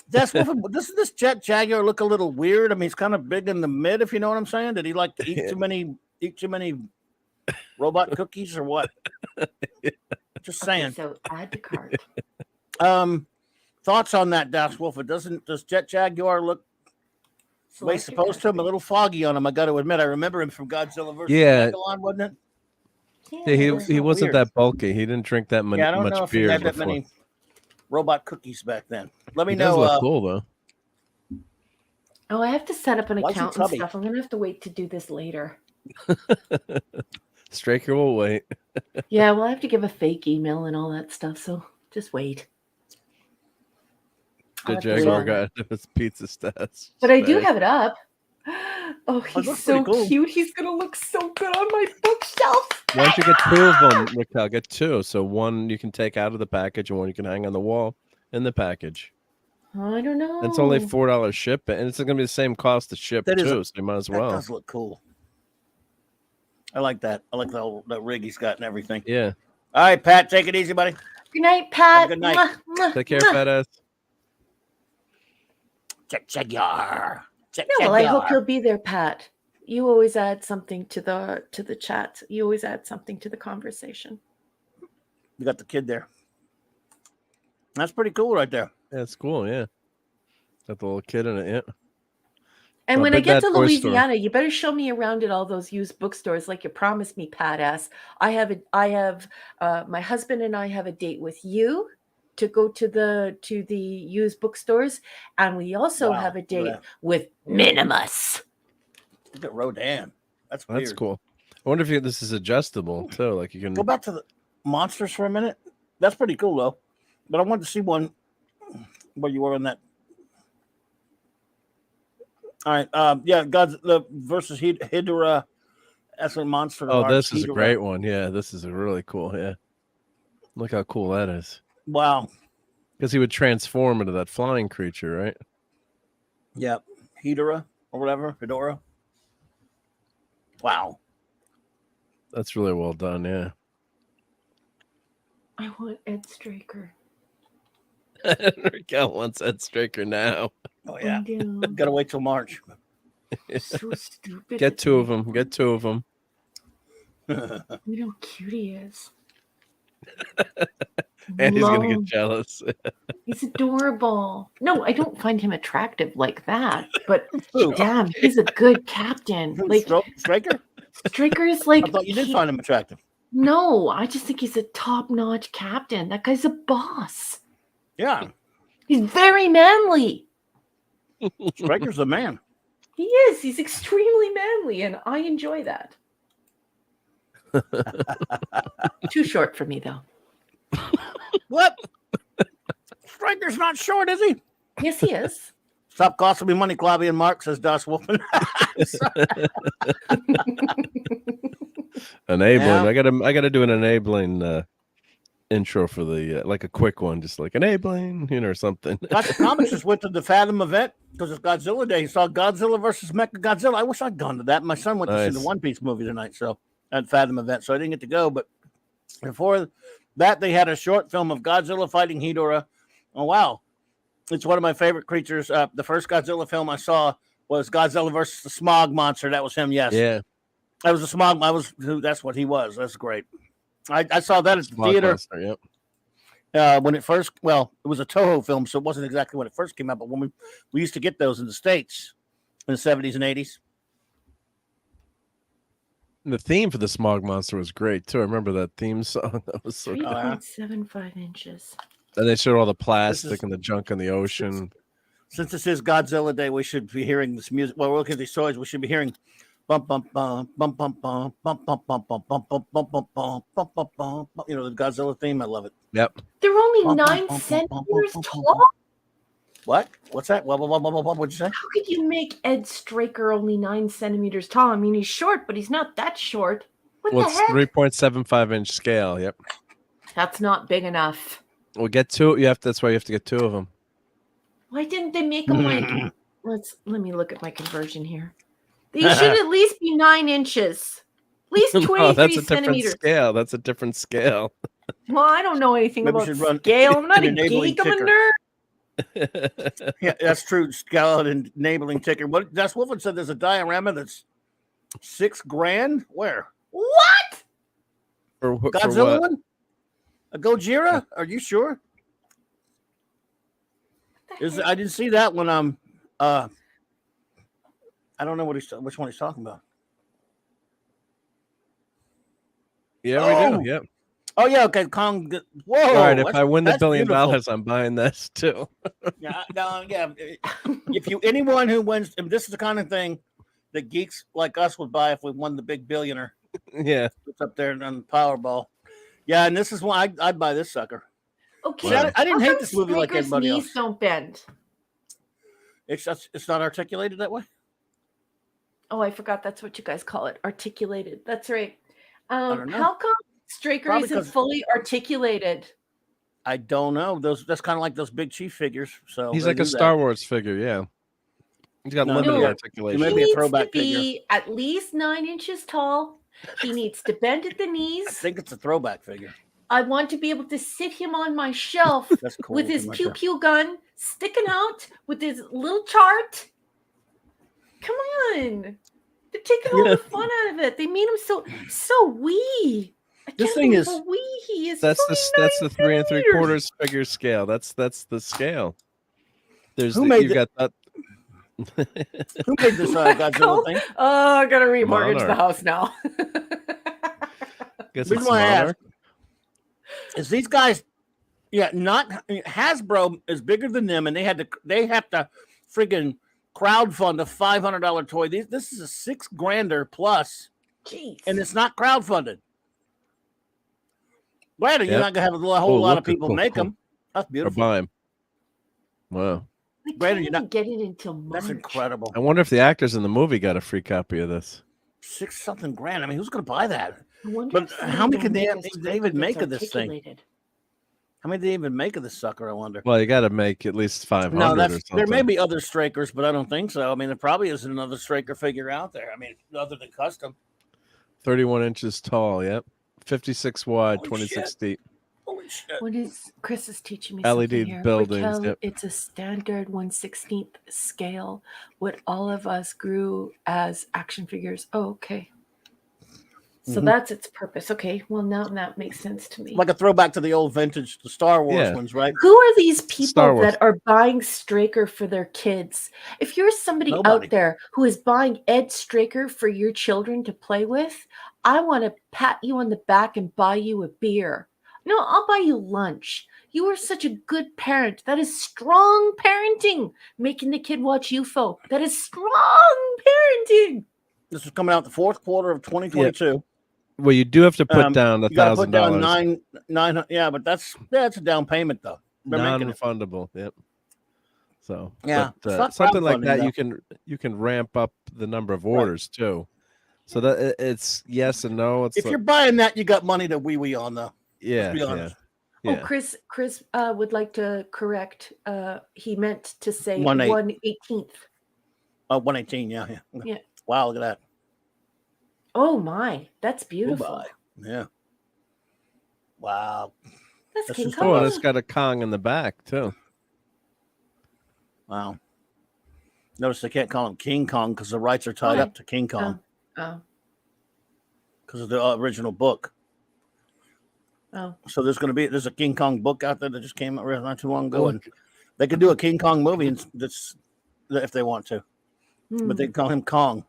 [SPEAKER 2] Doesn't this Jet Jaguar look a little weird? I mean, he's kind of big in the mid, if you know what I'm saying. Did he like to eat too many robot cookies or what? Just saying.
[SPEAKER 4] Okay, so add to cart.
[SPEAKER 2] Thoughts on that, Das Wolf? Does Jet Jaguar look the way it's supposed to? I'm a little foggy on him, I got to admit. I remember him from Godzilla versus Megalon, wasn't it?
[SPEAKER 3] Yeah, he wasn't that bulky. He didn't drink that much beer.
[SPEAKER 2] I don't know if he had that many robot cookies back then. Let me
[SPEAKER 3] know.
[SPEAKER 2] Look
[SPEAKER 3] cool though.
[SPEAKER 4] Oh, I have to set up an account and stuff. I'm gonna have to wait to do this later.
[SPEAKER 3] Straker will wait.
[SPEAKER 4] Yeah, well, I have to give a fake email and all that stuff. So just wait.
[SPEAKER 3] The Jaguar got his pizza stats.
[SPEAKER 4] But I do have it up. Oh, he's so cute. He's gonna look so good on my bookshelf.
[SPEAKER 3] Why don't you get 2 of them, Raquel? Get 2. So one you can take out of the package and one you can hang on the wall. in the package.
[SPEAKER 4] I don't know.
[SPEAKER 3] It's only $4 ship, and it's going to be the same cost to ship
[SPEAKER 2] That is
[SPEAKER 3] too. So you might as well.
[SPEAKER 2] That does look cool. I like that. I like the rig he's got and everything.
[SPEAKER 3] Yeah.
[SPEAKER 2] All right, Pat, take it easy, buddy.
[SPEAKER 4] Good night, Pat.
[SPEAKER 2] Good night.
[SPEAKER 4] Mwah, mwah,
[SPEAKER 3] Take care,
[SPEAKER 4] mwah.
[SPEAKER 3] fat ass.
[SPEAKER 2] Check yar. Check
[SPEAKER 4] Yeah, well, I hope
[SPEAKER 2] yar.
[SPEAKER 4] you'll be there, Pat. You always add something to the chat. You always add something to the conversation.
[SPEAKER 2] You got the kid there. That's pretty cool right there.
[SPEAKER 3] Yeah, it's cool. Yeah. Got the little kid in it. Yeah.
[SPEAKER 4] And
[SPEAKER 3] Oh,
[SPEAKER 4] when I
[SPEAKER 3] Big
[SPEAKER 4] get
[SPEAKER 3] Bad
[SPEAKER 4] to
[SPEAKER 3] Toy Store.
[SPEAKER 4] Louisiana, you better show me around at all those used bookstores like you promised me, Pat ass. I have my husband and I have a date with you to go to the used bookstores, and we also
[SPEAKER 2] Wow,
[SPEAKER 4] have a
[SPEAKER 2] look at
[SPEAKER 4] date
[SPEAKER 2] that.
[SPEAKER 4] with Minimus.
[SPEAKER 2] Look at Rodan. That's weird.
[SPEAKER 3] That's cool. I wonder if this is adjustable too. Like you can
[SPEAKER 2] Go back to the monsters for a minute. That's pretty cool though. But I wanted to see one where you were in that. All right. Yeah, Godzilla versus Hydra. That's a monster.
[SPEAKER 3] Oh, this is a
[SPEAKER 2] Hydra.
[SPEAKER 3] great one. Yeah, this is a really cool. Yeah. Look how cool that is.
[SPEAKER 2] Wow.
[SPEAKER 3] Because he would transform into that flying creature, right?
[SPEAKER 2] Yeah. Hydra or whatever. Fedora. Wow.
[SPEAKER 3] That's really well done. Yeah.
[SPEAKER 4] I want Ed Straker.
[SPEAKER 3] Raquel wants Ed Straker now.
[SPEAKER 2] Oh yeah.
[SPEAKER 4] I do.
[SPEAKER 2] Gotta wait till March.
[SPEAKER 4] So stupid.
[SPEAKER 3] Get two of them. Get two of them.
[SPEAKER 4] Look how cute he is.
[SPEAKER 3] And he's gonna
[SPEAKER 4] Love.
[SPEAKER 3] get jealous.
[SPEAKER 4] He's adorable. No, I don't find him attractive like that, but
[SPEAKER 2] Who?
[SPEAKER 4] damn, he's a good captain. Like
[SPEAKER 2] Striker?
[SPEAKER 4] Straker is like,
[SPEAKER 2] I thought you did find him attractive.
[SPEAKER 4] no, I just think he's a top-notch captain. That guy's a boss.
[SPEAKER 2] Yeah.
[SPEAKER 4] He's very manly.
[SPEAKER 2] Striker's the man.
[SPEAKER 4] He is. He's extremely manly, and I enjoy that. Too short for me, though.
[SPEAKER 2] What? Striker's not short, is he?
[SPEAKER 4] Yes, he is.
[SPEAKER 2] Stop costing me money, Clobby and Mark, says Das Wolfen.
[SPEAKER 3] Enabling.
[SPEAKER 2] Yeah.
[SPEAKER 3] I gotta do an enabling intro for the like a quick one, just like enabling, or something.
[SPEAKER 2] Gotcha Comics just went to the Fathom event because it's Godzilla Day. He saw Godzilla versus Mecha Godzilla. I wish I'd gone to that. My son went to see
[SPEAKER 3] Nice.
[SPEAKER 2] the One Piece movie tonight, so at Fathom event, so I didn't get to go. But before that, they had a short film of Godzilla fighting Hedorah. Oh wow, it's one of my favorite creatures. The first Godzilla film I saw was Godzilla versus the Smog Monster. That was him. Yes,
[SPEAKER 3] Yeah.
[SPEAKER 2] that was the Smog. That's what he was. That's great. I saw that at the theater.
[SPEAKER 3] Monster, yep.
[SPEAKER 2] When it first, well, it was a Toho film, so it wasn't exactly when it first came out, but when we used to get those in the States in the 70s and 80s.
[SPEAKER 3] The theme for the Smog Monster was great too. I remember that theme song. That was so cool.
[SPEAKER 4] 3.75 inches.
[SPEAKER 3] And they showed all the plastic and the junk in the ocean.
[SPEAKER 2] Since this is Godzilla Day, we should be hearing this music. Well, we're looking at these toys. We should be hearing bump, bump, bump, bump, bump, bump, bump, bump, bump, bump, bump, bump, bump, bump, bump, bump, bump, bump. You know, the Godzilla theme. I love it.
[SPEAKER 3] Yep.
[SPEAKER 4] They're only
[SPEAKER 2] Bump,
[SPEAKER 4] 9
[SPEAKER 2] bump, bump,
[SPEAKER 4] centimeters
[SPEAKER 2] bump, bump,
[SPEAKER 4] tall.
[SPEAKER 2] What? What's that? What? What'd you say?
[SPEAKER 4] How could you make Ed Straker only 9 centimeters tall? I mean, he's short, but he's not that short. What
[SPEAKER 3] Well,
[SPEAKER 4] the
[SPEAKER 3] it's
[SPEAKER 4] heck?
[SPEAKER 3] 3.75 inch scale. Yep.
[SPEAKER 4] That's not big enough.
[SPEAKER 3] We'll get two. That's why you have to get two of them.
[SPEAKER 4] Why didn't they make them like? Let me look at my conversion here. They should at least be 9 inches. At least 23
[SPEAKER 3] No, that's a different
[SPEAKER 4] centimeters.
[SPEAKER 3] scale. That's a different scale.
[SPEAKER 4] Well, I don't know anything
[SPEAKER 2] Maybe we
[SPEAKER 4] about
[SPEAKER 2] should run
[SPEAKER 4] scale. I'm not
[SPEAKER 2] an
[SPEAKER 4] a
[SPEAKER 2] enabling
[SPEAKER 4] geek. I'm a
[SPEAKER 2] ticker.
[SPEAKER 4] nerd.
[SPEAKER 2] Yeah, that's true. Skeleton enabling ticker. What? Das Wolfen said there's a diorama that's $6,000. Where?
[SPEAKER 4] What?
[SPEAKER 3] For
[SPEAKER 2] Godzilla
[SPEAKER 3] what?
[SPEAKER 2] one? A Gojira? Are you sure? I didn't see that one. I don't know which one he's talking about.
[SPEAKER 3] Yeah, we
[SPEAKER 2] Oh!
[SPEAKER 3] do. Yep.
[SPEAKER 2] Oh yeah, okay. Kong. Whoa!
[SPEAKER 3] All right. If I win the $1 billion,
[SPEAKER 2] beautiful.
[SPEAKER 3] I'm buying this too.
[SPEAKER 2] Yeah, no, yeah. Anyone who wins, this is the kind of thing that geeks like us would buy if we won the big billionaire.
[SPEAKER 3] Yeah.
[SPEAKER 2] It's up there on the Powerball. Yeah, and this is why I'd buy this sucker.
[SPEAKER 4] Okay.
[SPEAKER 2] See, I didn't
[SPEAKER 4] How
[SPEAKER 2] hate
[SPEAKER 4] come
[SPEAKER 2] this movie like
[SPEAKER 4] Straker's
[SPEAKER 2] everybody
[SPEAKER 4] knees
[SPEAKER 2] else.
[SPEAKER 4] don't bend.
[SPEAKER 2] It's not articulated that way.
[SPEAKER 4] Oh, I forgot that's what you guys call it. Articulated. That's right.
[SPEAKER 2] don't know.
[SPEAKER 4] How come Straker
[SPEAKER 2] Probably
[SPEAKER 4] isn't
[SPEAKER 2] 'cause-
[SPEAKER 4] fully articulated?
[SPEAKER 2] I don't know. That's kind of like those Big Chief figures. So
[SPEAKER 3] He's
[SPEAKER 2] they
[SPEAKER 3] like a
[SPEAKER 2] do
[SPEAKER 3] Star
[SPEAKER 2] that.
[SPEAKER 3] Wars figure, yeah. He's got
[SPEAKER 2] No,
[SPEAKER 3] limited
[SPEAKER 2] yeah.
[SPEAKER 3] articulation.
[SPEAKER 2] Maybe
[SPEAKER 4] He
[SPEAKER 2] a
[SPEAKER 4] needs
[SPEAKER 2] throwback
[SPEAKER 4] to be at least 9 inches tall. He needs to bend at the
[SPEAKER 2] I
[SPEAKER 4] knees.
[SPEAKER 2] think it's a throwback figure.
[SPEAKER 4] I want to be able to sit him on my shelf
[SPEAKER 2] That's cool.
[SPEAKER 4] with his
[SPEAKER 2] right
[SPEAKER 4] pew
[SPEAKER 2] there.
[SPEAKER 4] pew gun sticking out with his little chart. Come on. They're taking all the fun out of it. They made him so wee. I
[SPEAKER 2] This
[SPEAKER 4] can't
[SPEAKER 2] thing
[SPEAKER 4] believe
[SPEAKER 2] is-
[SPEAKER 4] how wee he is.
[SPEAKER 3] That's
[SPEAKER 4] He's
[SPEAKER 3] the
[SPEAKER 4] only
[SPEAKER 3] 3
[SPEAKER 4] 9 centimeters.
[SPEAKER 3] 3/4 figure scale. That's the scale. There's
[SPEAKER 2] Who made
[SPEAKER 3] you got that.
[SPEAKER 2] Who made this Godzilla thing?
[SPEAKER 4] Oh, I gotta remortgage the
[SPEAKER 3] Monarch.
[SPEAKER 4] house now.
[SPEAKER 3] Guess
[SPEAKER 2] Reason
[SPEAKER 3] it's
[SPEAKER 2] why I ask
[SPEAKER 3] Monarch.
[SPEAKER 2] is these guys, not Hasbro is bigger than them, and they have to friggin' crowdfund a $500 toy. This is a $6,000 plus,
[SPEAKER 4] Jeez.
[SPEAKER 2] and it's not crowdfunded. Granted, you're
[SPEAKER 3] Yep.
[SPEAKER 2] not gonna have a whole lot
[SPEAKER 3] look
[SPEAKER 2] of people
[SPEAKER 3] cool,
[SPEAKER 2] make
[SPEAKER 3] cool.
[SPEAKER 2] them. That's
[SPEAKER 3] Or
[SPEAKER 2] beautiful.
[SPEAKER 3] buy 'em. Wow.
[SPEAKER 4] I
[SPEAKER 2] Brandon,
[SPEAKER 4] can't
[SPEAKER 2] you're
[SPEAKER 4] even get it until March.
[SPEAKER 2] That's incredible.
[SPEAKER 3] I wonder if the actors in the movie got a free copy of this.
[SPEAKER 2] $6-something grand. I mean, who's gonna buy that?
[SPEAKER 4] I wonder
[SPEAKER 2] But
[SPEAKER 4] if somebody
[SPEAKER 2] how many
[SPEAKER 4] will
[SPEAKER 2] can they
[SPEAKER 4] make a
[SPEAKER 2] even
[SPEAKER 4] script
[SPEAKER 2] make
[SPEAKER 4] that's
[SPEAKER 2] of this thing?
[SPEAKER 4] articulated.
[SPEAKER 2] How many do they even make of this sucker? I wonder.
[SPEAKER 3] Well, you got to make at least 500
[SPEAKER 2] No,
[SPEAKER 3] or something.
[SPEAKER 2] there may be other Strakers, but I don't think so. I mean, there probably isn't another Straker figure out there. I mean, other than custom.
[SPEAKER 3] 31 inches tall. Yep. 56 wide,
[SPEAKER 2] Holy
[SPEAKER 3] 26
[SPEAKER 2] shit.
[SPEAKER 3] deep.
[SPEAKER 2] Holy shit!
[SPEAKER 4] What is Chris is teaching me
[SPEAKER 3] LED
[SPEAKER 4] something here.
[SPEAKER 3] buildings,
[SPEAKER 4] Raquel,
[SPEAKER 3] yep.
[SPEAKER 4] it's a standard 1/16th scale. What all of us grew as action figures. Oh, okay. So
[SPEAKER 2] Mhm.
[SPEAKER 4] that's its purpose. Okay. Well, now that makes sense to me.
[SPEAKER 2] Like a throwback to the old vintage, the Star Wars
[SPEAKER 3] Yeah.
[SPEAKER 2] ones, right?
[SPEAKER 4] Who are these people
[SPEAKER 3] Star Wars.
[SPEAKER 4] that are buying Straker for their kids? If you're somebody
[SPEAKER 2] Nobody.
[SPEAKER 4] out there who is buying Ed Straker for your children to play with, I want to pat you on the back and buy you a beer. No, I'll buy you lunch. You are such a good parent. That is strong parenting. Making the kid watch UFO. That is strong parenting.
[SPEAKER 2] This is coming out the fourth quarter of 2022.
[SPEAKER 3] Well, you do have to put down
[SPEAKER 2] You gotta put down
[SPEAKER 3] $1,000.
[SPEAKER 2] nine. Yeah, but that's a down payment though. They're making it.
[SPEAKER 3] Non-refundable. Yep. So
[SPEAKER 2] Yeah,
[SPEAKER 3] but,
[SPEAKER 2] it's not
[SPEAKER 3] something like
[SPEAKER 2] crowdfunding,
[SPEAKER 3] that, you can ramp up the number of orders too. So that it's yes and no. It's
[SPEAKER 2] If you're buying that, you got money to wee on though.
[SPEAKER 3] yeah,
[SPEAKER 2] be
[SPEAKER 3] yeah,
[SPEAKER 2] honest.
[SPEAKER 3] yeah.
[SPEAKER 4] Oh, Chris would like to correct. He meant to say
[SPEAKER 2] 1/8.
[SPEAKER 4] 1/18th.
[SPEAKER 2] 118. Yeah.
[SPEAKER 4] Yeah.
[SPEAKER 2] Wow, look at that.
[SPEAKER 4] Oh my, that's beautiful.
[SPEAKER 2] Goodbye. Yeah. Wow.
[SPEAKER 4] That's
[SPEAKER 2] This
[SPEAKER 4] King
[SPEAKER 2] is
[SPEAKER 3] Oh,
[SPEAKER 4] Kong.
[SPEAKER 3] and it's got a Kong in the back too.
[SPEAKER 2] Wow. Notice they can't call him King Kong because the rights are tied
[SPEAKER 4] Why?
[SPEAKER 2] up to King Kong
[SPEAKER 4] Oh,
[SPEAKER 2] because of the original book.
[SPEAKER 4] oh.
[SPEAKER 2] So there's a King Kong book out there that just came out not too long ago, and they could do a King Kong movie and that's if they want to, but they call him Kong.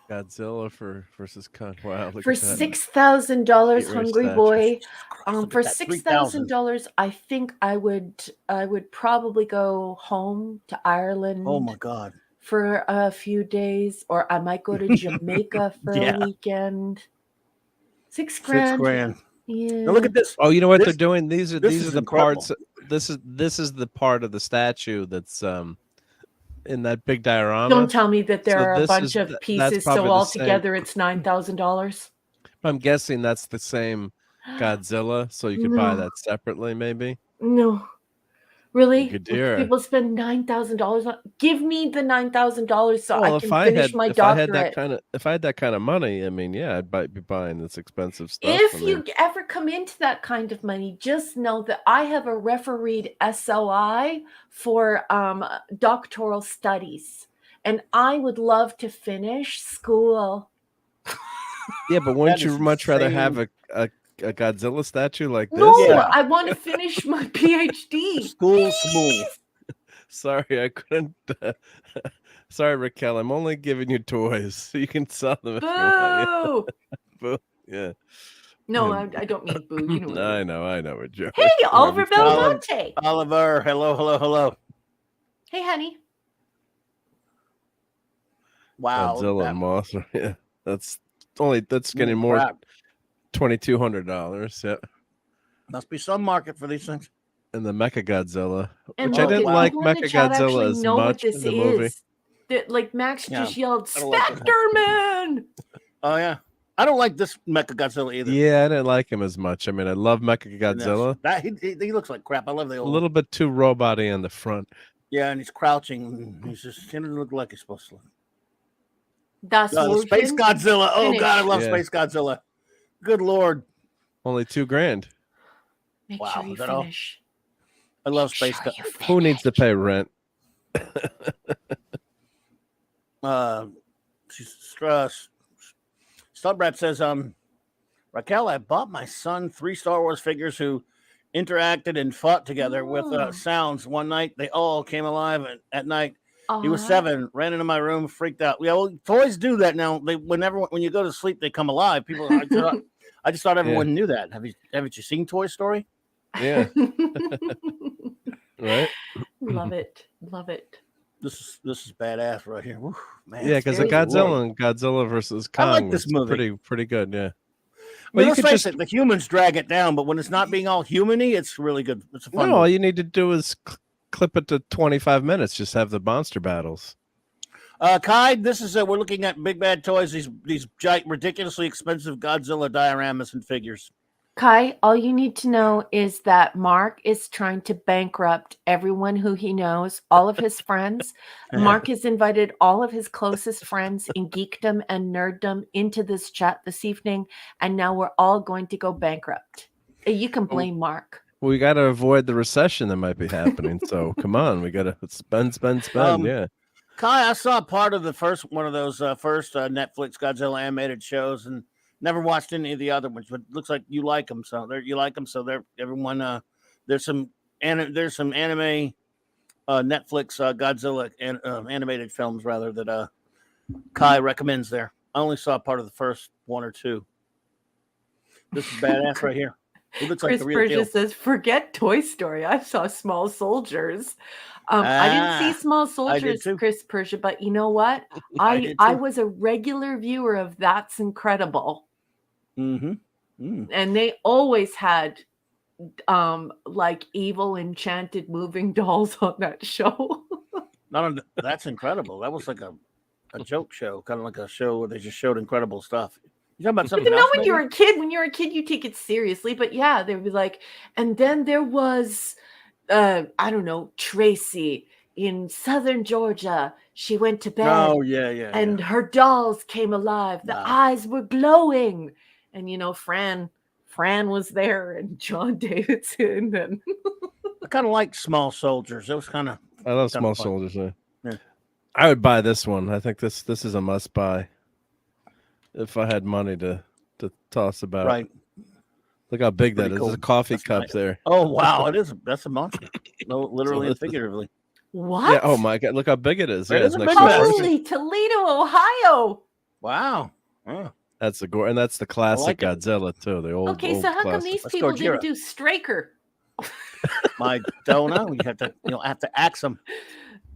[SPEAKER 3] Godzilla versus Kong. Wow, look
[SPEAKER 4] For
[SPEAKER 3] at that.
[SPEAKER 4] $6,000,
[SPEAKER 3] Get rid of
[SPEAKER 4] hungry
[SPEAKER 3] statues.
[SPEAKER 4] boy.
[SPEAKER 2] Jesus Christ, look
[SPEAKER 4] For
[SPEAKER 2] at that, 3,000.
[SPEAKER 4] $6,000, I think I would probably go home to Ireland.
[SPEAKER 2] Oh my God.
[SPEAKER 4] For a few days, or I might go to Jamaica for
[SPEAKER 2] Yeah.
[SPEAKER 4] a weekend. $6,000.
[SPEAKER 2] $6,000.
[SPEAKER 4] Yeah.
[SPEAKER 2] Now look at this.
[SPEAKER 3] Oh, you know what
[SPEAKER 2] This-
[SPEAKER 3] they're doing? These are
[SPEAKER 2] is
[SPEAKER 3] the
[SPEAKER 2] incredible.
[SPEAKER 3] parts. This is the part of the statue that's in that big diorama.
[SPEAKER 4] Don't tell me that there
[SPEAKER 3] So
[SPEAKER 4] are a
[SPEAKER 3] this
[SPEAKER 4] bunch
[SPEAKER 3] is
[SPEAKER 4] of
[SPEAKER 3] that's
[SPEAKER 4] pieces,
[SPEAKER 3] probably
[SPEAKER 4] so
[SPEAKER 3] the
[SPEAKER 4] altogether it's $9,000.
[SPEAKER 3] I'm guessing that's the same Godzilla, so you could buy
[SPEAKER 4] No.
[SPEAKER 3] that separately, maybe.
[SPEAKER 4] No, really?
[SPEAKER 3] Good
[SPEAKER 4] Would
[SPEAKER 3] dear.
[SPEAKER 4] people spend $9,000 on? Give me the $9,000 so
[SPEAKER 3] Well,
[SPEAKER 4] I
[SPEAKER 3] if
[SPEAKER 4] can
[SPEAKER 3] I
[SPEAKER 4] finish
[SPEAKER 3] had
[SPEAKER 4] my
[SPEAKER 3] if I had
[SPEAKER 4] doctorate.
[SPEAKER 3] that kind of money, I mean, yeah, I'd be buying this expensive stuff.
[SPEAKER 4] If
[SPEAKER 3] I mean,
[SPEAKER 4] you ever come into that kind of money, just know that I have a refereed SOI for doctoral studies, and I would love to finish school.
[SPEAKER 3] yeah, but wouldn't
[SPEAKER 2] That
[SPEAKER 3] you
[SPEAKER 2] is
[SPEAKER 3] much rather
[SPEAKER 2] insane.
[SPEAKER 3] have a Godzilla statue like this?
[SPEAKER 4] No,
[SPEAKER 2] Yeah.
[SPEAKER 4] I want to finish my PhD.
[SPEAKER 2] School smooth.
[SPEAKER 3] Sorry, I couldn't. Sorry, Raquel. I'm only giving you toys, so you can sell them if you want.
[SPEAKER 4] Boo!
[SPEAKER 3] Yeah.
[SPEAKER 4] No,
[SPEAKER 3] Yeah.
[SPEAKER 4] I don't mean boo. You know what I mean.
[SPEAKER 3] I know, we're joking.
[SPEAKER 4] Hey, Oliver
[SPEAKER 3] I'm sorry.
[SPEAKER 4] Belmonte.
[SPEAKER 2] Oliver, hello.
[SPEAKER 4] Hey, honey.
[SPEAKER 2] Wow.
[SPEAKER 3] Godzilla and Mothra. Yeah, that's getting more.
[SPEAKER 2] Crap.
[SPEAKER 3] $2,200. Yeah,
[SPEAKER 2] Must be some market for these things.
[SPEAKER 3] and the Mecha Godzilla,
[SPEAKER 4] And
[SPEAKER 3] which I
[SPEAKER 4] look,
[SPEAKER 3] didn't
[SPEAKER 4] people
[SPEAKER 3] like
[SPEAKER 4] in the
[SPEAKER 3] Mecha
[SPEAKER 4] chat
[SPEAKER 3] Godzilla
[SPEAKER 4] actually
[SPEAKER 3] as
[SPEAKER 4] know what
[SPEAKER 3] much in
[SPEAKER 4] this
[SPEAKER 3] the movie.
[SPEAKER 4] is. That, like Max
[SPEAKER 2] Yeah,
[SPEAKER 4] just yelled,
[SPEAKER 2] I don't like that.
[SPEAKER 4] Spectre Man.
[SPEAKER 2] Oh yeah. I don't like this Mecha Godzilla either.
[SPEAKER 3] Yeah, I didn't like him as much. I mean, I love Mecha Godzilla.
[SPEAKER 2] He looks like crap. I love the old.
[SPEAKER 3] A little bit too robot-y on the front.
[SPEAKER 2] Yeah, and he's crouching. He doesn't look like he's supposed to look.
[SPEAKER 4] That's
[SPEAKER 2] Space Godzilla. Oh
[SPEAKER 4] Finish.
[SPEAKER 2] God, I love Space Godzilla. Good Lord.
[SPEAKER 3] Only $2,000.
[SPEAKER 4] Make
[SPEAKER 2] Wow,
[SPEAKER 4] sure you
[SPEAKER 2] is that all?
[SPEAKER 4] finish.
[SPEAKER 2] I love Space Godzilla.
[SPEAKER 3] Who needs to pay rent?
[SPEAKER 2] Studbrat says, Raquel, I bought my son 3 Star Wars figures who interacted and fought together with sounds one night. They all came alive at night. He was 7, ran into my room, freaked out. Yeah, well, toys do that now. When you go to sleep, they come alive. People, I just thought everyone knew that. Haven't you seen Toy Story?
[SPEAKER 3] Yeah. Right.
[SPEAKER 4] Love it. Love it.
[SPEAKER 2] This is badass right here. Woo, man,
[SPEAKER 3] yeah, because the Godzilla and Godzilla versus Kong
[SPEAKER 2] like this movie.
[SPEAKER 3] Pretty good. Yeah.
[SPEAKER 2] Well, let's face it, the humans drag it down, but when it's not being all human-y, it's really good. It's a fun movie.
[SPEAKER 3] All you need to do is clip it to 25 minutes. Just have the monster battles.
[SPEAKER 2] Kai, this is we're looking at Big Bad Toys. These giant, ridiculously expensive Godzilla dioramas and figures.
[SPEAKER 4] Kai, all you need to know is that Mark is trying to bankrupt everyone who he knows, all of his friends. Mark has invited all of his closest friends in geekdom and nerddom into this chat this evening, and now we're all going to go bankrupt. You can blame Mark.
[SPEAKER 3] We got to avoid the recession that might be happening. So come on, we got to spend. Yeah.
[SPEAKER 2] Kai, I saw part of the first one of those first Netflix Godzilla animated shows, and never watched any of the other ones, but it looks like you like them. So everyone. There's some anime Netflix Godzilla animated films rather that Kai recommends there. I only saw part of the first 1 or 2. This is badass right here. It looks like the real deal.
[SPEAKER 4] Chris says, "Forget Toy Story. I saw Small Soldiers." I didn't see Small Soldiers, Chris Persia, but you know what? I was a regular viewer of That's Incredible. And they always had like evil enchanted moving dolls on that show.
[SPEAKER 2] That's Incredible. That was like a joke show, kind of like a show where they just showed incredible stuff. You talking about something else?
[SPEAKER 4] When you're a kid, you take it seriously. But yeah, they'd be like, and then there was I don't know, Tracy in southern Georgia. She went to bed.
[SPEAKER 2] Oh, yeah.
[SPEAKER 4] And her dolls came alive. The eyes were glowing. And, you know, Fran was there and John Davidson. And
[SPEAKER 2] I kind of like Small Soldiers. It was kind of...
[SPEAKER 3] I love Small Soldiers. Yeah. I would buy this one. I think this is a must buy. If I had money to toss about.
[SPEAKER 2] Right.
[SPEAKER 3] Look how big that is. Cool. There's a coffee cup there.
[SPEAKER 2] Oh, wow. That's a monster. No, literally and figuratively.
[SPEAKER 4] What?
[SPEAKER 3] Yeah, oh, my God. Look how big it is.
[SPEAKER 2] It is a big
[SPEAKER 4] Holy Toledo, Ohio.
[SPEAKER 2] Wow. Oh.
[SPEAKER 3] That's the classic Godzilla, too. The old
[SPEAKER 4] Okay, so how come these people didn't do Straker?
[SPEAKER 3] I
[SPEAKER 2] don't know. You have to ask them.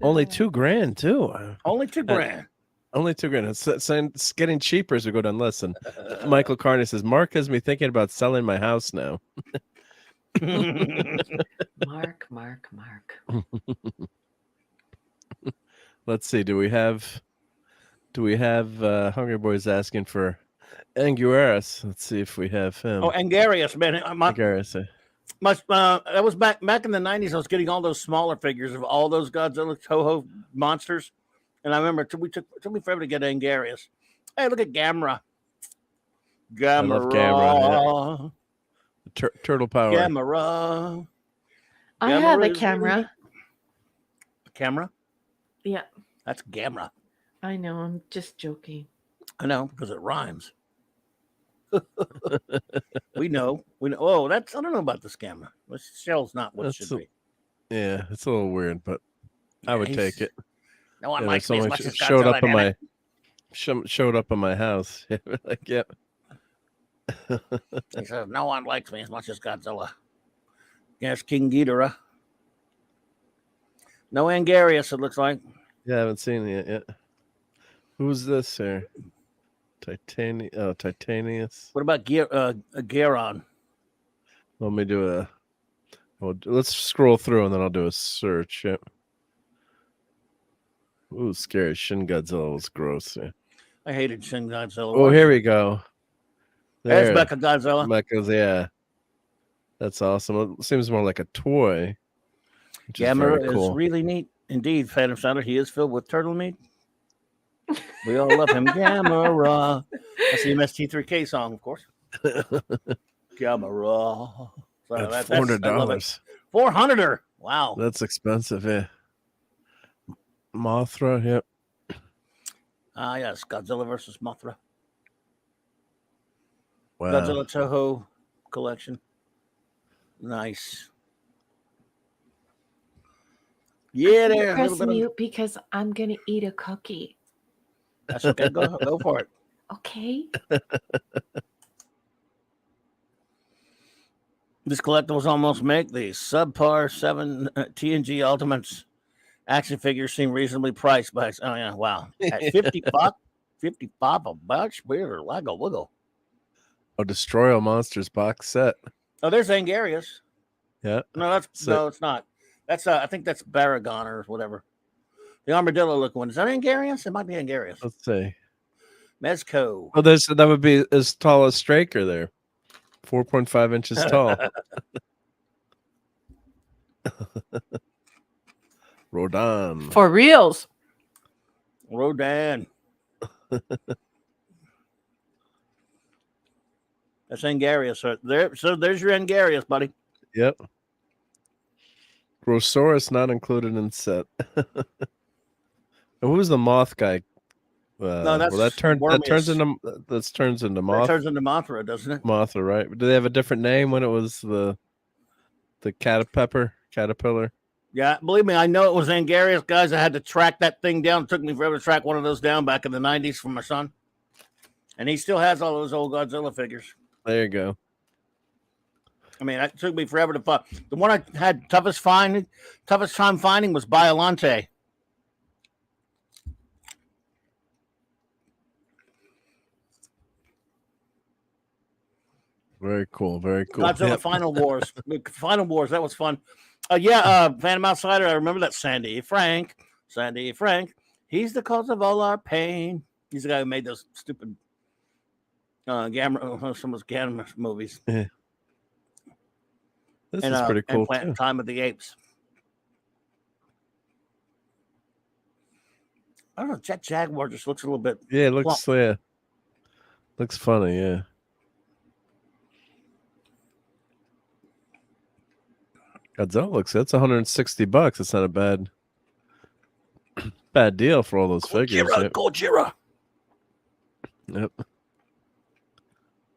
[SPEAKER 3] Only $2,000, too.
[SPEAKER 2] Only $2,000.
[SPEAKER 3] Only $2,000. It's getting cheaper as we go down. Listen, Michael Carney says, Mark has me thinking about selling my house now.
[SPEAKER 4] Mark.
[SPEAKER 3] Let's see. Do we have Hungry Boys asking for Anguirus? Let's see if we have him.
[SPEAKER 2] Oh, Angarius, man.
[SPEAKER 3] Angarius.
[SPEAKER 2] That was back in the 90s. I was getting all those smaller figures of all those Godzilla Toho monsters. And I remember it took me forever to get Angarius. Hey, look at Gamera.
[SPEAKER 3] I love Gamera. Yeah. Turtle power.
[SPEAKER 2] Gamera.
[SPEAKER 4] I have a camera.
[SPEAKER 2] A camera?
[SPEAKER 4] Yeah.
[SPEAKER 2] That's Gamera.
[SPEAKER 4] I know. I'm just joking.
[SPEAKER 2] I know, because it rhymes. We know. Oh, I don't know about this camera. This shell's not what it should be.
[SPEAKER 3] Yeah, it's a little weird, but I would take it.
[SPEAKER 2] No one likes me as much as
[SPEAKER 3] showed up in my house. Like, yep.
[SPEAKER 2] He says, no one likes me as much as Godzilla. Yes, King Ghidorah. No Angarius, it looks like.
[SPEAKER 3] Yeah, I haven't seen it yet. Who's this here? Titanius.
[SPEAKER 2] What about Garon?
[SPEAKER 3] Let me do let's scroll through and then I'll do a search. Yep. Ooh, scary. Shin Godzilla was gross. Yeah.
[SPEAKER 2] I hated Shin Godzilla.
[SPEAKER 3] Oh, here we go.
[SPEAKER 2] There's
[SPEAKER 3] There,
[SPEAKER 2] Mecha Godzilla.
[SPEAKER 3] Mecha's, yeah. That's awesome. It seems more like a toy, which is very
[SPEAKER 2] Gamera
[SPEAKER 3] cool.
[SPEAKER 2] is really neat. Indeed, Phantom Sounder, he is filled with turtle meat. We all love him. Gamera. That's the MST3K song, of course. Gamera. So
[SPEAKER 3] At
[SPEAKER 2] $400.
[SPEAKER 3] 400.
[SPEAKER 2] 400er. Wow.
[SPEAKER 3] That's expensive, yeah. Mothra, yep.
[SPEAKER 2] Ah, yes. Godzilla versus Mothra.
[SPEAKER 3] Wow.
[SPEAKER 2] Godzilla Toho collection. Nice. Yeah, there.
[SPEAKER 4] Press mute because I'm gonna eat a cookie.
[SPEAKER 2] That's okay. Go for it.
[SPEAKER 4] Okay.
[SPEAKER 2] These collectibles almost make these subpar 7 TNG Ultimates action figures seem reasonably priced, but oh yeah, wow, at $50, $55 weird like a wiggle.
[SPEAKER 3] Oh, Destroy All Monsters box set.
[SPEAKER 2] Oh, there's Angarius.
[SPEAKER 3] Yeah.
[SPEAKER 2] No, it's not. That's I think that's Baragon or whatever. The armadillo looking one. Is that Angarius? It might be Angarius.
[SPEAKER 3] Let's see.
[SPEAKER 2] Mezco.
[SPEAKER 3] Oh, that would be as tall as Straker there. 4.5 inches tall. Rodan.
[SPEAKER 4] For reals.
[SPEAKER 2] Rodan. That's Angarius. So there's your Angarius, buddy.
[SPEAKER 3] Yep. Grosaurus not included in set. Who's the moth guy?
[SPEAKER 2] No, that's
[SPEAKER 3] that turns into Moth.
[SPEAKER 2] That turns into Mothra, doesn't it?
[SPEAKER 3] Mothra, right? Do they have a different name when it was the caterpillar?
[SPEAKER 2] Yeah, believe me, I know it was Angarius, guys. I had to track that thing down. It took me forever to track one of those down back in the 90s for my son. And he still has all those old Godzilla figures.
[SPEAKER 3] There you go.
[SPEAKER 2] I mean, it took me forever to find. The one I had toughest time finding was Biolante.
[SPEAKER 3] Very cool. Very cool.
[SPEAKER 2] Godzilla Final Wars. Final Wars. That was fun. Phantom Outsider. I remember that. Sandy Frank. He's the cause of all our pain. He's the guy who made those stupid Gamma movies.
[SPEAKER 3] Yeah. This is pretty cool.
[SPEAKER 2] And Time of the Apes. I don't know. Jet Jaguar just looks a little bit.
[SPEAKER 3] Yeah, it looks looks funny. Yeah. Godzilla that's $160. It's not a bad deal for all those figures.
[SPEAKER 2] Gojira.
[SPEAKER 3] Yep.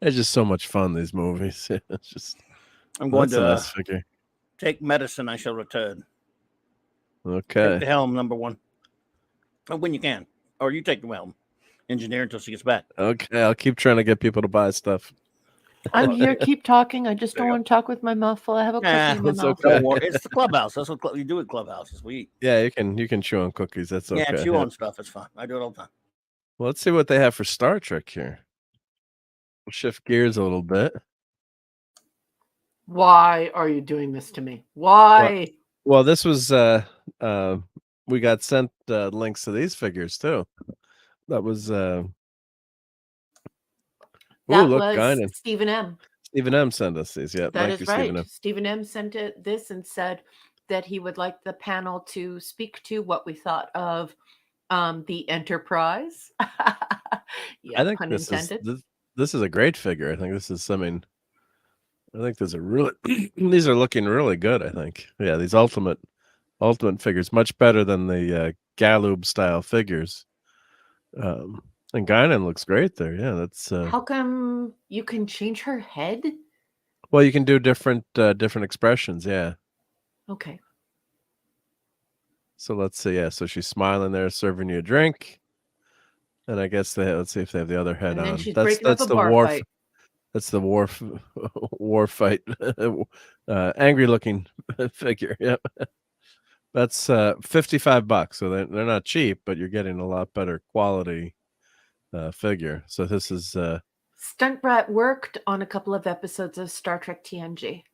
[SPEAKER 3] It's just so much fun, these movies. It's just
[SPEAKER 2] I'm going to
[SPEAKER 3] nice figure.
[SPEAKER 2] Take medicine, I shall return.
[SPEAKER 3] Okay.
[SPEAKER 2] Take the helm, number one. Oh, when you can. Or you take the helm. Engineer until she gets back.
[SPEAKER 3] Okay, I'll keep trying to get people to buy stuff.
[SPEAKER 4] I'm here. Keep talking. I just don't want to talk with my mouth full. I have a cookie in my mouth.
[SPEAKER 3] Okay.
[SPEAKER 2] It's the clubhouse. That's what you do at clubhouses. We eat.
[SPEAKER 3] Yeah, you can chew on cookies. That's okay.
[SPEAKER 2] Yeah, chew on stuff. It's fun. I do it all the time.
[SPEAKER 3] Well, let's see what they have for Star Trek here. We'll shift gears a little bit.
[SPEAKER 4] Why are you doing this to me? Why?
[SPEAKER 3] Well, this was we got sent links to these figures too. That was
[SPEAKER 4] was Stephen M.
[SPEAKER 3] Stephen M sent us these. Yeah,
[SPEAKER 4] that is right. Stephen M sent this and said that he would like the panel to speak to what we thought of the Enterprise. Yeah,
[SPEAKER 3] I think
[SPEAKER 4] pun
[SPEAKER 3] this
[SPEAKER 4] intended.
[SPEAKER 3] this is a great figure. I think this is I think these are really these are looking really good. I think. Yeah, these ultimate figures much better than the Galoob style figures. And Guinan looks great there. Yeah, that's.
[SPEAKER 4] How come you can change her head?
[SPEAKER 3] Well, you can do different expressions. Yeah.
[SPEAKER 4] Okay.
[SPEAKER 3] So let's see. Yeah, so she's smiling there, serving you a drink, and I guess let's see if they have the other head
[SPEAKER 4] and then
[SPEAKER 3] on.
[SPEAKER 4] She's
[SPEAKER 3] That's
[SPEAKER 4] the
[SPEAKER 3] the
[SPEAKER 4] bar
[SPEAKER 3] war.
[SPEAKER 4] fight.
[SPEAKER 3] That's the war fight. Angry looking figure. Yep. That's $55. So they're not cheap, but you're getting a lot better quality figure. So this is
[SPEAKER 4] Stunt Brat worked on a couple of episodes of Star Trek TNG.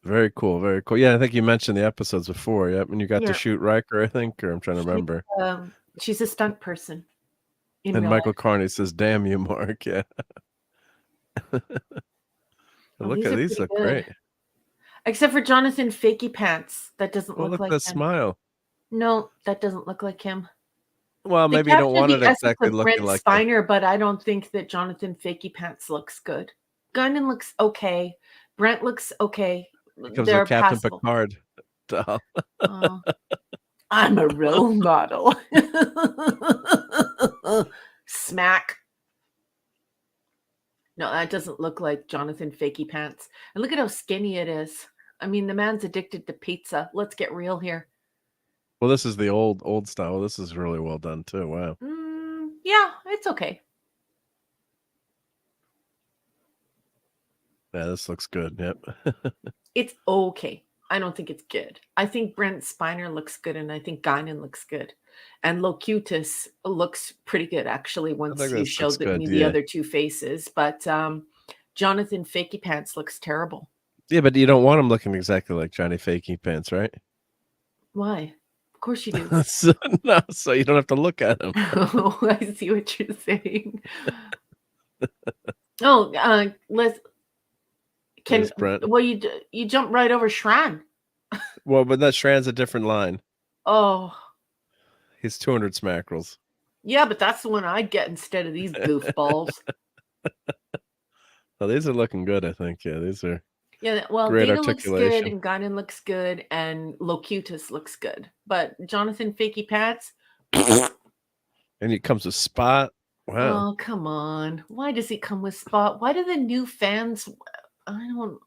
[SPEAKER 3] Very cool, very cool. Yeah, I think you mentioned the episodes before. Yep, and you got to shoot Riker, I think, or I'm trying to remember.
[SPEAKER 4] She's a stunt person in
[SPEAKER 3] And
[SPEAKER 4] real
[SPEAKER 3] Michael
[SPEAKER 4] life.
[SPEAKER 3] Carney says, "Damn you, Mark." Yeah.
[SPEAKER 4] Oh,
[SPEAKER 3] Look
[SPEAKER 4] these
[SPEAKER 3] at
[SPEAKER 4] are
[SPEAKER 3] these
[SPEAKER 4] pretty
[SPEAKER 3] look
[SPEAKER 4] good.
[SPEAKER 3] great.
[SPEAKER 4] Except for Jonathan Fakey Pants. That doesn't
[SPEAKER 3] Well,
[SPEAKER 4] look
[SPEAKER 3] look at
[SPEAKER 4] like
[SPEAKER 3] the
[SPEAKER 4] him.
[SPEAKER 3] smile.
[SPEAKER 4] No, that doesn't look like him.
[SPEAKER 3] Well,
[SPEAKER 4] They
[SPEAKER 3] maybe you don't
[SPEAKER 4] captured
[SPEAKER 3] want
[SPEAKER 4] the
[SPEAKER 3] it
[SPEAKER 4] essence
[SPEAKER 3] exactly
[SPEAKER 4] of Brent
[SPEAKER 3] looking like the,
[SPEAKER 4] Spiner, but I don't think that Jonathan Fakey Pants looks good. Guinan looks okay. Brent looks okay.
[SPEAKER 3] because of the
[SPEAKER 4] They're
[SPEAKER 3] Captain
[SPEAKER 4] passable.
[SPEAKER 3] Picard doll.
[SPEAKER 4] Oh, I'm a role model. Smack. No, that doesn't look like Jonathan Fakey Pants. And look at how skinny it is. I mean, the man's addicted to pizza. Let's get real here.
[SPEAKER 3] Well, this is the old style. This is really well done too. Wow.
[SPEAKER 4] Yeah, it's okay.
[SPEAKER 3] Yeah, this looks good. Yep.
[SPEAKER 4] It's okay. I don't think it's good. I think Brent Spiner looks good, and I think Guinan looks good. And Locutus looks pretty good, actually,
[SPEAKER 3] I
[SPEAKER 4] once
[SPEAKER 3] think
[SPEAKER 4] you
[SPEAKER 3] this looks
[SPEAKER 4] showed me
[SPEAKER 3] good.
[SPEAKER 4] the
[SPEAKER 3] Yeah.
[SPEAKER 4] other two faces. But Jonathan Fakey Pants looks terrible.
[SPEAKER 3] Yeah, but you don't want him looking exactly like Johnny Fakey Pants, right?
[SPEAKER 4] Why? Of course you do.
[SPEAKER 3] So, no, so you don't have to look at him.
[SPEAKER 4] Oh, I see what you're saying. Oh, let's
[SPEAKER 3] There's Brent.
[SPEAKER 4] well, you jump right over Shran.
[SPEAKER 3] Well, but that Strand's a different line.
[SPEAKER 4] Oh,
[SPEAKER 3] He's 200 smackerels.
[SPEAKER 4] yeah, but that's the one I'd get instead of these goofballs.
[SPEAKER 3] Well, these are looking good, I think. Yeah, these are.
[SPEAKER 4] Yeah, well,
[SPEAKER 3] Great
[SPEAKER 4] Data looks good,
[SPEAKER 3] articulation.
[SPEAKER 4] and Guinan looks good, and Locutus looks good. But Jonathan Fakey Pants,
[SPEAKER 3] And he comes with Spot. Wow.
[SPEAKER 4] oh, come on. Why does he come with Spot? Why do the new fans, I don't,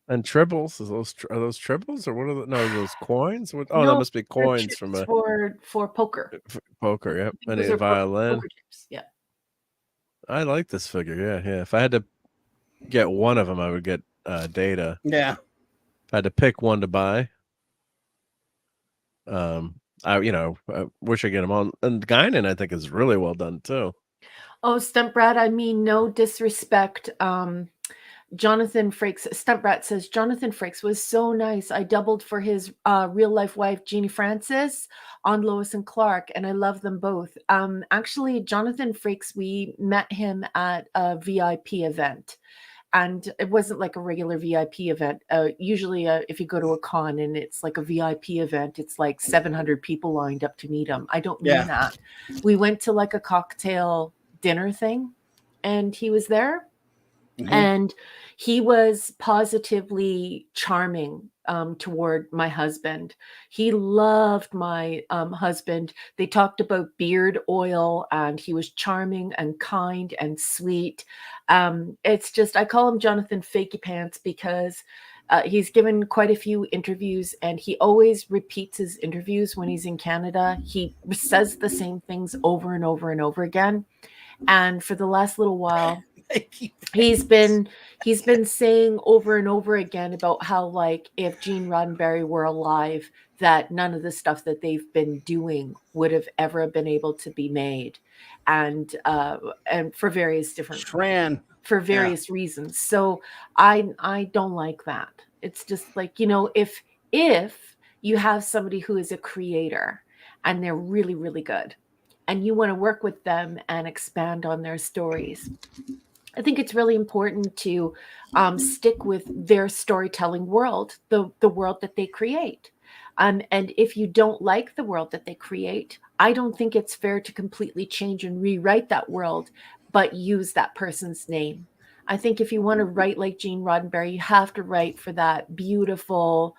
[SPEAKER 3] And tribbles. Are those tribbles or what are the, no, those coins? What, oh, that
[SPEAKER 4] no,
[SPEAKER 3] must be
[SPEAKER 4] they're
[SPEAKER 3] coins
[SPEAKER 4] chips
[SPEAKER 3] from a
[SPEAKER 4] for poker.
[SPEAKER 3] poker. Yep. And
[SPEAKER 4] Those
[SPEAKER 3] a
[SPEAKER 4] are
[SPEAKER 3] violin.
[SPEAKER 4] poker chips. Yeah.
[SPEAKER 3] I like this figure. Yeah, yeah. If I had to get one of them, I would get Data.
[SPEAKER 2] Yeah.
[SPEAKER 3] If I had to pick one to buy, I wish I get them on. And Guinan, I think, is really well done too.
[SPEAKER 4] Oh, Stump Brad, I mean, no disrespect. Jonathan Frakes, Stump Rat says, Jonathan Frakes was so nice. I doubled for his real life wife, Jeannie Francis, on Lois and Clark, and I love them both. Actually, Jonathan Frakes, we met him at a VIP event. And it wasn't like a regular VIP event. Usually, if you go to a con and it's like a VIP event, it's like 700 people lined up to meet him. I don't mean that. We went to like a cocktail dinner thing, and he was there. Mm-hmm. And he was positively charming toward my husband. He loved my husband. They talked about beard oil, and he was charming and kind and sweet. It's just, I call him Jonathan Fakey Pants because he's given quite a few interviews, and he always repeats his interviews when he's in Canada. He says the same things over and over and over again. And for the last little while, he's been saying over and over again about how, like, if Gene Roddenberry were alive, that none of the stuff that they've been doing would have ever been able to be made, and for various different reasons. So I don't like that. It's just like, if you have somebody who is a creator and they're really, really good, and you want to work with them and expand on their stories, I think it's really important to stick with their storytelling world, the world that they create. And if you don't like the world that they create, I don't think it's fair to completely change and rewrite that world, but use that person's name. I think if you want to write like Gene Roddenberry, you have to write for that beautiful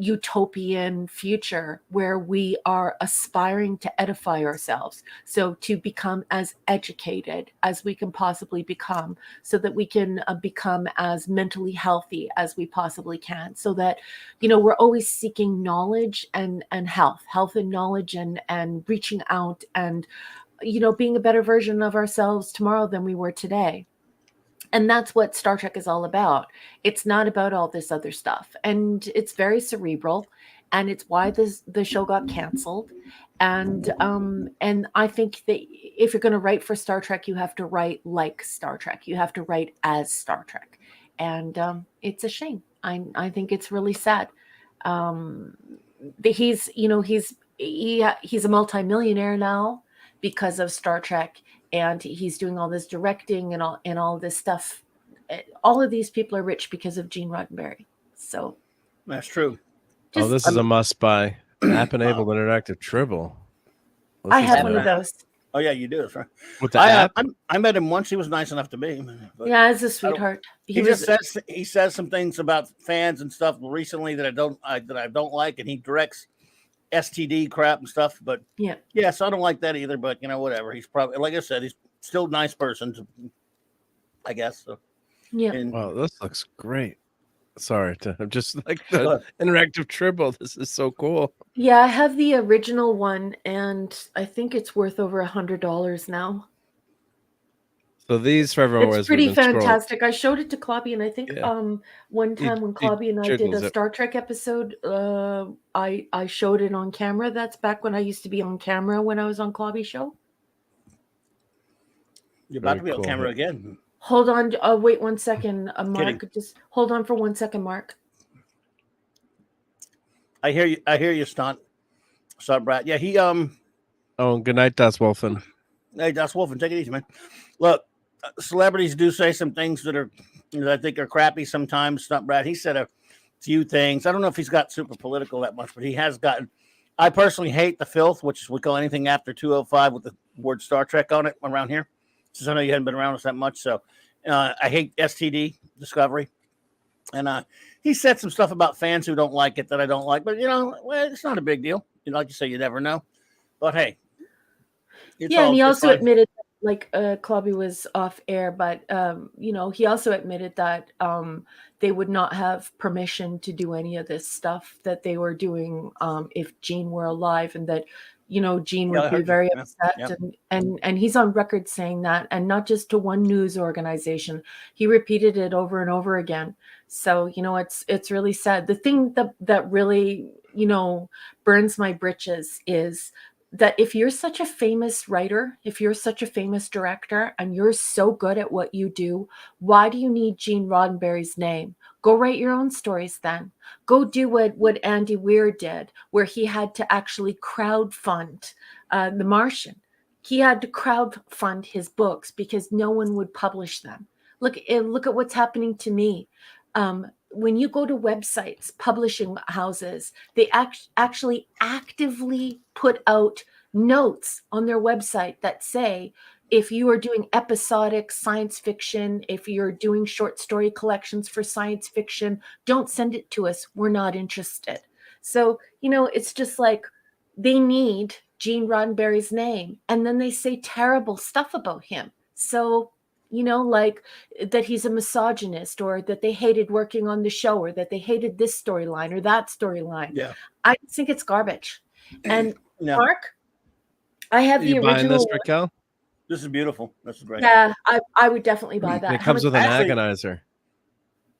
[SPEAKER 4] utopian future where we are aspiring to edify ourselves. So to become as educated as we can possibly become, so that we can become as mentally healthy as we possibly can, so that, we're always seeking knowledge and health and knowledge and reaching out and, being a better version of ourselves tomorrow than we were today. And that's what Star Trek is all about. It's not about all this other stuff. And it's very cerebral. And it's why the show got canceled. And I think that if you're going to write for Star Trek, you have to write like Star Trek. You have to write as Star Trek. And it's a shame. I think it's really sad. He's a multimillionaire now. because of Star Trek, and he's doing all this directing and all this stuff. All of these people are rich because of Gene Roddenberry. So
[SPEAKER 2] that's true.
[SPEAKER 3] This is a must-buy. App-enabled interactive Tribble.
[SPEAKER 4] I have one of those.
[SPEAKER 2] Oh yeah, you do. Right.
[SPEAKER 3] With the app?
[SPEAKER 2] I met him once. He was nice enough to me.
[SPEAKER 4] Yeah, he's a sweetheart.
[SPEAKER 2] He says some things about fans and stuff recently that I don't like, and he directs STD crap and stuff. But yeah, so I don't like that either. But whatever. He's probably, like I said, he's still a nice person, I guess. So
[SPEAKER 4] yeah.
[SPEAKER 3] Wow, this looks great. Sorry, I'm just like the interactive Tribble. This is so cool.
[SPEAKER 4] Yeah, I have the original one, and I think it's worth over $100 now.
[SPEAKER 3] So these, for everyone,
[SPEAKER 4] it's pretty fantastic. I showed it to Clobby, and I think one time when Clobby and I did a Star Trek episode, I showed it on camera. That's back when I used to be on camera when I was on Clobby's show.
[SPEAKER 2] You're about to be on camera again.
[SPEAKER 4] Hold on. Wait 1 second, Mark. Just hold on for 1 second, Mark.
[SPEAKER 2] I hear you, Stunt. Stunt Brat. Yeah, he
[SPEAKER 3] Oh, good night, Das Wolfen.
[SPEAKER 2] Hey, Das Wolfen, take it easy, man. Look, celebrities do say some things that I think are crappy sometimes. Stunt Brat. He said a few things. I don't know if he's got super political that much, but he has gotten. I personally hate the filth, which we call anything after 205 with the word Star Trek on it around here. Since I know you hadn't been around us that much, so I hate STD Discovery, and he said some stuff about fans who don't like it that I don't like, but it's not a big deal. Like you say, you never know. But hey,
[SPEAKER 4] and he also admitted, like Clobby was off air, but he also admitted that they would not have permission to do any of this stuff that they were doing if Gene were alive, and that. Gene would be very upset, and he's on record saying that, and not just to one news organization. He repeated it over and over again. So, it's really sad. The thing that really, burns my britches is that if you're such a famous writer, if you're such a famous director, and you're so good at what you do, why do you need Gene Roddenberry's name? Go write your own stories then. Go do what Andy Weir did, where he had to actually crowdfund The Martian. He had to crowdfund his books because no one would publish them. Look at what's happening to me. When you go to websites, publishing houses, they actually actively put out notes on their website that say, if you are doing episodic science fiction, if you're doing short story collections for science fiction, don't send it to us. We're not interested. So, it's just like they need Gene Roddenberry's name, and then they say terrible stuff about him. So, like that he's a misogynist, or that they hated working on the show, or that they hated this storyline or that storyline.
[SPEAKER 2] Yeah.
[SPEAKER 4] I think it's garbage. And Mark, I have the original.
[SPEAKER 3] This, Raquel?
[SPEAKER 2] This is beautiful. This is great.
[SPEAKER 4] Yeah, I would definitely buy that.
[SPEAKER 3] It comes with an agonizer.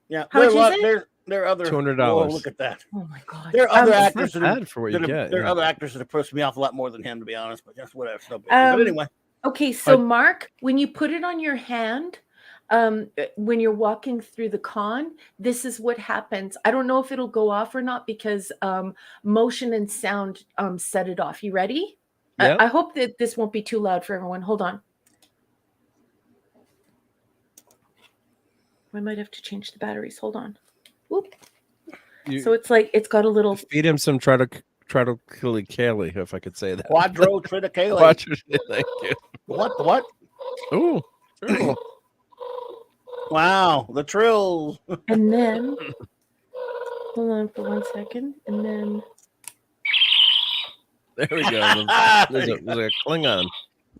[SPEAKER 2] Yeah.
[SPEAKER 4] How much is it?
[SPEAKER 2] There are other
[SPEAKER 3] $200.
[SPEAKER 2] Oh, look at that.
[SPEAKER 4] Oh my God.
[SPEAKER 2] There are other actors
[SPEAKER 3] for what you get.
[SPEAKER 2] There are other actors that have pushed me off a lot more than him, to be honest. But that's whatever. No big deal. But anyway.
[SPEAKER 4] Okay, so Mark, when you put it on your hand, when you're walking through the con, this is what happens. I don't know if it'll go off or not because motion and sound set it off. You ready?
[SPEAKER 3] Yep.
[SPEAKER 4] I hope that this won't be too loud for everyone. Hold on. I might have to change the batteries. Hold on. Whoop. So it's like it's got a little.
[SPEAKER 3] Feed him some triticale, if I could say that.
[SPEAKER 2] Quadrotriticale.
[SPEAKER 3] Thank you.
[SPEAKER 2] What?
[SPEAKER 3] Ooh. Trill.
[SPEAKER 2] Wow, the trills.
[SPEAKER 4] And then, hold on for 1 second, and then.
[SPEAKER 3] There we go. There's a Klingon.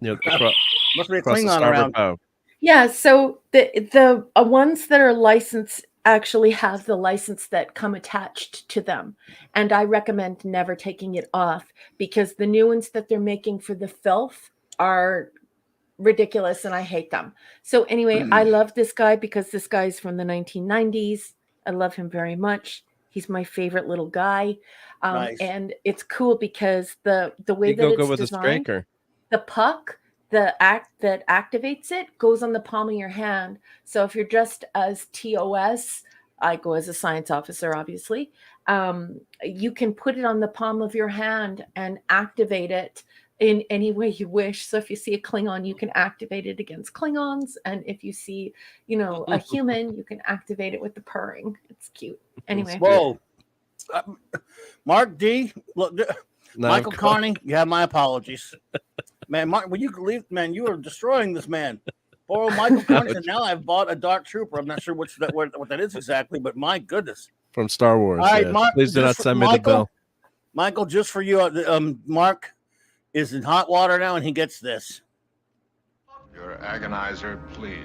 [SPEAKER 2] Must be a Klingon around.
[SPEAKER 3] Bow.
[SPEAKER 4] Yeah, so the ones that are licensed actually have the license that come attached to them, and I recommend never taking it off because the new ones that they're making for the filth are ridiculous, and I hate them. So anyway, I love this guy because this guy is from the 1990s. I love him very much. He's my favorite little guy.
[SPEAKER 2] Nice.
[SPEAKER 4] And it's cool because the way that it's designed, the puck, the act that activates it goes on the palm of your hand. So if you're dressed as TOS, I go as a science officer, obviously, you can put it on the palm of your hand and activate it in any way you wish. So if you see a Klingon, you can activate it against Klingons, and if you see, a human, you can activate it with the purring. It's cute. Anyway.
[SPEAKER 2] Whoa. Mark D, look, Michael Carney, you have my apologies. Man, Mark, when you leave, man, you are destroying this man. Poor old Michael Carney, and now I've bought a Dark Trooper. I'm not sure what that is exactly, but my goodness.
[SPEAKER 3] From Star Wars.
[SPEAKER 2] All right, Mark,
[SPEAKER 3] please do not send me the bill.
[SPEAKER 2] Michael, just for you, Mark is in hot water now, and he gets this.
[SPEAKER 5] Your agonizer, please.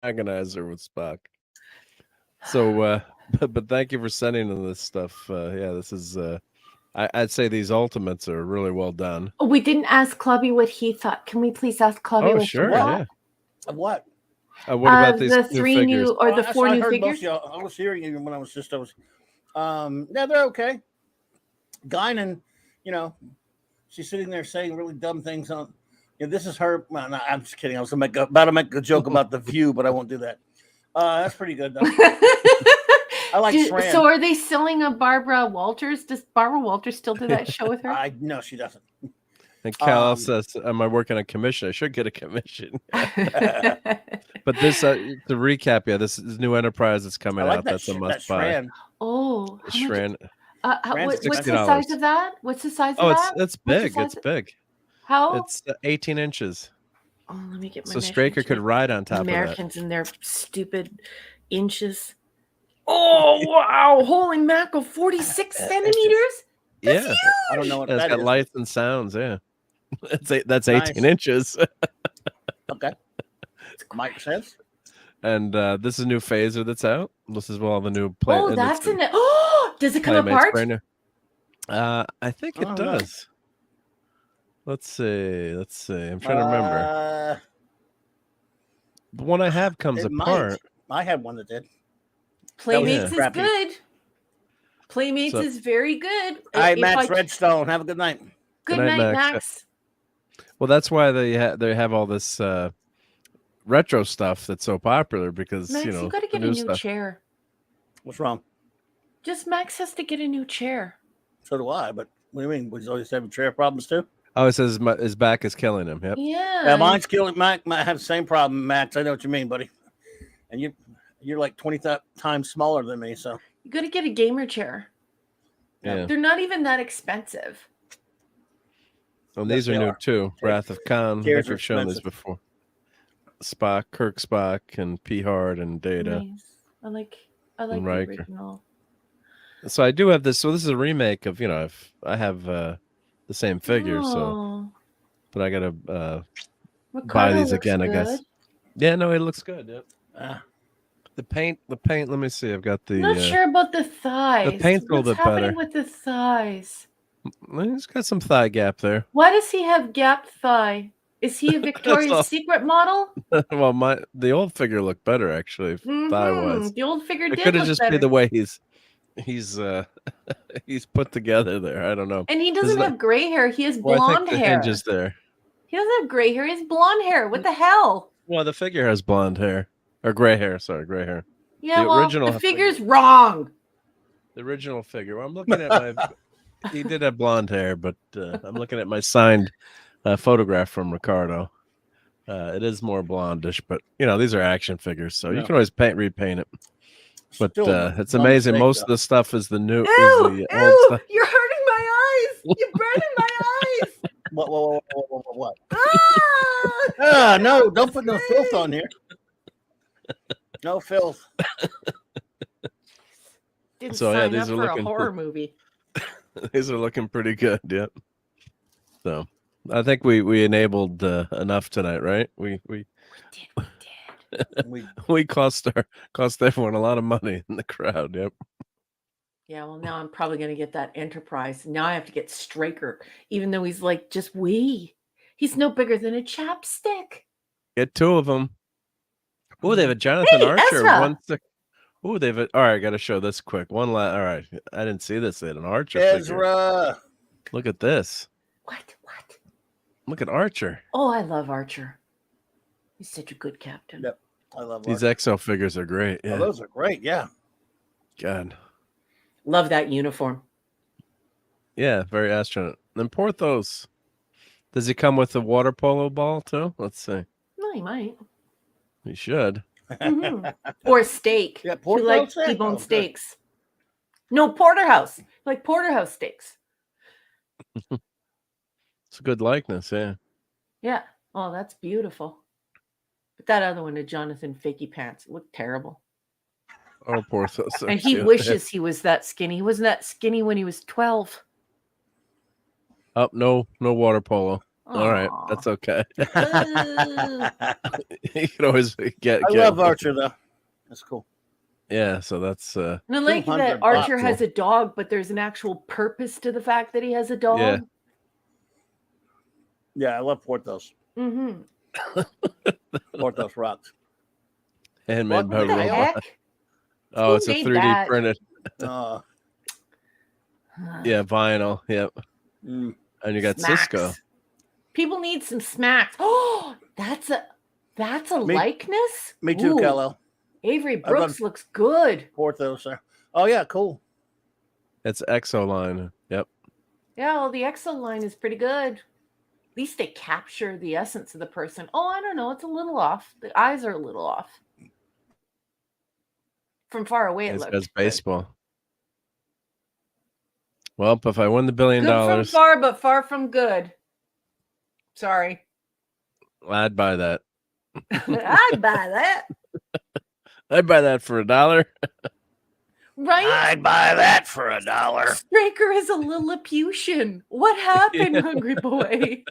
[SPEAKER 3] Agonizer with Spock. So, but thank you for sending in this stuff. Yeah, this is. I'd say these ultimates are really well done.
[SPEAKER 4] Oh, we didn't ask Clubby what he thought. Can we please ask Clubby?
[SPEAKER 3] Oh, sure. Yeah.
[SPEAKER 2] What?
[SPEAKER 3] What about these
[SPEAKER 4] the
[SPEAKER 3] new
[SPEAKER 4] three
[SPEAKER 3] figures?
[SPEAKER 4] new or the four new figures?
[SPEAKER 2] I was hearing you when I was just. Yeah, they're okay. Guinan, she's sitting there saying really dumb things on. This is her. Well, no, I'm just kidding. I was about to make a joke about the View, but I won't do that. That's pretty good though. I like Shran.
[SPEAKER 4] So are they selling a Barbara Walters? Does Barbara Walters still do that show with her?
[SPEAKER 2] No, she doesn't.
[SPEAKER 3] And Cal says, "Am I working a commission? I should get a commission." But this, to recap, yeah, this is New Enterprise that's coming out. That's a must buy.
[SPEAKER 4] Oh,
[SPEAKER 3] Shran.
[SPEAKER 4] What's the size of that? What's the size of that?
[SPEAKER 3] Oh, it's big. It's big.
[SPEAKER 4] How?
[SPEAKER 3] It's 18 inches.
[SPEAKER 4] Oh, let me get my.
[SPEAKER 3] So Straker could ride on top of that.
[SPEAKER 4] Americans and their stupid inches. Oh wow! Holy mackerel! 46 centimeters. That's huge.
[SPEAKER 2] I don't know what
[SPEAKER 3] it's
[SPEAKER 2] that
[SPEAKER 3] got
[SPEAKER 2] is.
[SPEAKER 3] lights and sounds. Yeah, that's 18
[SPEAKER 2] Nice.
[SPEAKER 3] inches.
[SPEAKER 2] Okay, makes sense.
[SPEAKER 3] And this is a new phaser that's out. This is all the new play.
[SPEAKER 4] Oh, that's an. Oh, does it come apart?
[SPEAKER 3] I think it does. Let's see. I'm trying to remember. The one I have comes apart.
[SPEAKER 2] I had one that did.
[SPEAKER 4] Playmates is good. Playmates is very good.
[SPEAKER 2] All right, Max Redstone. Have a good night.
[SPEAKER 4] Good night, Max.
[SPEAKER 3] Well, that's why they have all this retro stuff that's so popular because
[SPEAKER 4] Max, you got to get a new chair.
[SPEAKER 2] What's wrong?
[SPEAKER 4] Just Max has to get a new chair.
[SPEAKER 2] So do I. But what do you mean? He's always having chair problems too?
[SPEAKER 3] Oh, it says his back is killing him. Yep.
[SPEAKER 4] Yeah.
[SPEAKER 2] Mine's killing. I have the same problem, Max. I know what you mean, buddy. And you're like 20 times smaller than me, so
[SPEAKER 4] you got to get a gamer chair.
[SPEAKER 3] Yeah.
[SPEAKER 4] They're not even that expensive.
[SPEAKER 3] Oh, these are new too. Wrath of Khan. I think we've shown these before. Spock, Kirk Spock, and P. Hard and Data.
[SPEAKER 4] Nice. I like the original.
[SPEAKER 3] So I do have this. So this is a remake of I have the same figure. So, but I gotta buy these again. I guess. Yeah, no, it looks good. Yep. The paint. Let me see. I've got the.
[SPEAKER 4] Not sure about the thighs.
[SPEAKER 3] The paint's a little bit better.
[SPEAKER 4] With the thighs.
[SPEAKER 3] He's got some thigh gap there.
[SPEAKER 4] Why does he have gapped thigh? Is he a Victoria's Secret model?
[SPEAKER 3] Well, the old figure looked better actually, thigh wise.
[SPEAKER 4] The old figure
[SPEAKER 3] it could have just be the way he's put together there. I don't know.
[SPEAKER 4] And he doesn't have gray hair. He has blonde hair.
[SPEAKER 3] Hinges there.
[SPEAKER 4] He doesn't have gray hair. He has blonde hair. What the hell?
[SPEAKER 3] Well, the figure has blonde hair or gray hair. Sorry, gray hair.
[SPEAKER 4] Yeah, the figure's wrong.
[SPEAKER 3] The original figure. Well, I'm looking at my. He did have blonde hair, but I'm looking at my signed photograph from Ricardo. It is more blondish, but these are action figures, so you can always repaint it. But it's amazing. Most of the stuff is the new.
[SPEAKER 4] Old stuff. You're hurting my eyes. You're burning my eyes.
[SPEAKER 2] What? No! Don't put no filth on here. No filth.
[SPEAKER 4] Didn't sign up for a horror movie.
[SPEAKER 3] These are looking pretty good. Yep. So I think we enabled enough tonight, right? We did. We cost everyone a lot of money in the crowd. Yep.
[SPEAKER 4] Yeah, well, now I'm probably going to get that Enterprise. Now I have to get Straker, even though he's like just wee. He's no bigger than a chapstick.
[SPEAKER 3] Get two of them. Oh, they have a Jonathan Archer.
[SPEAKER 4] Ezra.
[SPEAKER 3] Oh, they've all right. Got to show this quick. All right, I didn't see this. They had an Archer.
[SPEAKER 2] Ezra.
[SPEAKER 3] Figure. Look at this.
[SPEAKER 4] What?
[SPEAKER 3] Look at Archer.
[SPEAKER 4] Oh, I love Archer. He's such a good captain.
[SPEAKER 2] Yep. I love
[SPEAKER 3] These
[SPEAKER 2] Archer.
[SPEAKER 3] EXO figures are great.
[SPEAKER 2] Oh,
[SPEAKER 3] Yeah.
[SPEAKER 2] those are great. Yeah.
[SPEAKER 3] God.
[SPEAKER 4] Love that uniform.
[SPEAKER 3] Yeah, very astronaut. Then Porthos. Does he come with a water polo ball too? Let's see.
[SPEAKER 4] No, he might.
[SPEAKER 3] He should.
[SPEAKER 4] Mm-hmm. Or steak.
[SPEAKER 2] Yeah,
[SPEAKER 4] You like
[SPEAKER 2] Porthos.
[SPEAKER 4] T-bone
[SPEAKER 2] Oh, good.
[SPEAKER 4] steaks. No, porterhouse. Like porterhouse steaks.
[SPEAKER 3] It's a good likeness, yeah.
[SPEAKER 4] Yeah. Oh, that's beautiful. But that other one, the Jonathan Fakey Pants, looked terrible.
[SPEAKER 3] Oh, Porthos. So
[SPEAKER 4] And he
[SPEAKER 3] cute.
[SPEAKER 4] wishes he was that skinny. He wasn't that skinny when he was 12.
[SPEAKER 3] Oh, no water polo. All right,
[SPEAKER 4] Aw.
[SPEAKER 3] that's okay.
[SPEAKER 4] Uh,
[SPEAKER 3] You can always get.
[SPEAKER 2] I love Archer though. That's cool.
[SPEAKER 3] Yeah, so that's
[SPEAKER 4] and I like that
[SPEAKER 2] $200
[SPEAKER 4] Archer
[SPEAKER 3] bucks.
[SPEAKER 4] has a dog, but there's an actual purpose to the fact that he has a dog.
[SPEAKER 3] Yeah.
[SPEAKER 2] Yeah, I love Porthos.
[SPEAKER 4] Mm-hmm.
[SPEAKER 2] Porthos rocks.
[SPEAKER 3] handmade by
[SPEAKER 2] What the
[SPEAKER 4] What the
[SPEAKER 3] robot.
[SPEAKER 4] heck?
[SPEAKER 3] Oh,
[SPEAKER 4] Who
[SPEAKER 3] it's a
[SPEAKER 4] made
[SPEAKER 3] 3D
[SPEAKER 4] that?
[SPEAKER 3] printed.
[SPEAKER 2] Uh,
[SPEAKER 3] Yeah, vinyl. Yep.
[SPEAKER 2] mm.
[SPEAKER 3] And you got
[SPEAKER 4] Smacks.
[SPEAKER 3] Cisco.
[SPEAKER 4] People need some smacks. Oh, that's a likeness.
[SPEAKER 2] Me too,
[SPEAKER 4] Ooh,
[SPEAKER 2] Kello.
[SPEAKER 4] Avery
[SPEAKER 2] I love-
[SPEAKER 4] Brooks looks good.
[SPEAKER 2] Porthos there. Oh yeah, cool.
[SPEAKER 3] It's EXO line. Yep.
[SPEAKER 4] Yeah, well, the EXO line is pretty good. At least they capture the essence of the person. Oh, I don't know. It's a little off. The eyes are a little off. From far away, it
[SPEAKER 3] It
[SPEAKER 4] looked
[SPEAKER 3] says
[SPEAKER 4] good.
[SPEAKER 3] baseball. Well, if I win the $1 billion,
[SPEAKER 4] Good from far, but far from good. Sorry.
[SPEAKER 3] I'd buy that.
[SPEAKER 4] I'd buy that.
[SPEAKER 3] I'd buy that for $1.
[SPEAKER 4] Right?
[SPEAKER 2] I'd buy that for $1.
[SPEAKER 4] Straker is a Lilliputian. What happened,
[SPEAKER 3] Yeah.
[SPEAKER 4] Hungry Boy?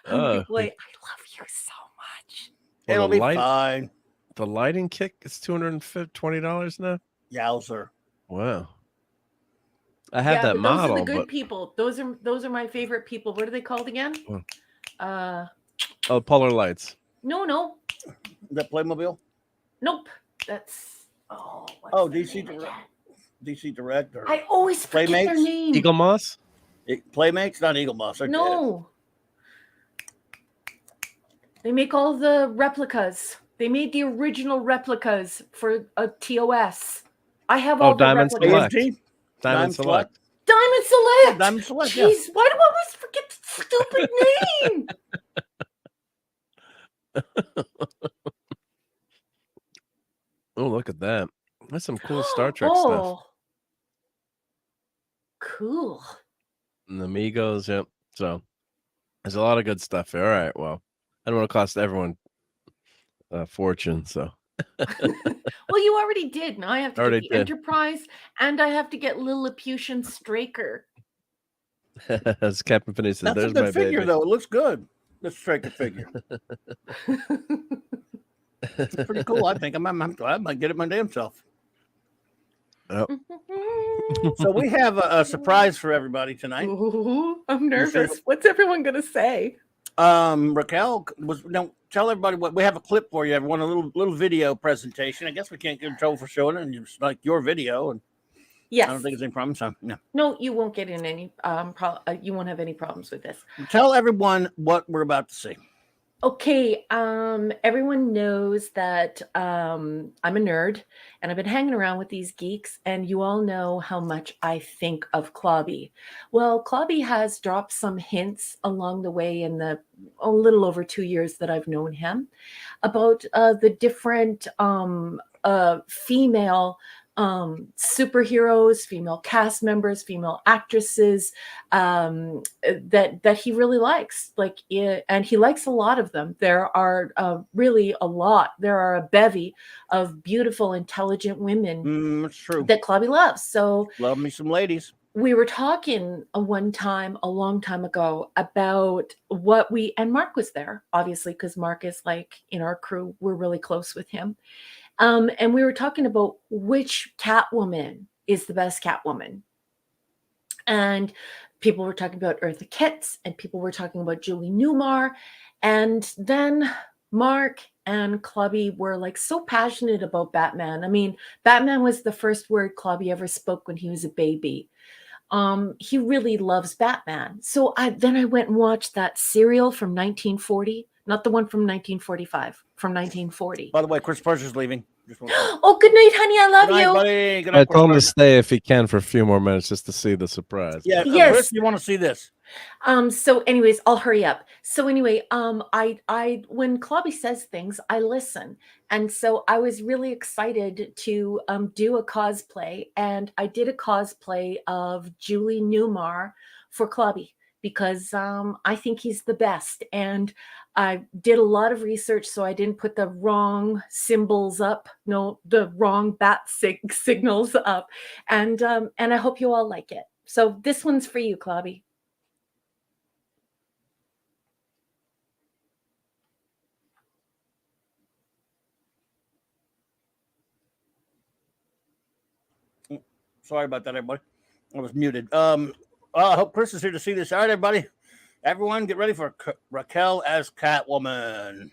[SPEAKER 4] Hungry
[SPEAKER 3] Oh.
[SPEAKER 4] Boy, I love you so much.
[SPEAKER 3] Well,
[SPEAKER 2] It'll
[SPEAKER 3] the
[SPEAKER 2] be
[SPEAKER 3] light-
[SPEAKER 2] fine.
[SPEAKER 3] The lighting kit is $220 now.
[SPEAKER 2] Yowzer.
[SPEAKER 3] Wow. I have that
[SPEAKER 4] but
[SPEAKER 3] model,
[SPEAKER 4] those are the good
[SPEAKER 3] but
[SPEAKER 4] people. Those are my favorite people. What are they called again?
[SPEAKER 3] Oh. Polar lights.
[SPEAKER 4] No.
[SPEAKER 2] That Playmobil?
[SPEAKER 4] Nope. That's what's
[SPEAKER 2] Oh,
[SPEAKER 4] their
[SPEAKER 2] DC
[SPEAKER 4] name
[SPEAKER 2] Direct.
[SPEAKER 4] again?
[SPEAKER 2] DC Direct or
[SPEAKER 4] I always forget their
[SPEAKER 2] Playmates?
[SPEAKER 4] name.
[SPEAKER 3] Eagle Moss.
[SPEAKER 2] Playmates? Not Eagle Moss. They're dead.
[SPEAKER 4] No. They make all the replicas. They made the original replicas for a TOS. I have all the
[SPEAKER 3] Diamond
[SPEAKER 4] replicas.
[SPEAKER 3] Select.
[SPEAKER 2] AMG?
[SPEAKER 3] Diamond Select.
[SPEAKER 4] Diamond Select.
[SPEAKER 2] Diamond Select,
[SPEAKER 4] Jeez,
[SPEAKER 2] yeah.
[SPEAKER 4] why do I always forget the stupid name?
[SPEAKER 3] Oh, look at that. That's some cool Star Trek stuff.
[SPEAKER 4] Cool.
[SPEAKER 3] And the Amigos, yep. So there's a lot of good stuff here. All right, well, I don't want to cost everyone a fortune, so
[SPEAKER 4] Well, you already did. Now I have to
[SPEAKER 3] Already
[SPEAKER 4] get the
[SPEAKER 3] did.
[SPEAKER 4] Enterprise, and I have to get Lilliputian Straker.
[SPEAKER 3] as Captain Finney said,
[SPEAKER 2] That's a
[SPEAKER 3] there's my
[SPEAKER 2] good figure,
[SPEAKER 3] baby.
[SPEAKER 2] though. It looks good. The Striker figure. It's pretty cool. I think I might get it my damn self. So we have a surprise for everybody tonight.
[SPEAKER 4] Ooh, I'm nervous. What's everyone gonna say?
[SPEAKER 2] Raquel tell everybody what we have a clip for you. Everyone, a little video presentation. I guess we can't get in trouble for showing it, and it's like your video, and
[SPEAKER 4] Yes.
[SPEAKER 2] I don't think there's any problem. So no.
[SPEAKER 4] No, you won't get in any. You won't have any problems with this.
[SPEAKER 2] Tell everyone what we're about to see.
[SPEAKER 4] Okay. Everyone knows that I'm a nerd, and I've been hanging around with these geeks, and you all know how much I think of Clobby. Well, Clobby has dropped some hints along the way in the a little over 2 years that I've known him about the different female superheroes, female cast members, female actresses that he really likes. And he likes a lot of them. There are really a lot. There are a bevy of beautiful, intelligent women
[SPEAKER 2] That's true.
[SPEAKER 4] that Clobby loves. So
[SPEAKER 2] Love me some ladies.
[SPEAKER 4] we were talking one time, a long time ago, about and Mark was there, obviously, because Mark is like in our crew. We're really close with him. And we were talking about which Catwoman is the best Catwoman. And people were talking about Eartha Kitt, and people were talking about Julie Newmar. And then Mark and Clobby were like so passionate about Batman. I mean, Batman was the first word Clobby ever spoke when he was a baby. He really loves Batman. So I went and watched that serial from 1940, not the one from 1945, from 1940.
[SPEAKER 2] By the way, Chris Purser's leaving.
[SPEAKER 4] Oh, good night, honey. I love
[SPEAKER 2] Good night,
[SPEAKER 4] you.
[SPEAKER 2] buddy. Good
[SPEAKER 3] I
[SPEAKER 2] night,
[SPEAKER 3] told him to
[SPEAKER 2] Chris Purser.
[SPEAKER 3] stay if he can for a few more minutes just to see the surprise.
[SPEAKER 2] Yeah,
[SPEAKER 4] Yes.
[SPEAKER 2] Chris, you want to see this?
[SPEAKER 4] So anyways, I'll hurry up. So anyway, I when Clobby says things, I listen. And so I was really excited to do a cosplay, and I did a cosplay of Julie Newmar for Clobby because I think he's the best. And I did a lot of research, so I didn't put the wrong symbols up, the wrong bat signals up. And I hope you all like it. So this one's for you, Clobby.
[SPEAKER 2] Sorry about that, everybody. I was muted. I hope Chris is here to see this. All right, everybody. Everyone, get ready for Raquel as Catwoman.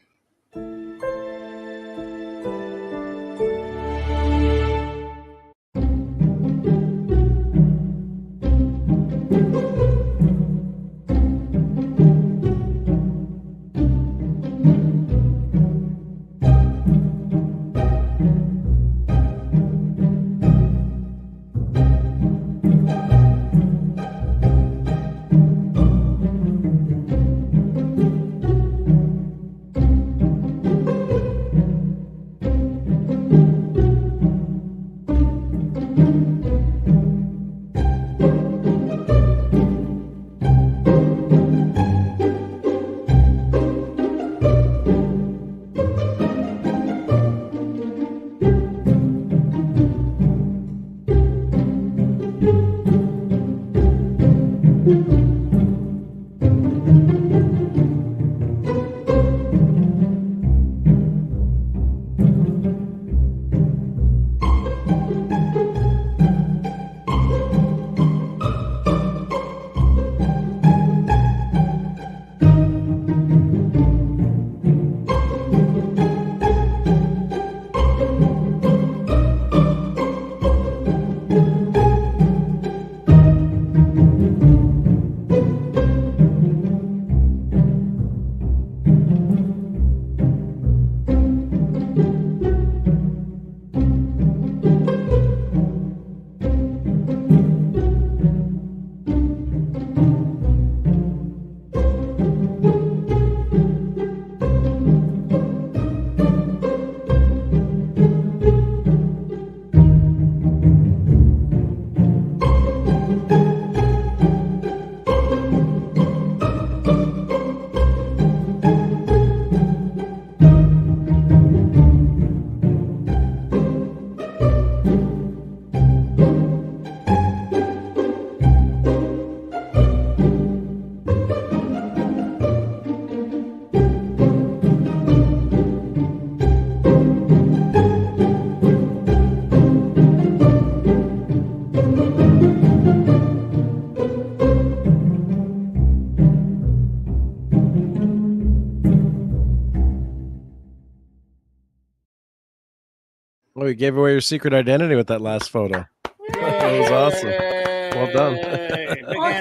[SPEAKER 3] Oh, you gave away your secret identity with that last photo. That was awesome. Well done.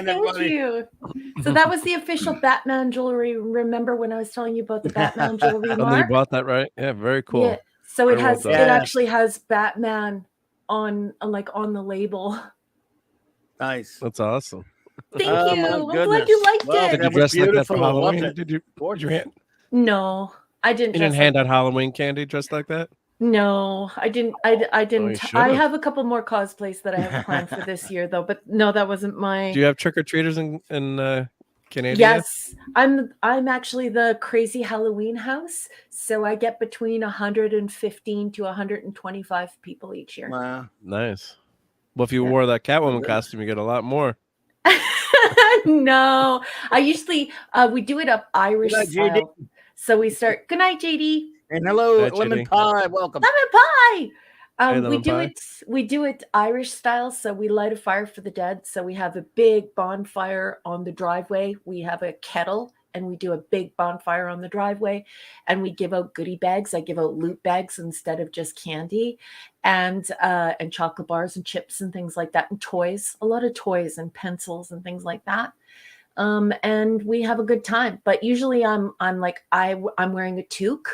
[SPEAKER 4] Thank you. So that was the official Batman jewelry. Remember when I was telling you about the Batman jewelry, Mark?
[SPEAKER 3] You bought that, right? Yeah, very cool.
[SPEAKER 4] Yeah. So it has,
[SPEAKER 3] well
[SPEAKER 4] it actually has Batman on the label.
[SPEAKER 2] Nice.
[SPEAKER 3] That's awesome.
[SPEAKER 4] Thank you. I'm glad you liked it.
[SPEAKER 3] Did you dress like that for Halloween? Did you hand?
[SPEAKER 4] No, I didn't.
[SPEAKER 3] You didn't hand out Halloween candy dressed like that?
[SPEAKER 4] No, I didn't. I didn't. I have a couple more cosplays that I have planned for this year, though. But no, that wasn't my.
[SPEAKER 3] Do you have trick or treaters in Canada?
[SPEAKER 4] Yes, I'm actually the crazy Halloween house, so I get between 115 to 125 people each year.
[SPEAKER 2] Wow,
[SPEAKER 3] nice. Well, if you wore that Catwoman costume, you get a lot more.
[SPEAKER 4] No, I usually we do it up Irish style. So we start. Good night, JD.
[SPEAKER 2] And hello,
[SPEAKER 3] Hi,
[SPEAKER 2] lemon
[SPEAKER 3] JD.
[SPEAKER 2] pie. Welcome.
[SPEAKER 4] Lemon pie.
[SPEAKER 3] Hey,
[SPEAKER 4] We do it Irish style. So we light a fire for the dead. So we have a big bonfire on the driveway. We have a kettle and we do a big bonfire on the driveway, and we give out goodie bags. I give out loot bags instead of just candy, and chocolate bars and chips and things like that, and toys, a lot of toys and pencils and things like that. and we have a good time. But usually I'm wearing a toque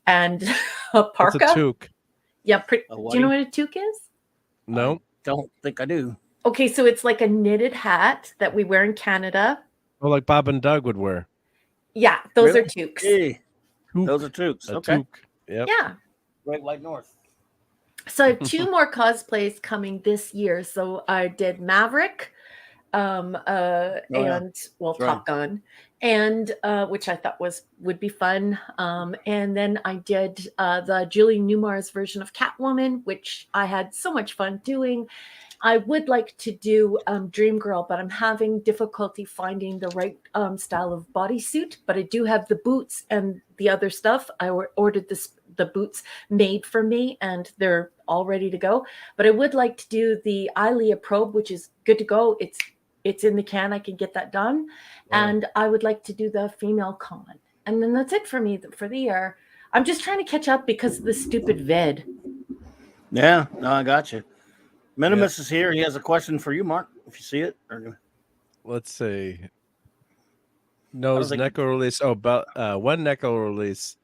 [SPEAKER 4] and a parka.
[SPEAKER 3] What's a toque?
[SPEAKER 4] Yeah, do you know what a toque is?
[SPEAKER 3] No,
[SPEAKER 2] I don't think I do.
[SPEAKER 4] Okay, so it's like a knitted hat that we wear in Canada.
[SPEAKER 3] Oh, like Bob and Doug would wear.
[SPEAKER 4] Yeah, those
[SPEAKER 2] Really?
[SPEAKER 4] are toques.
[SPEAKER 2] Hey, those are toques.
[SPEAKER 3] A
[SPEAKER 2] Okay.
[SPEAKER 3] toque. Yep.
[SPEAKER 4] Yeah.
[SPEAKER 2] Great White North.
[SPEAKER 4] So I have 2 more cosplays coming this year. So I did Maverick, and Top Gun, and which I thought would be fun. And then I did the Julie Newmar's version of Catwoman, which I had so much fun doing. I would like to do Dream Girl, but I'm having difficulty finding the right style of bodysuit. But I do have the boots and the other stuff. I ordered the boots made for me, and they're all ready to go. But I would like to do the Ilia probe, which is good to go. It's in the can. I can get that done.
[SPEAKER 3] Wow.
[SPEAKER 4] And I would like to do the female con. And then that's it for me for the year. I'm just trying to catch up because of the stupid vid.
[SPEAKER 2] Yeah, no, I got you. Minimus is here. He has a question for you, Mark, if you see it.
[SPEAKER 3] Let's see. Nose NECA release. Oh, when NECA release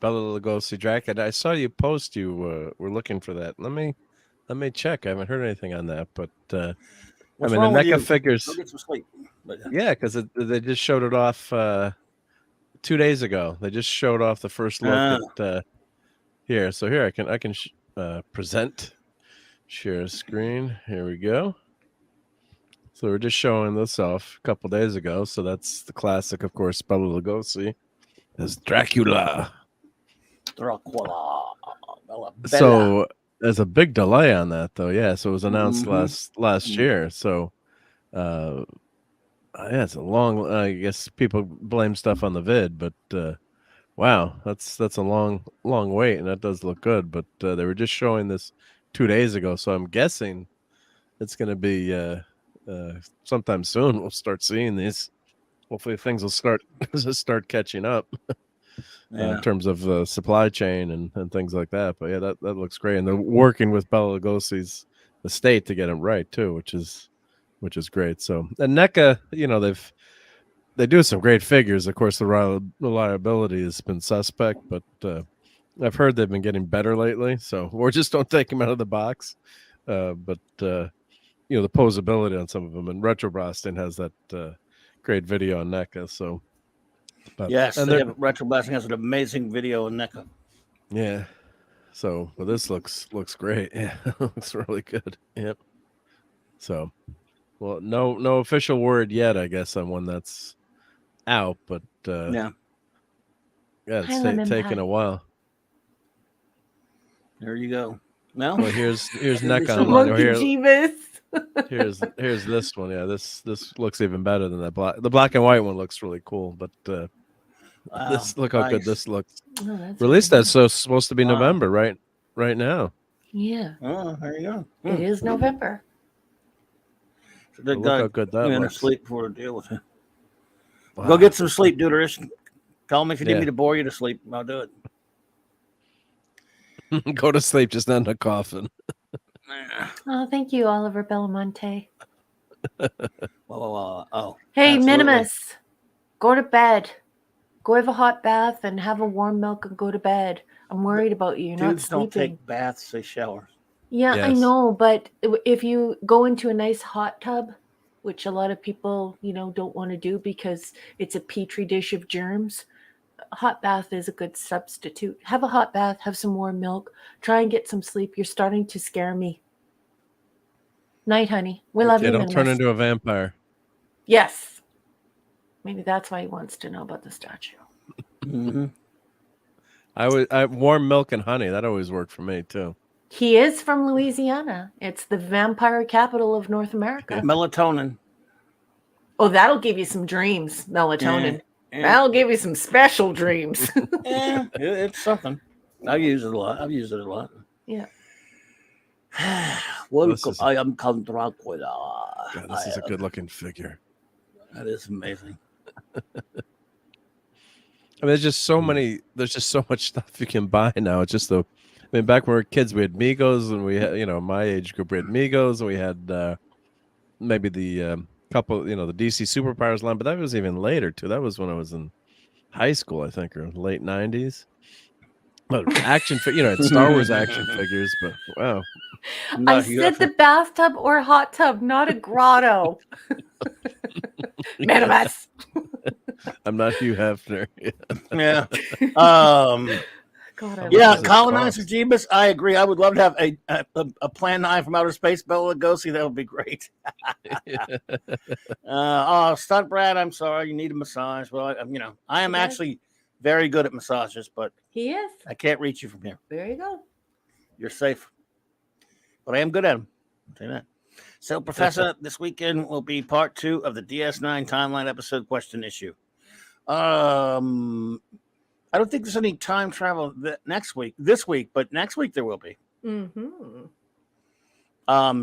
[SPEAKER 3] Bela Lugosi jacket. I saw you post you were looking for that. Let me check. I haven't heard anything on that, but the NECA figures.
[SPEAKER 2] Go get some sleep.
[SPEAKER 3] Yeah, because they just showed it off 2 days ago. They just showed off the first look at here. So here I can present. Share screen. Here we go. So we're just showing this off a couple days ago. So that's the classic, of course, Bela Lugosi as Dracula. So there's a big delay on that, though. Yeah, so it was announced last year. So, yeah, it's a long. I guess people blame stuff on the vid, but wow, that's a long wait, and that does look good. But they were just showing this 2 days ago, so I'm guessing it's going to be sometime soon. We'll start seeing these. Hopefully, things will start catching up in terms of supply chain and things like that. But yeah, that looks great, and they're working with Bela Lugosi's estate to get him right too, which is great. So, and NECA, they do some great figures. Of course, the reliability has been suspect, but I've heard they've been getting better lately, so or just don't take them out of the box. But the posability on some of them, and Retro Blasting has that great video on NECA. So,
[SPEAKER 2] yes, and Retro Blasting has an amazing video on NECA.
[SPEAKER 3] Yeah. So, well, this looks great. Yeah, looks really good. Yep. So, well, no official word yet, I guess, on when that's out, but yeah, it's taking a while.
[SPEAKER 2] There you go. Well,
[SPEAKER 3] here's NECA online. Here's this one. Yeah, this looks even better than that black. The black and white one looks really cool, but look how good this looks.
[SPEAKER 4] Oh,
[SPEAKER 3] release that's supposed to be November, right now.
[SPEAKER 4] Yeah.
[SPEAKER 2] Oh, there you go.
[SPEAKER 4] It is November.
[SPEAKER 2] So
[SPEAKER 3] look how good that looks.
[SPEAKER 2] Sleep before I deal with it. Wow. Go get some sleep, Deuterish. Call me if you need me to bore you to sleep. I'll do it.
[SPEAKER 3] Go to sleep, just not in a coffin.
[SPEAKER 4] Oh, thank you, Oliver Belamonte.
[SPEAKER 2] Oh.
[SPEAKER 4] Hey, absolutely. Minimus, go to bed. Go have a hot bath and have a warm milk and go to bed. I'm worried about you. You're not sleeping.
[SPEAKER 2] Don't take baths, they shower.
[SPEAKER 4] Yeah, yes. I know, but if you go into a nice hot tub, which a lot of people, don't want to do because it's a petri dish of germs, a hot bath is a good substitute. Have a hot bath, have some warm milk, try and get some sleep. You're starting to scare me. Night, honey. We love you.
[SPEAKER 3] Don't turn into a vampire.
[SPEAKER 4] Yes. Maybe that's why he wants to know about the statue.
[SPEAKER 2] Mm-hmm.
[SPEAKER 3] I warm milk and honey. That always worked for me too.
[SPEAKER 4] He is from Louisiana. It's the vampire capital of North America.
[SPEAKER 2] Melatonin.
[SPEAKER 4] Oh, that'll give you some dreams. Melatonin. That'll give you some special dreams.
[SPEAKER 2] Yeah, it's something. I use it a lot.
[SPEAKER 4] Yeah.
[SPEAKER 2] Welcome. I am Count Dracula.
[SPEAKER 3] God, this is a good-looking figure.
[SPEAKER 2] That is amazing.
[SPEAKER 3] There's just so many. There's just so much stuff you can buy now. It's just back when we were kids, we had Migos, and we had, my age group, we had Migos, and we had maybe the couple, the DC superpowers line, but that was even later too. That was when I was in high school, I think, or late 90s. But it's Star Wars action figures, but wow.
[SPEAKER 4] I said the bathtub or hot tub, not a grotto. Man of us.
[SPEAKER 3] I'm not Hugh Hefner.
[SPEAKER 2] Yeah.
[SPEAKER 4] God,
[SPEAKER 2] Colonizer Jeebus, I agree. I would love to have a Plan 9 from outer space, Bela Lugosi. That would be great. Stunt Brad, I'm sorry. You need a massage. Well, I am actually very good at massages, but
[SPEAKER 4] he is.
[SPEAKER 2] I can't reach you from here.
[SPEAKER 4] There you go.
[SPEAKER 2] You're safe. But I am good at them. I'll tell you that. So, Professor, this weekend will be part 2 of the DS9 timeline episode question issue. I don't think there's any time travel this week, but next week there will be.
[SPEAKER 4] Mm-hmm.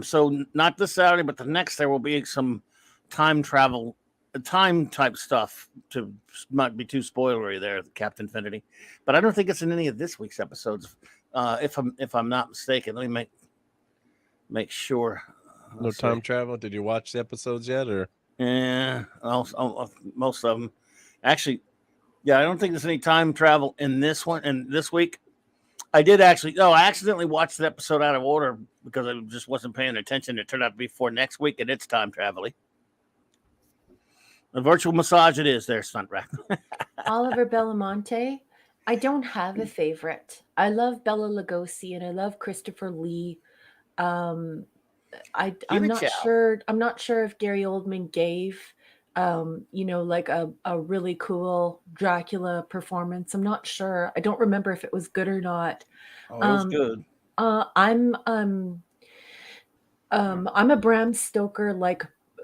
[SPEAKER 2] So not this Saturday, but the next there will be some time travel, time type stuff to not be too spoilery there, Captain Infinity. But I don't think it's in any of this week's episodes. If I'm not mistaken, let me make sure.
[SPEAKER 3] No time travel. Did you watch the episodes yet, or?
[SPEAKER 2] Yeah, most of them. Actually, yeah, I don't think there's any time travel in this one. And this week, I accidentally watched the episode out of order because I just wasn't paying attention. It turned out to be for next week, and it's time traveling. A virtual massage it is there, Stunt Rack.
[SPEAKER 4] Oliver Belamonte. I don't have a favorite. I love Bela Lugosi and I love Christopher Lee. I'm not sure if Gary Oldman gave like a really cool Dracula performance. I'm not sure. I don't remember if it was good or not.
[SPEAKER 2] Oh, it was good.
[SPEAKER 4] I'm a Bram Stoker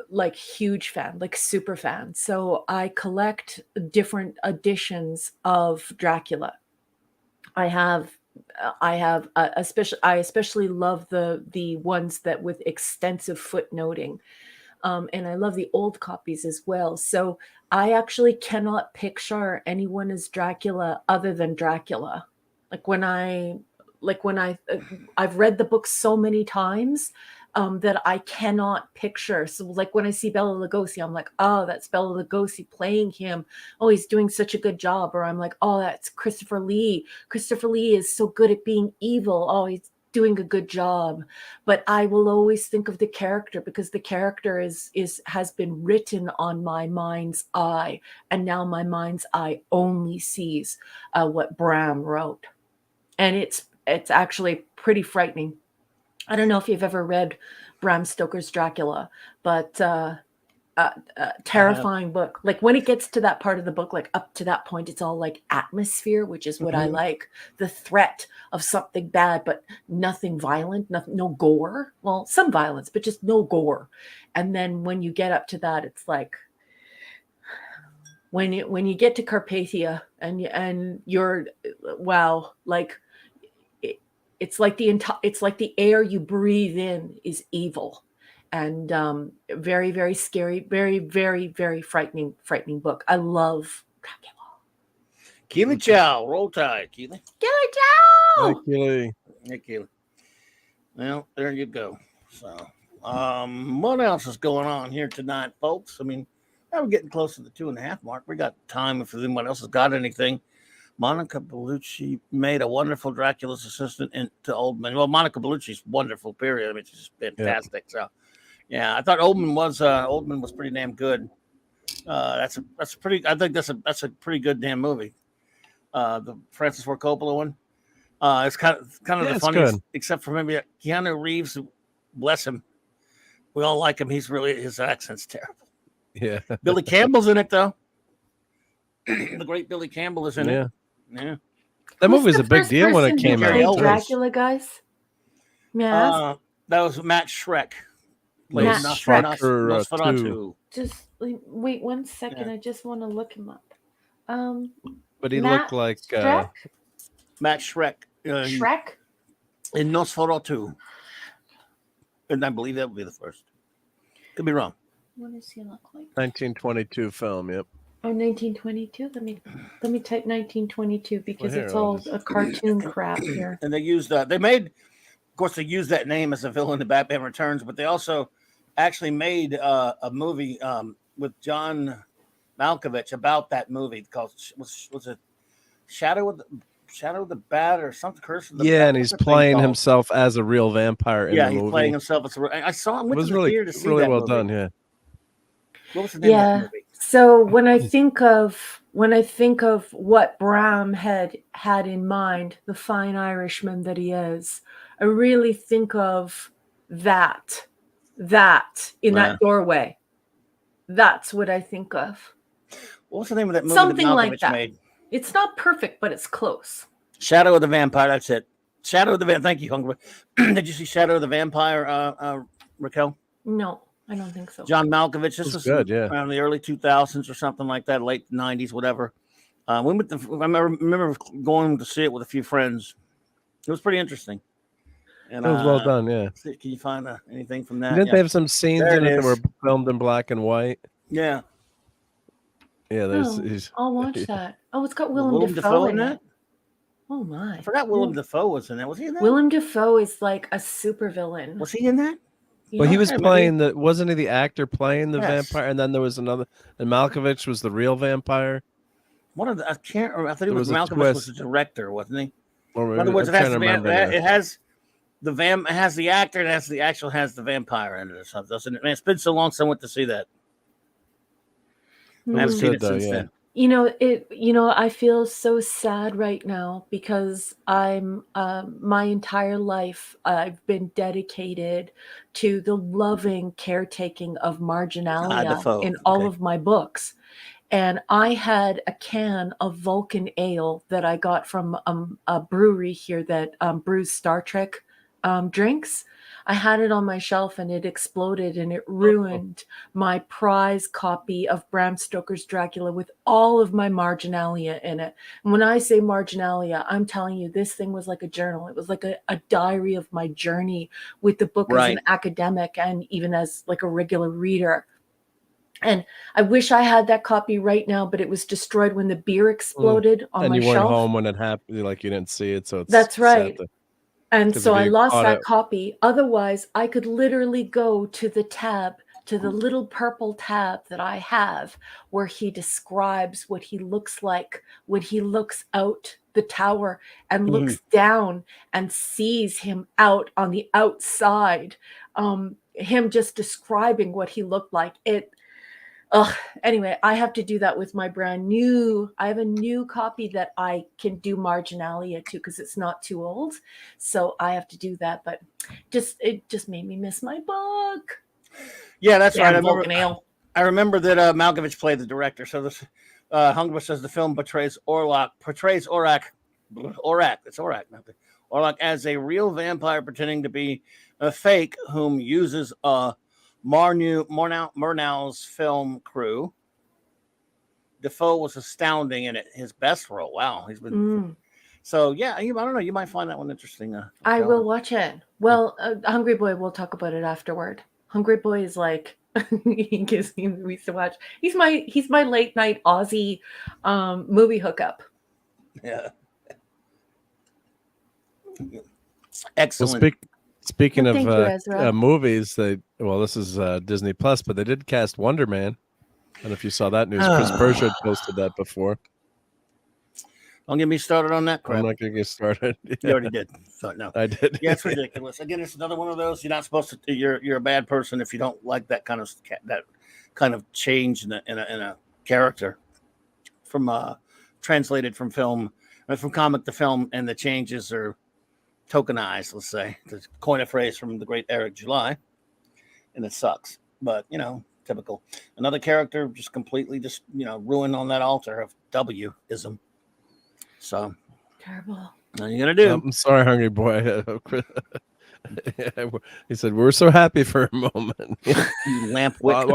[SPEAKER 4] like huge fan, like super fan. So I collect different editions of Dracula. I especially love the ones that with extensive footnoting. And I love the old copies as well. So I actually cannot picture anyone as Dracula other than Dracula. I've read the book so many times that I cannot picture. So like when I see Bela Lugosi, I'm like, oh, that's Bela Lugosi playing him. Oh, he's doing such a good job. Or I'm like, oh, that's Christopher Lee. Christopher Lee is so good at being evil. Oh, he's doing a good job. But I will always think of the character because the character has been written on my mind's eye. And now my mind's eye only sees what Bram wrote. And it's actually pretty frightening. I don't know if you've ever read Bram Stoker's Dracula, but terrifying book. Like when it gets to that part of the book, like up to that point, it's all like atmosphere, which is what I like. The threat of something bad, but nothing violent, no gore. Well, some violence, but just no gore. And then when you get up to that, it's like when you get to Carpathia and you're wow, like. It's like the air you breathe in is evil, and very, very scary, very, very, very frightening book. I love Dracula.
[SPEAKER 2] Keely Chow, roll tide, Keely.
[SPEAKER 4] Keely Chow.
[SPEAKER 2] Hey, Keely. Well, there you go. So, what else is going on here tonight, folks? I mean, now we're getting close to the 2.5 mark. We got time if anyone else has got anything. Monica Bellucci made a wonderful Dracula's assistant into Oldman. Well, Monica Bellucci's wonderful, period. I mean, she's fantastic. Yeah. So, yeah, I thought Oldman was pretty damn good. That's a pretty good damn movie. The Francis Ford Coppola one. It's kind of the funniest, except for maybe Keanu Reeves. Bless him. We all like him. His accent's terrible.
[SPEAKER 3] Yeah.
[SPEAKER 2] Billy Campbell's in it though. The great Billy Campbell is in it. Yeah.
[SPEAKER 3] That movie was a big deal when it came out.
[SPEAKER 4] Dracula, guys. Yeah.
[SPEAKER 2] That was Matt Schreck.
[SPEAKER 4] Matt
[SPEAKER 2] Nosferatu.
[SPEAKER 4] Just wait 1 second. Yeah. I just want to look him up.
[SPEAKER 3] But he looked like
[SPEAKER 2] Matt Schreck.
[SPEAKER 4] Shrek?
[SPEAKER 2] In Nosferatu. And I believe that would be the first. Could be wrong.
[SPEAKER 4] What does he look like?
[SPEAKER 3] 1922 film, yep.
[SPEAKER 4] Oh, 1922. Let me type 1922 because it's all a cartoon crap here.
[SPEAKER 2] And they used they used that name as a villain in Batman Returns, but they also actually made a movie with John Malkovich about that movie called was it Shadow of the Bat or something? Curse of the Bat.
[SPEAKER 3] and he's playing himself as a real vampire in the movie.
[SPEAKER 2] He's playing himself as I saw him.
[SPEAKER 3] It was really
[SPEAKER 2] theater to see
[SPEAKER 3] really
[SPEAKER 2] that
[SPEAKER 3] well
[SPEAKER 2] movie.
[SPEAKER 3] done. Yeah.
[SPEAKER 2] What was the name of that movie?
[SPEAKER 4] So when I think of what Bram had in mind, the fine Irishman that he is, I really think of that in that doorway. That's what I think of.
[SPEAKER 2] What was the name of that movie?
[SPEAKER 4] Something
[SPEAKER 2] that Malkovich
[SPEAKER 4] like that.
[SPEAKER 2] Made?
[SPEAKER 4] It's not perfect, but it's close.
[SPEAKER 2] Shadow of the Vampire. That's it. Shadow of the Vampire. Thank you, Hungry. Did you see Shadow of the Vampire, Raquel?
[SPEAKER 4] No, I don't think so.
[SPEAKER 2] John Malkovich. This was
[SPEAKER 3] good,
[SPEAKER 2] around the early 2000s or something like that, late 90s, whatever. I remember going to see it with a few friends. It was pretty interesting. And,
[SPEAKER 3] it was well done, yeah.
[SPEAKER 2] Can you find anything from that?
[SPEAKER 3] Didn't they have some scenes in it that were filmed in black and white?
[SPEAKER 2] Yeah.
[SPEAKER 3] Yeah,
[SPEAKER 4] I'll watch that. Oh, it's got Willem Dafoe in it. Oh my!
[SPEAKER 2] I forgot Willem Dafoe was in that. Was he in that?
[SPEAKER 4] Willem Dafoe is like a super villain.
[SPEAKER 2] Was he in that?
[SPEAKER 3] Well, he was playing wasn't he the actor playing the vampire? And then there was another, and Malkovich was the real vampire.
[SPEAKER 2] I can't remember. I thought Malkovich was the director, wasn't he?
[SPEAKER 3] In
[SPEAKER 2] other words, it has the actor, and has the vampire in it or something, doesn't it? Man, it's been so long since I went to see that. I haven't seen it since then.
[SPEAKER 4] I feel so sad right now because I'm my entire life I've been dedicated to the loving caretaking of marginalia in all of my books. And I had a can of Vulcan ale that I got from a brewery here that brews Star Trek drinks. I had it on my shelf and it exploded and it ruined my prize copy of Bram Stoker's Dracula with all of my marginalia in it. And when I say marginalia, I'm telling you, this thing was like a journal. It was like a diary of my journey with the book as an academic and even as like a regular reader. And I wish I had that copy right now, but it was destroyed when the beer exploded on my shelf. And you weren't
[SPEAKER 3] home when it happened, like you didn't see it. So
[SPEAKER 4] that's right. And so I lost that copy. Otherwise, I could literally go to the little purple tab that I have where he describes what he looks like when he looks out the tower and looks down and sees him out on the outside. Him just describing what he looked like. Anyway, I have to do that with my I have a new copy that I can do marginalia to because it's not too old. So I have to do that, but it just made me miss my book.
[SPEAKER 2] Yeah, that's right. I remember that Malkovich played the director. So this Hungber says the film portrays Orlok. It's Orlok as a real vampire pretending to be a fake whom uses Murnau's film crew. Defoe was astounding in it. His best role. Wow, he's been. So yeah, I don't know. You might find that one interesting.
[SPEAKER 4] I will watch it. Well, Hungry Boy, we'll talk about it afterward. Hungry Boy is like he gives me movies to watch. He's my late night Aussie movie hookup.
[SPEAKER 2] Yeah. Excellent.
[SPEAKER 3] Well, Speaking of movies, this is Disney Plus, but they did cast Wonder Man. I don't know if you saw that news. Chris Persia had posted that before.
[SPEAKER 2] Don't get me started on that crap.
[SPEAKER 3] I'm not going to get started.
[SPEAKER 2] You already did. So no,
[SPEAKER 3] I did.
[SPEAKER 2] Yeah, it's ridiculous. Again, it's another one of those. You're not supposed to. You're a bad person if you don't like that kind of change in a character from translated from film, from comic to film, and the changes are tokenized, let's say, to coin a phrase from the great Eric July, and it sucks. But typical. Another character just completely ruined on that altar of W-ism. So
[SPEAKER 4] terrible.
[SPEAKER 2] What are you gonna do?
[SPEAKER 3] I'm sorry, Hungry Boy. He said we're so happy for a moment.
[SPEAKER 2] You lamp wick.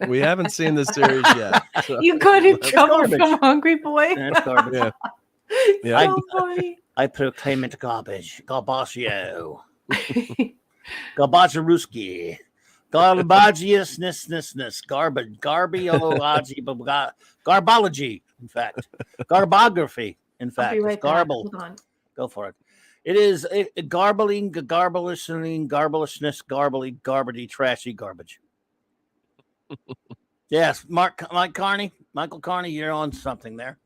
[SPEAKER 3] We haven't seen the series yet. So.
[SPEAKER 4] You got in trouble from Hungry Boy.
[SPEAKER 2] That's garbage.
[SPEAKER 3] Yeah.
[SPEAKER 4] So funny.
[SPEAKER 2] I proclaim it garbage. Garbagio. Garbageruski. Garbagiusness. Garbology, in fact. Garbography, in fact.
[SPEAKER 4] Right,
[SPEAKER 2] garble. Go for it. It is garbling, garbelishness, garbly, garbity, trashy garbage. Yes, Michael Carney, you're on something there.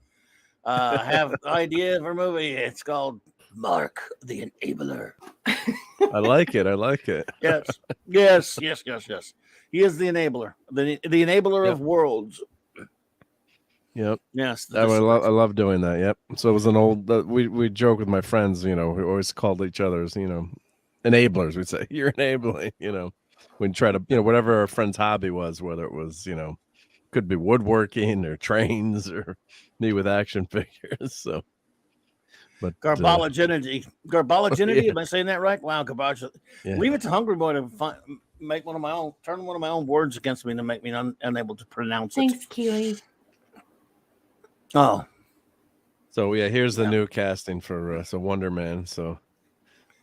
[SPEAKER 2] Have idea for a movie. It's called Mark the Enabler.
[SPEAKER 3] I like it. I like it.
[SPEAKER 2] Yes. He is the enabler, the enabler of worlds.
[SPEAKER 3] Yep.
[SPEAKER 2] Yes.
[SPEAKER 3] I love doing that. Yep. So it was an old. We joke with my friends. We always called each other's enablers. We'd say you're enabling. We'd try to whatever our friend's hobby was, whether it was could be woodworking or trains or me with action figures. So, but
[SPEAKER 2] Garbologinity. Yeah. Am I saying that right? Wow, garbage. Yeah. Leave it to Hungry Boy to make one of my own. Turn one of my own words against me to make me unable to pronounce it.
[SPEAKER 4] Thanks, Keely.
[SPEAKER 2] Oh,
[SPEAKER 3] so yeah, here's the new casting for Wonder Man. So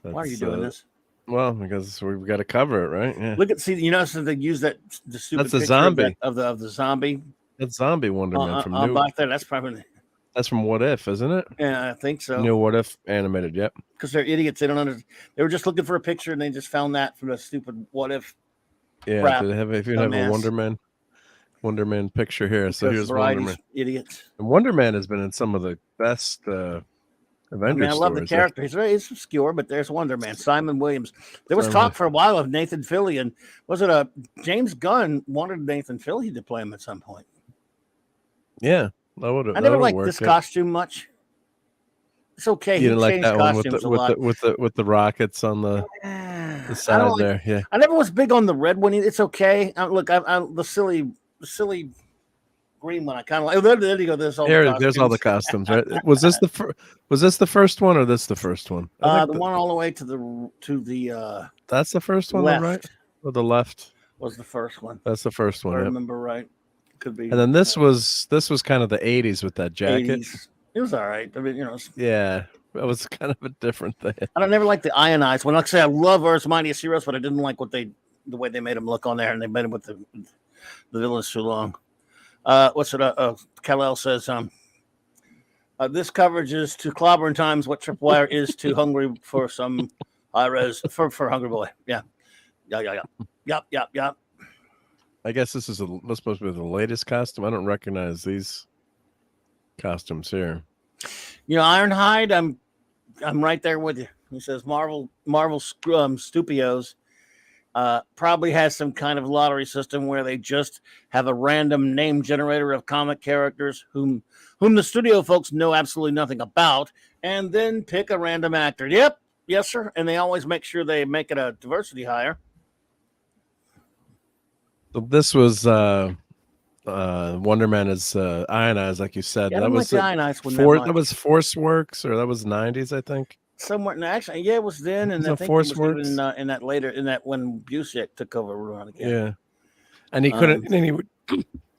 [SPEAKER 2] why are you doing this?
[SPEAKER 3] Well, because we've got to cover it, right? Yeah.
[SPEAKER 2] Look at so they use the stupid.
[SPEAKER 3] That's a zombie
[SPEAKER 2] of the zombie.
[SPEAKER 3] That's zombie Wonder Man from New.
[SPEAKER 2] Back there. That's from
[SPEAKER 3] What If, isn't it?
[SPEAKER 2] Yeah, I think so.
[SPEAKER 3] New What If animated. Yep.
[SPEAKER 2] Because they're idiots. They don't understand. They were just looking for a picture and they just found that from the stupid What If.
[SPEAKER 3] Yeah.
[SPEAKER 2] Crap.
[SPEAKER 3] If you have a Wonder Man picture here. So here's Wonder Man.
[SPEAKER 2] Idiots.
[SPEAKER 3] And Wonder Man has been in some of the best Avengers.
[SPEAKER 2] I love the character. He's obscure, but there's Wonder Man. Simon Williams. There was talk for a while of Nathan Fillion. Was it James Gunn wanted Nathan Fillion to play him at some point?
[SPEAKER 3] Yeah, that would have.
[SPEAKER 2] I never liked this costume much. It's okay.
[SPEAKER 3] You didn't like that one with the rockets on the side there. Yeah,
[SPEAKER 2] I never was big on the red one. It's okay. Look, the silly green one. I kind of like. There you go. There's all
[SPEAKER 3] the costumes. Right? Was this the first one or this the first one?
[SPEAKER 2] The one all the way to the.
[SPEAKER 3] That's the first one,
[SPEAKER 2] left.
[SPEAKER 3] Right? Or the left
[SPEAKER 2] was the first one.
[SPEAKER 3] That's the first one.
[SPEAKER 2] If I remember right. Could be.
[SPEAKER 3] And then this was kind of the 80s with that jacket.
[SPEAKER 2] 80s. It was all right. I mean,
[SPEAKER 3] yeah, it was kind of a different thing.
[SPEAKER 2] I never liked the ionized one. Like I say, I love Earth's Mightiest Heroes, but I didn't like the way they made him look on there, and they made him with the villains too long. Kal-El says, this coverage is to Clobbering Times what Tripwire is to Hungry for some high-res for Hungry Boy. Yeah. Yep.
[SPEAKER 3] I guess this is supposed to be the latest costume. I don't recognize these costumes here.
[SPEAKER 2] Ironhide, I'm right there with you. He says Marvel Studios probably has some kind of lottery system where they just have a random name generator of comic characters whom the studio folks know absolutely nothing about, and then pick a random actor. Yep, yes, sir. And they always make sure they make it a diversity hire.
[SPEAKER 3] This was Wonder Man is ionized, like you said.
[SPEAKER 2] Yeah,
[SPEAKER 3] that was
[SPEAKER 2] the ionized one.
[SPEAKER 3] That was ForceWorks, or that was 90s, I think.
[SPEAKER 2] Somewhere, actually, yeah, it was then, and I think it was even in that later, in that when Busek took over run again.
[SPEAKER 3] Yeah, and he couldn't. And he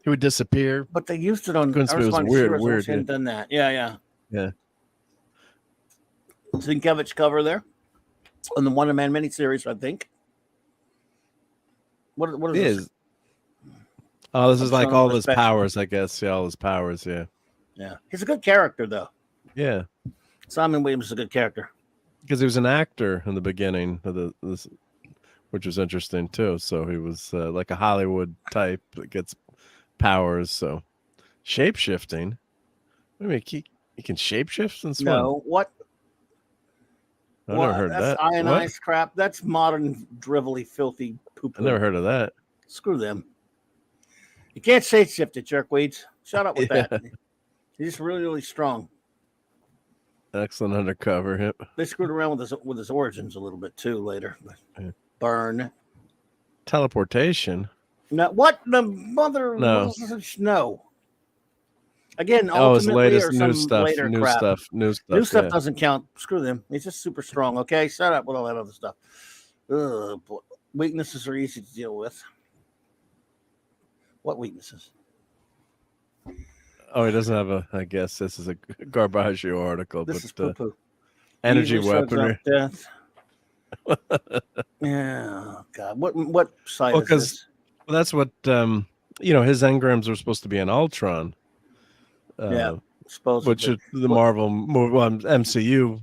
[SPEAKER 3] would disappear.
[SPEAKER 2] But they used it on.
[SPEAKER 3] It was weird.
[SPEAKER 2] He hadn't done that. Yeah. Zinkevich cover there on the Wonder Man miniseries, I think. What is this?
[SPEAKER 3] Oh, this is like all his powers, I guess. Yeah, all his powers. Yeah.
[SPEAKER 2] He's a good character, though.
[SPEAKER 3] Yeah.
[SPEAKER 2] Simon Williams is a good character
[SPEAKER 3] because he was an actor in the beginning of this, which was interesting too. So he was like a Hollywood type that gets powers. So shape shifting. I mean, he can shape shift and swim.
[SPEAKER 2] No, what?
[SPEAKER 3] I never heard
[SPEAKER 2] that's
[SPEAKER 3] that.
[SPEAKER 2] Ionized crap. That's modern, drivelly, filthy poop.
[SPEAKER 3] I never heard of that.
[SPEAKER 2] Screw them. You can't shape shift it, jerkweeds. Shut up with that. He's just really, really strong.
[SPEAKER 3] Excellent undercover hip.
[SPEAKER 2] They screwed around with his origins a little bit too later. Burn.
[SPEAKER 3] Teleportation.
[SPEAKER 2] No, what the mother? No. Again,
[SPEAKER 3] his latest new stuff. New stuff
[SPEAKER 2] doesn't count. Screw them. He's just super strong. Okay, shut up with all that other stuff. Ugh, boy. Weaknesses are easy to deal with. What weaknesses?
[SPEAKER 3] Oh, he doesn't have a. I guess this is a Garbaggio article.
[SPEAKER 2] This is poo-poo.
[SPEAKER 3] Energy weaponry.
[SPEAKER 2] Death. Yeah, God. What site is this?
[SPEAKER 3] Well, that's what his engrams are supposed to be an Ultron.
[SPEAKER 2] Supposedly.
[SPEAKER 3] Which is the Marvel MCU,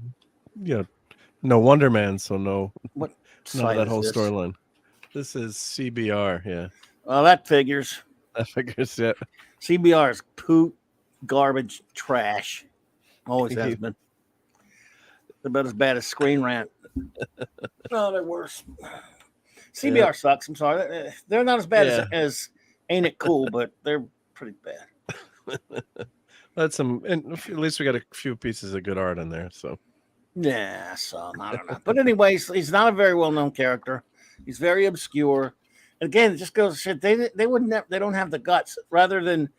[SPEAKER 3] No Wonder Man, so no,
[SPEAKER 2] What
[SPEAKER 3] none of
[SPEAKER 2] site
[SPEAKER 3] that
[SPEAKER 2] is
[SPEAKER 3] whole
[SPEAKER 2] this?
[SPEAKER 3] storyline. This is CBR, yeah.
[SPEAKER 2] Well, that figures.
[SPEAKER 3] That figures, yeah.
[SPEAKER 2] CBR is poop, garbage, trash. Always has been. They're about as bad as Screen Rant. No, they're worse. CBR sucks. I'm sorry. They're not as bad as Ain't It Cool, but they're pretty bad.
[SPEAKER 3] That's some. And at least we got a few pieces of good art in there. So
[SPEAKER 2] yeah, some I don't know. But anyways, he's not a very well known character. He's very obscure. And again, it just goes shit. They wouldn't. They don't have the guts. Rather than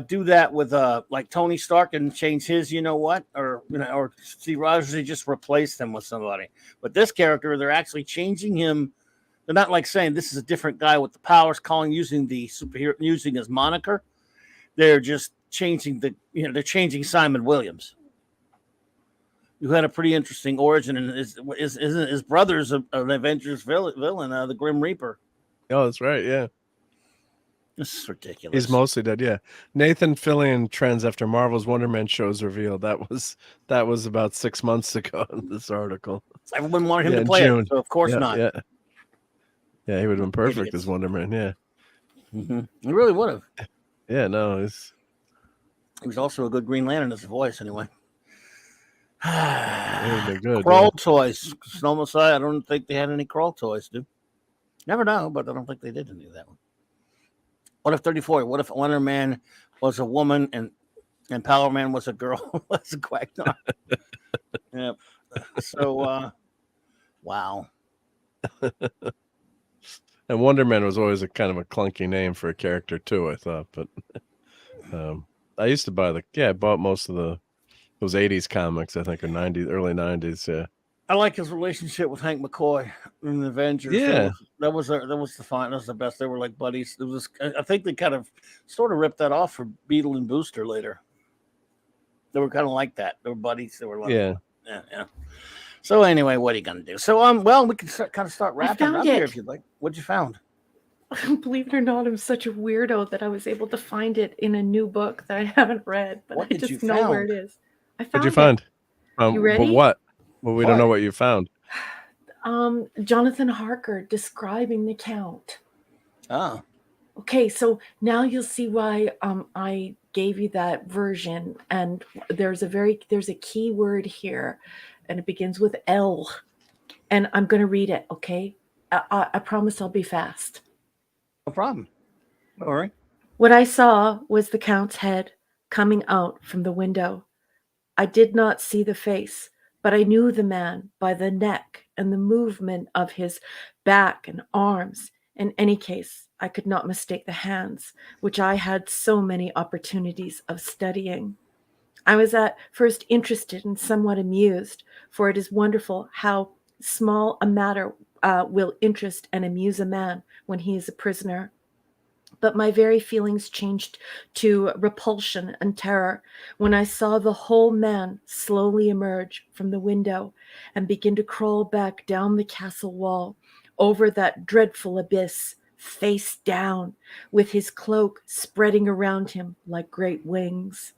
[SPEAKER 2] do that with like Tony Stark and change his, you know what, or Steve Rogers, they just replaced him with somebody. But this character, they're actually changing him. They're not like saying this is a different guy with the powers, using the superhero, using his moniker. They're just changing they're changing Simon Williams, who had a pretty interesting origin, and his brother's an Avengers villain, the Grim Reaper.
[SPEAKER 3] Oh, that's right, yeah.
[SPEAKER 2] This is ridiculous.
[SPEAKER 3] He's mostly dead, yeah. Nathan Fillion trends after Marvel's Wonder Man shows revealed. That was about 6 months ago in this article.
[SPEAKER 2] Everyone wanted him to play it, so of course not.
[SPEAKER 3] Yeah, he would have been perfect as Wonder Man, yeah.
[SPEAKER 2] Mm-hmm. He really would have.
[SPEAKER 3] Yeah, no,
[SPEAKER 2] he was also a good Green Lantern as a voice, anyway.
[SPEAKER 3] It would have been good.
[SPEAKER 2] Crawl toys. Snow Messiah, I don't think they had any crawl toys, dude. Never know, but I don't think they did do that one. What if 34? What if Wonder Man was a woman and Power Man was a girl? That's a quack. Yeah. So, wow.
[SPEAKER 3] And Wonder Man was always a kind of a clunky name for a character too, I thought. But I used to buy I bought most of those 80s comics, I think, or early 90s. Yeah.
[SPEAKER 2] I like his relationship with Hank McCoy in the Avengers.
[SPEAKER 3] Yeah,
[SPEAKER 2] that was the best. They were like buddies. It was. I think they kind of sort of ripped that off for Beetle and Booster later. They were kind of like that. They were buddies. They were like, yeah. So anyway, what are you gonna do? So well, we can start wrapping up here if you'd like. What'd you found?
[SPEAKER 4] Believe it or not, I'm such a weirdo that I was able to find it in a new book that I haven't read, but I just know where it is. I found
[SPEAKER 3] What'd you find?
[SPEAKER 4] You ready?
[SPEAKER 3] But what? Well, we don't know what you found.
[SPEAKER 4] Jonathan Harker describing the Count.
[SPEAKER 2] Oh.
[SPEAKER 4] Okay, so now you'll see why I gave you that version, and there's a key word here, and it begins with L, and I'm going to read it. Okay, I promise I'll be fast.
[SPEAKER 2] No problem. All right.
[SPEAKER 4] What I saw was the Count's head coming out from the window. I did not see the face, but I knew the man by the neck and the movement of his back and arms. In any case, I could not mistake the hands, which I had so many opportunities of studying. I was at first interested and somewhat amused, for it is wonderful how small a matter will interest and amuse a man when he is a prisoner. But my very feelings changed to repulsion and terror when I saw the whole man slowly emerge from the window and begin to crawl back down the castle wall over that dreadful abyss, face down, with his cloak spreading around him like great wings.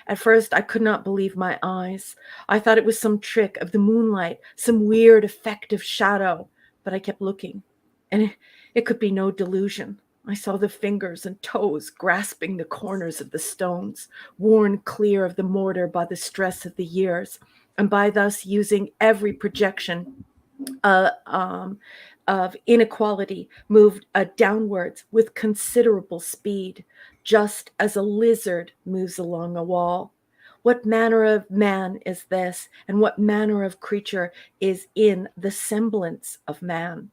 [SPEAKER 4] At first, I could not believe my eyes. I thought it was some trick of the moonlight, some weird effect of shadow, but I kept looking, and it could be no delusion. I saw the fingers and toes grasping the corners of the stones, worn clear of the mortar by the stress of the years, and by thus using every projection of inequality, moved downwards with considerable speed, just as a lizard moves along a wall. What manner of man is this, and what manner of creature is in the semblance of man?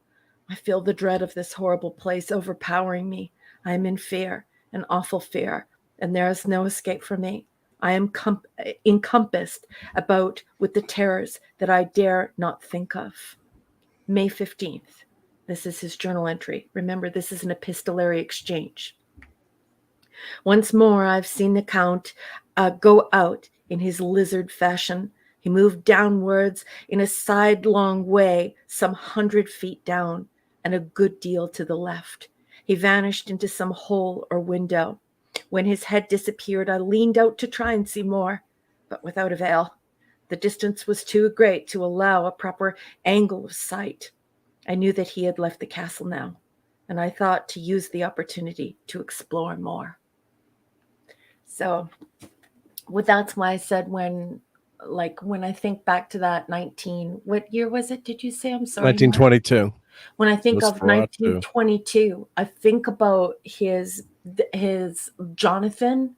[SPEAKER 4] I feel the dread of this horrible place overpowering me. I am in fear, an awful fear, and there is no escape for me. I am encompassed about with the terrors that I dare not think of. May 15th. This is his journal entry. Remember, this is an epistolary exchange. Once more, I've seen the Count go out in his lizard fashion. He moved downwards in a sidelong way, some 100 feet down, and a good deal to the left. He vanished into some hole or window. When his head disappeared, I leaned out to try and see more, but without avail. The distance was too great to allow a proper angle of sight. I knew that he had left the castle now, and I thought to use the opportunity to explore more. So, that's why I said when I think back to that what year was it? Did you say? I'm sorry.
[SPEAKER 3] 1922.
[SPEAKER 4] When I think of
[SPEAKER 3] Nosferatu.
[SPEAKER 4] 1922, I think about his Jonathan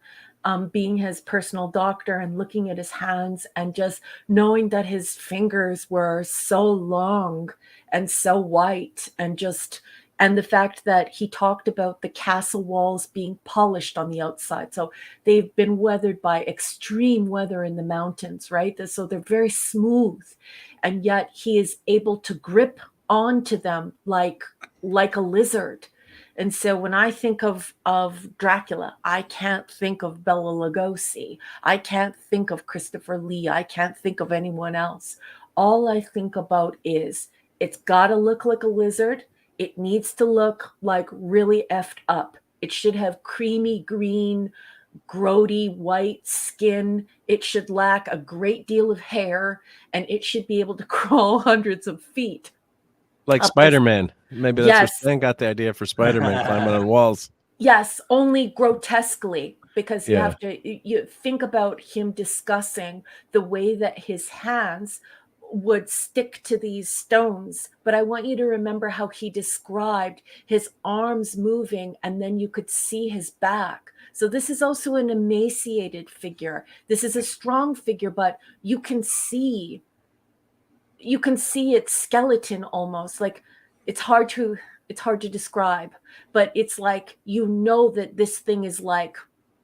[SPEAKER 4] being his personal doctor and looking at his hands and just knowing that his fingers were so long and so white, and the fact that he talked about the castle walls being polished on the outside. So they've been weathered by extreme weather in the mountains, right? So they're very smooth, and yet he is able to grip onto them like a lizard. And so when I think of Dracula, I can't think of Bela Lugosi. I can't think of Christopher Lee. I can't think of anyone else. All I think about is it's got to look like a lizard. It needs to look like really effed up. It should have creamy green, grody white skin. It should lack a great deal of hair, and it should be able to crawl hundreds of feet.
[SPEAKER 3] Like Spider-Man. Maybe that's
[SPEAKER 4] Yes.
[SPEAKER 3] what Stan got the idea for Spider-Man climbing on walls.
[SPEAKER 4] Yes, only grotesquely, because
[SPEAKER 3] Yeah.
[SPEAKER 4] you think about him discussing the way that his hands would stick to these stones. But I want you to remember how he described his arms moving, and then you could see his back. So this is also an emaciated figure. This is a strong figure, but you can see its skeleton almost. Like it's hard to describe, but it's like, that this thing is like,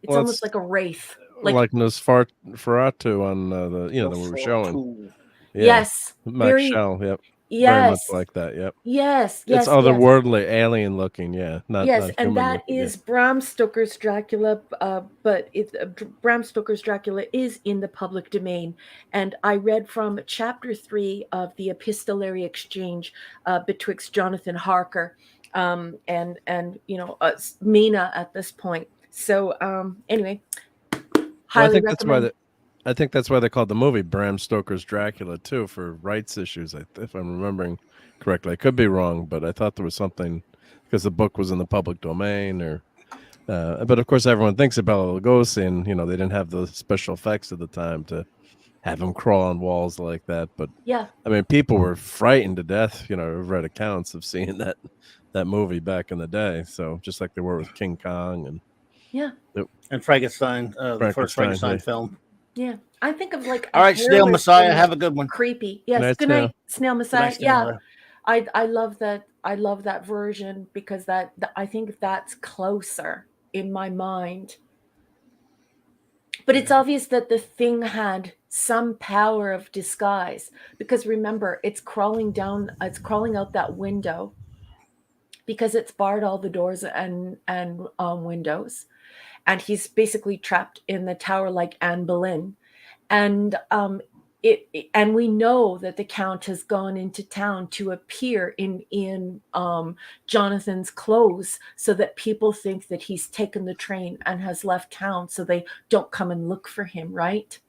[SPEAKER 4] it's almost like a wraith,
[SPEAKER 3] like Nosferatu on the that we were showing. Yeah.
[SPEAKER 4] Yes,
[SPEAKER 3] Max Shell. Yep.
[SPEAKER 4] Yes,
[SPEAKER 3] very much like that. Yep.
[SPEAKER 4] Yes,
[SPEAKER 3] it's otherworldly, alien looking. Yeah, not
[SPEAKER 4] and that is Bram Stoker's Dracula. But Bram Stoker's Dracula is in the public domain, and I read from chapter 3 of the epistolary exchange betwixt Jonathan Harker and Mina at this point. So anyway, highly recommend.
[SPEAKER 3] I think that's why they called the movie Bram Stoker's Dracula too, for rights issues. If I'm remembering correctly, I could be wrong, but I thought there was something because the book was in the public domain, but of course everyone thinks of Bela Lugosi, and they didn't have the special effects at the time to have him crawl on walls like that. But
[SPEAKER 4] yeah,
[SPEAKER 3] I mean, people were frightened to death. I've read accounts of seeing that movie back in the day. So just like they were with King Kong
[SPEAKER 2] and Frankenstein, the first Frankenstein film.
[SPEAKER 4] Yeah, I think of like.
[SPEAKER 2] All right, Snail Messiah, have a good one.
[SPEAKER 4] Creepy. Yes, good night, Snail Messiah. Yeah, I love that. I love that version because I think that's closer in my mind. But it's obvious that the thing had some power of disguise, because remember, it's crawling out that window because it's barred all the doors and windows. And he's basically trapped in the tower like Anne Boleyn. And and we know that the Count has gone into town to appear in Jonathan's clothes so that people think that he's taken the train and has left town so they don't come and look for him, right?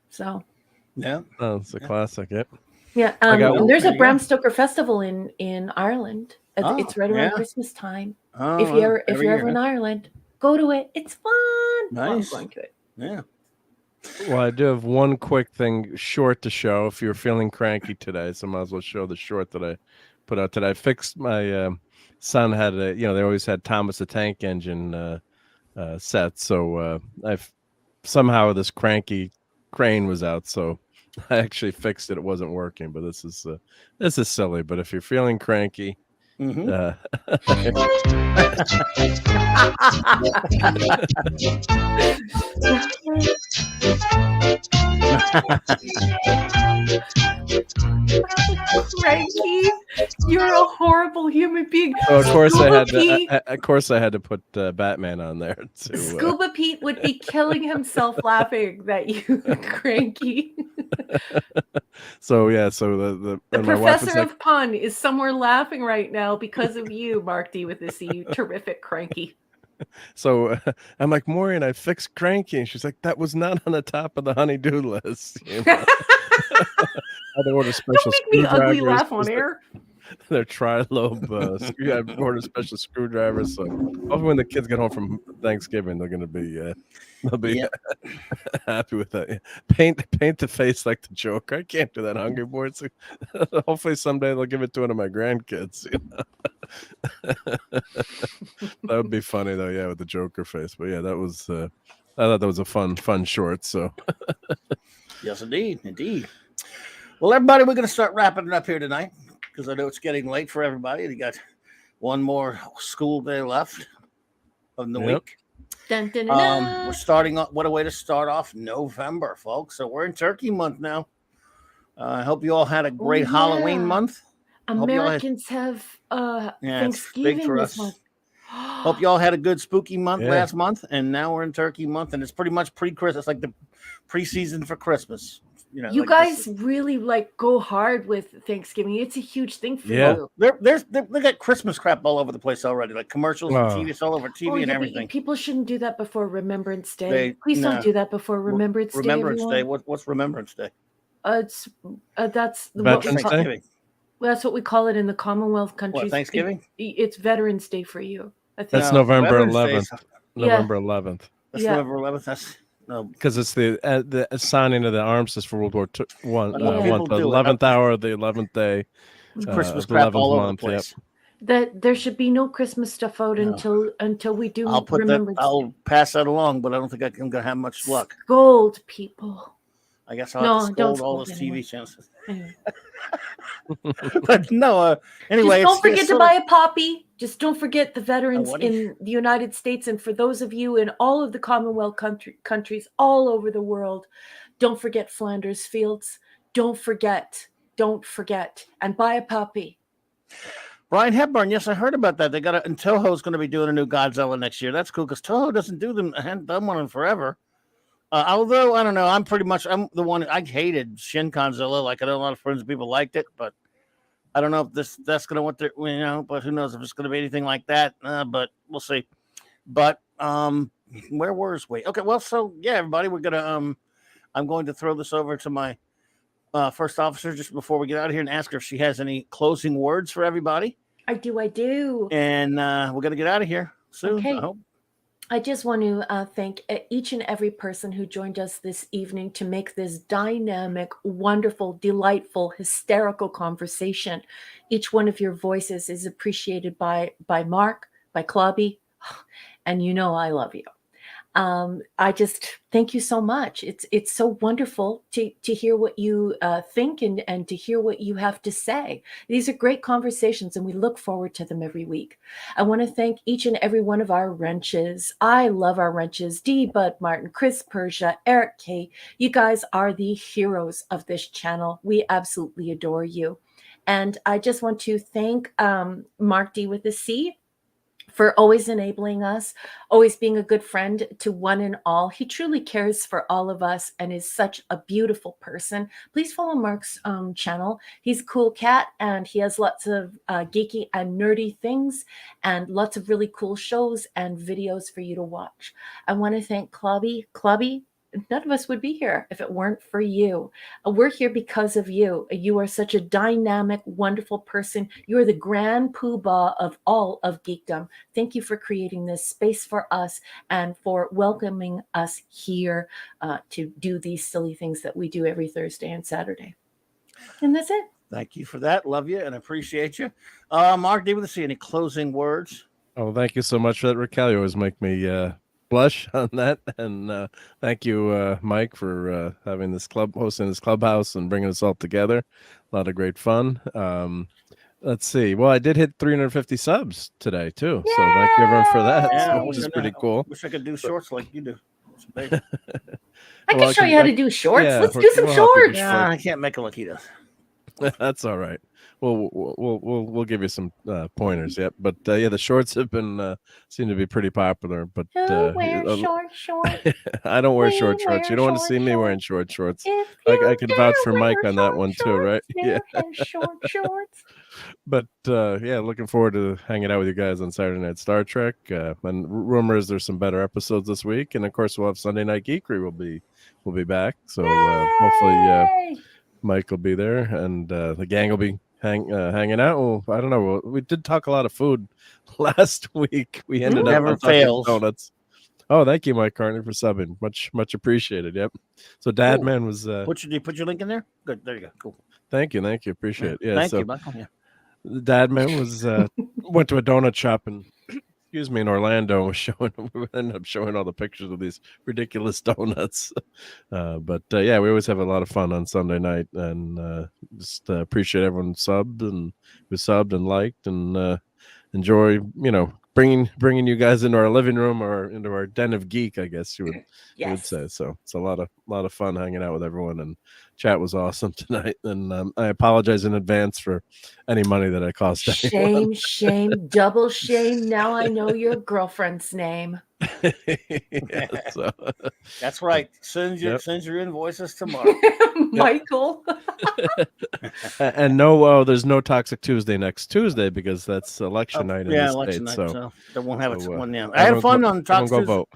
[SPEAKER 4] So
[SPEAKER 2] yeah.
[SPEAKER 3] Oh, it's a classic, yep.
[SPEAKER 4] Yeah. And there's a Bram Stoker festival in Ireland. It's right around Christmas time. If you're ever in Ireland, go to it. It's fun.
[SPEAKER 2] Nice.
[SPEAKER 4] I'm going to it.
[SPEAKER 2] Yeah.
[SPEAKER 3] Well, I do have one quick thing short to show if you're feeling cranky today, so I might as well show the short that I put out today. I fixed my son had they always had Thomas the Tank Engine set, so I've somehow this cranky crane was out, so I actually fixed it. It wasn't working, but this is silly. But if you're feeling cranky,
[SPEAKER 4] Cranky, you're a horrible human being.
[SPEAKER 3] So of course I had to put Batman on there too.
[SPEAKER 4] Scuba Pete would be killing himself laughing that you cranky.
[SPEAKER 3] So the
[SPEAKER 4] professor of pun is somewhere laughing right now because of you, Mark D with the C. You terrific cranky.
[SPEAKER 3] So I'm like, Maureen, I fixed cranky. And she's like, that was not on the top of the honey-do list. You know? I had to order special
[SPEAKER 4] Don't make me ugly
[SPEAKER 3] screwdrivers.
[SPEAKER 4] laugh on air.
[SPEAKER 3] They're tri-lobe. I ordered special screwdrivers. So hopefully when the kids get home from Thanksgiving, they're going to be happy with that. Paint the face like the Joker. I can't do that, Hungry Boy. So, hopefully someday they'll give it to one of my grandkids. You know? That would be funny though, yeah, with the Joker face. But yeah, that was I thought that was a fun short. So
[SPEAKER 2] yes, indeed. Well, everybody, we're going to start wrapping it up here tonight because I know it's getting late for everybody. You got one more school day left of the week.
[SPEAKER 4] Dun, dun, dun, dun.
[SPEAKER 2] We're starting off. What a way to start off November, folks. So we're in Turkey month now. I hope you all had a great Halloween month.
[SPEAKER 4] Americans have Thanksgiving
[SPEAKER 2] for
[SPEAKER 4] this
[SPEAKER 2] us.
[SPEAKER 4] month.
[SPEAKER 2] Hope you all had a good spooky month last month, and now we're in Turkey month, and it's pretty much pre-Christmas. It's like the preseason for Christmas. You know,
[SPEAKER 4] you
[SPEAKER 2] like
[SPEAKER 4] guys really like go hard with Thanksgiving. It's a huge thing for you.
[SPEAKER 2] They got Christmas crap all over the place already, like commercials and TV. It's all over TV and everything.
[SPEAKER 4] People shouldn't do that before Remembrance Day. Please don't do that before Remembrance Day.
[SPEAKER 2] Remembrance Day. What's Remembrance Day?
[SPEAKER 4] That's
[SPEAKER 3] Veterans Day.
[SPEAKER 4] That's what we call it in the Commonwealth countries.
[SPEAKER 2] What, Thanksgiving?
[SPEAKER 4] It's Veterans Day for you. I think.
[SPEAKER 3] That's November 11th. November 11th.
[SPEAKER 2] That's November 11th. That's no,
[SPEAKER 3] because it's the signing of the armistice for World War One. The 11th hour, the 11th day.
[SPEAKER 2] Christmas crap all over the place.
[SPEAKER 4] That there should be no Christmas stuff out until we do.
[SPEAKER 2] I'll pass that along, but I don't think I'm gonna have much luck.
[SPEAKER 4] Scold people.
[SPEAKER 2] I guess I'll have to scold all those TV channels. Anyway. But no, anyway.
[SPEAKER 4] Just don't forget to buy a poppy. Just don't forget the veterans in the United States. And for those of you in all of the Commonwealth countries all over the world, don't forget Flanders Fields. Don't forget. And buy a poppy.
[SPEAKER 2] Brian Hepburn, yes, I heard about that. And Toho's going to be doing a new Godzilla next year. That's cool because Toho doesn't do them. I hadn't done one in forever. Although, I don't know, I'm the one, I hated Shin Godzilla. Like, I know a lot of friends and people liked it, but I don't know if that's going to but who knows if it's going to be anything like that. But we'll see. But where was we? Okay, well, so, yeah, everybody, we're going to, I'm going to throw this over to my first officer just before we get out of here and ask her if she has any closing words for everybody.
[SPEAKER 4] I do.
[SPEAKER 2] And we're going to get out of here soon,
[SPEAKER 4] okay.
[SPEAKER 2] I hope.
[SPEAKER 4] I just want to thank each and every person who joined us this evening to make this dynamic, wonderful, delightful, hysterical conversation. Each one of your voices is appreciated by Mark, by Clobby, and you know I love you. I just thank you so much. It's so wonderful to hear what you think and to hear what you have to say. These are great conversations and we look forward to them every week. I want to thank each and every one of our wrenches. I love our wrenches. D. Bud Martin, Chris Persia, Eric K. You guys are the heroes of this channel. We absolutely adore you. And I just want to thank Mark D with a C for always enabling us, always being a good friend to one and all. He truly cares for all of us and is such a beautiful person. Please follow Mark's channel. He's a cool cat and he has lots of geeky and nerdy things and lots of really cool shows and videos for you to watch. I want to thank Clobby. None of us would be here if it weren't for you. We're here because of you. You are such a dynamic, wonderful person. You are the grand poobah of all of geekdom. Thank you for creating this space for us and for welcoming us here to do these silly things that we do every Thursday and Saturday. And that's it.
[SPEAKER 2] Thank you for that. Love you and appreciate you. Mark, do you want to see any closing words?
[SPEAKER 3] Oh, thank you so much for that, Raquel. You always make me blush on that, and thank you, Mike, for having this hosting this clubhouse and bringing us all together. A lot of great fun. Let's see. Well, I did hit 350 subs today too, so thank you everyone for that, which is pretty cool.
[SPEAKER 2] Wish I could do shorts like you do.
[SPEAKER 4] I can show you how to do shorts. Let's do some shorts.
[SPEAKER 2] Yeah, I can't make it like he does.
[SPEAKER 3] That's all right. We'll give you some pointers. Yep, but yeah, the shorts have been seem to be pretty popular. But
[SPEAKER 4] wear shorts.
[SPEAKER 3] I don't wear shorts. You don't want to see me wearing shorts. I could vouch for Mike on that one too, right? Yeah.
[SPEAKER 4] Shorts.
[SPEAKER 3] But yeah, looking forward to hanging out with you guys on Saturday Night Star Trek. And rumors there's some better episodes this week, and of course we'll have Sunday Night Geekery. We'll be back. So hopefully Mike will be there, and the gang will be hanging out. Well, I don't know. We did talk a lot of food last week. We ended up
[SPEAKER 2] Never fails.
[SPEAKER 3] donuts. Oh, thank you, Mike Carney, for subbing. Much appreciated. Yep. So Dadman was
[SPEAKER 2] put your link in there. Good. There you go. Cool.
[SPEAKER 3] Thank you. Appreciate it. Yeah.
[SPEAKER 2] Thank you, Michael. Yeah.
[SPEAKER 3] Dadman was went to a donut shop in Orlando. We ended up showing all the pictures of these ridiculous donuts. But yeah, we always have a lot of fun on Sunday night, and just appreciate everyone who subbed and liked, and enjoy bringing you guys into our living room or into our den of geek, I guess you would say. So it's a lot of fun hanging out with everyone, and chat was awesome tonight. And I apologize in advance for any money that I cost anyone.
[SPEAKER 4] Shame, double shame. Now I know your girlfriend's name.
[SPEAKER 3] Yeah, so.
[SPEAKER 2] That's right. Send your invoices tomorrow.
[SPEAKER 4] Michael.
[SPEAKER 3] And no, there's no Toxic Tuesday next Tuesday because that's election night in the
[SPEAKER 2] election
[SPEAKER 3] States.
[SPEAKER 2] Night,
[SPEAKER 3] so
[SPEAKER 2] they won't have it one now. I had fun on Toxic Tuesday.
[SPEAKER 3] Vote.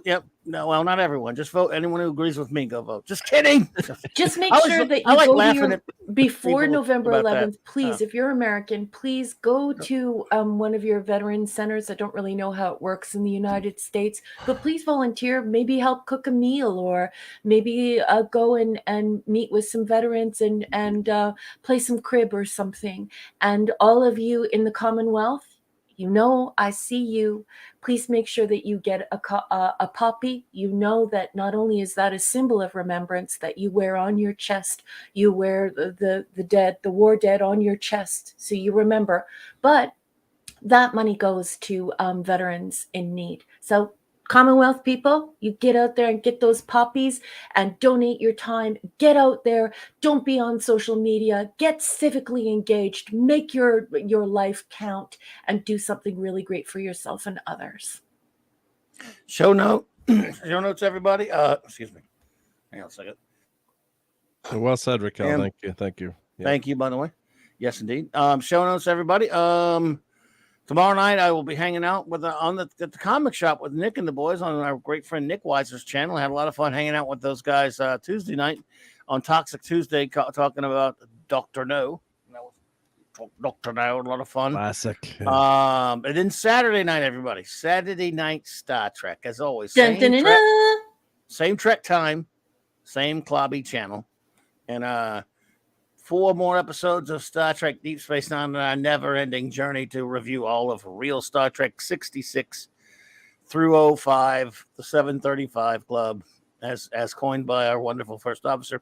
[SPEAKER 2] Yep. No, well, not everyone. Just vote. Anyone who agrees with me, go vote. Just kidding.
[SPEAKER 4] Just make sure that you go to before November 11th. Please, if you're American, please go to one of your veteran centers. I don't really know how it works in the United States, but please volunteer. Maybe help cook a meal, or maybe go and meet with some veterans and play some crib or something. And all of you in the Commonwealth, I see you. Please make sure that you get a poppy. That not only is that a symbol of remembrance that you wear on your chest, you wear the war dead on your chest, so you remember. But that money goes to veterans in need. So Commonwealth people, you get out there and get those poppies and donate your time. Get out there. Don't be on social media. Get civically engaged. Make your life count and do something really great for yourself and others.
[SPEAKER 2] Show notes, everybody. Excuse me. Hang on a second.
[SPEAKER 3] Well said, Raquel. Thank you. Yeah.
[SPEAKER 2] Thank you, by the way. Yes, indeed. Show notes, everybody. Tomorrow night, I will be hanging out at the comic shop with Nick and the boys on our great friend Nick Weiser's channel. I had a lot of fun hanging out with those guys Tuesday night on Toxic Tuesday, talking about Dr. No. That was Dr. No, a lot of fun.
[SPEAKER 3] Classic.
[SPEAKER 2] And then Saturday night, everybody. Saturday night Star Trek, as always. Same Trek time, same Clobby channel. And 4 more episodes of Star Trek Deep Space Nine on our never-ending journey to review all of real Star Trek 66 through 05, the 735 Club, as coined by our wonderful first officer.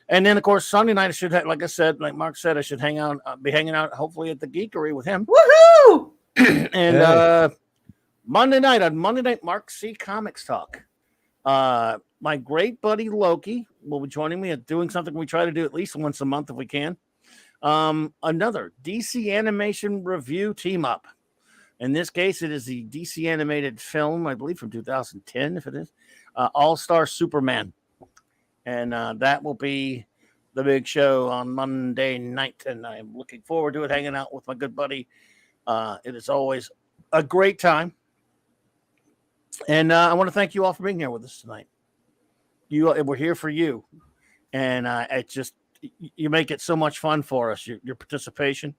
[SPEAKER 2] And then, of course, Sunday night, I should have, like I said, like Mark said, I should be hanging out, hopefully, at the Geekery with him.
[SPEAKER 4] Woohoo!
[SPEAKER 2] And Monday night, Mark C. Comics Talk. My great buddy Loki will be joining me at doing something we try to do at least once a month if we can. Another DC animation review team up. In this case, it is the DC animated film, I believe from 2010, if it is, All-Star Superman. And that will be the big show on Monday night. And I'm looking forward to it, hanging out with my good buddy. It is always a great time. And I want to thank you all for being here with us tonight. We're here for you, and you make it so much fun for us. Your participation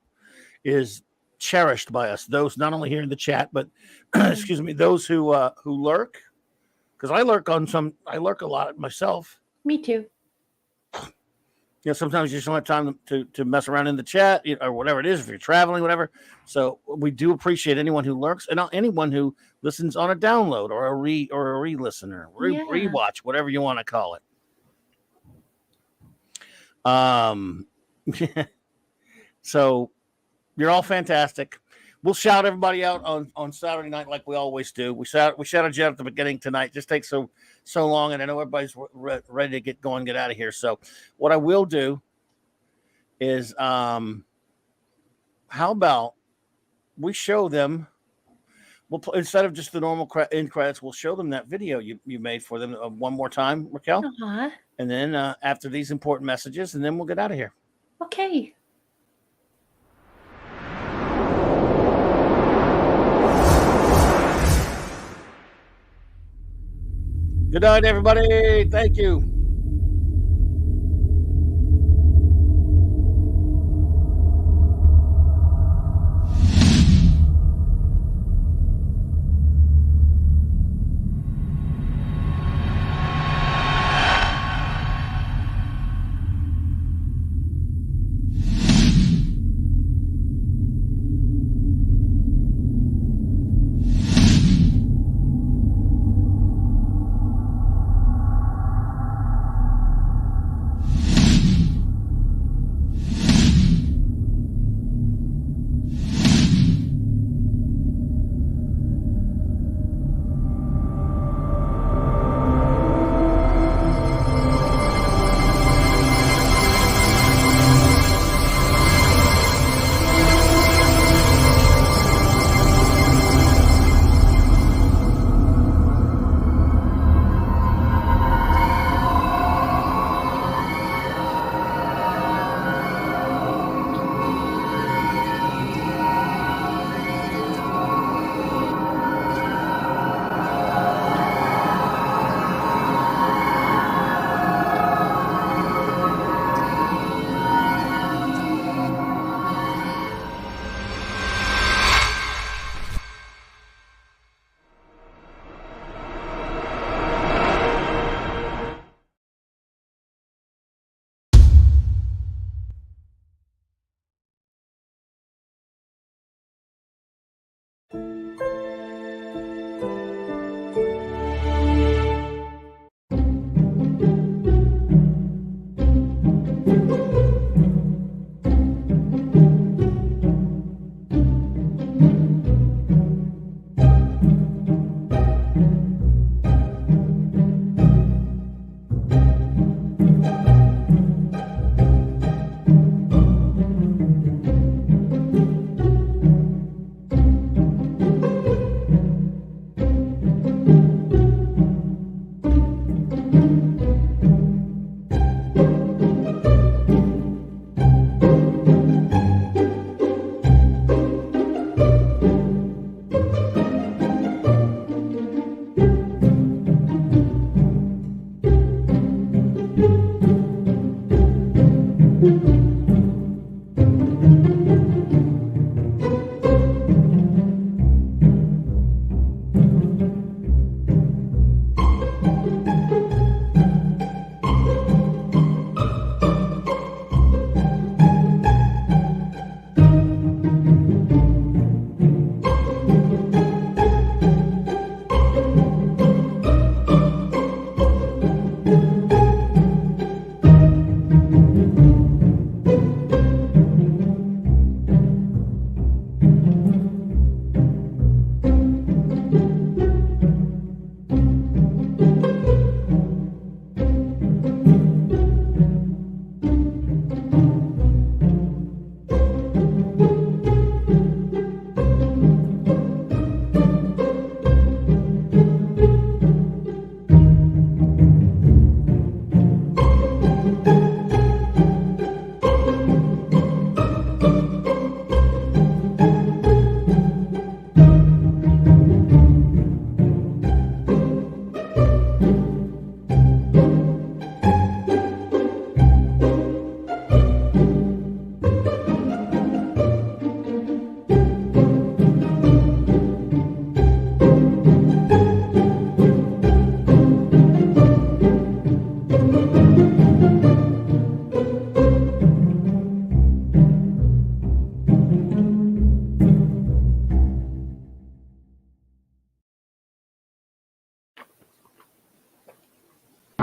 [SPEAKER 2] is cherished by us. Those not only here in the chat, but excuse me, those who lurk, because I lurk a lot myself.
[SPEAKER 4] Me too.
[SPEAKER 2] Sometimes you just don't have time to mess around in the chat, or whatever it is, if you're traveling, whatever. So we do appreciate anyone who lurks and anyone who listens on a download or a re-listener, rewatch, whatever you want to call it. So you're all fantastic. We'll shout everybody out on Saturday night like we always do. We shouted you out at the beginning tonight. Just takes so long, and I know everybody's ready to get out of here. So what I will do is, how about we show them? Instead of just the normal end credits, we'll show them that video you made for them one more time, Raquel.
[SPEAKER 4] Uh-huh.
[SPEAKER 2] And then after these important messages, and then we'll get out of here.
[SPEAKER 4] Okay.
[SPEAKER 2] Good night, everybody. Thank you.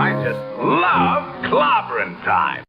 [SPEAKER 1] I just love clobbering time.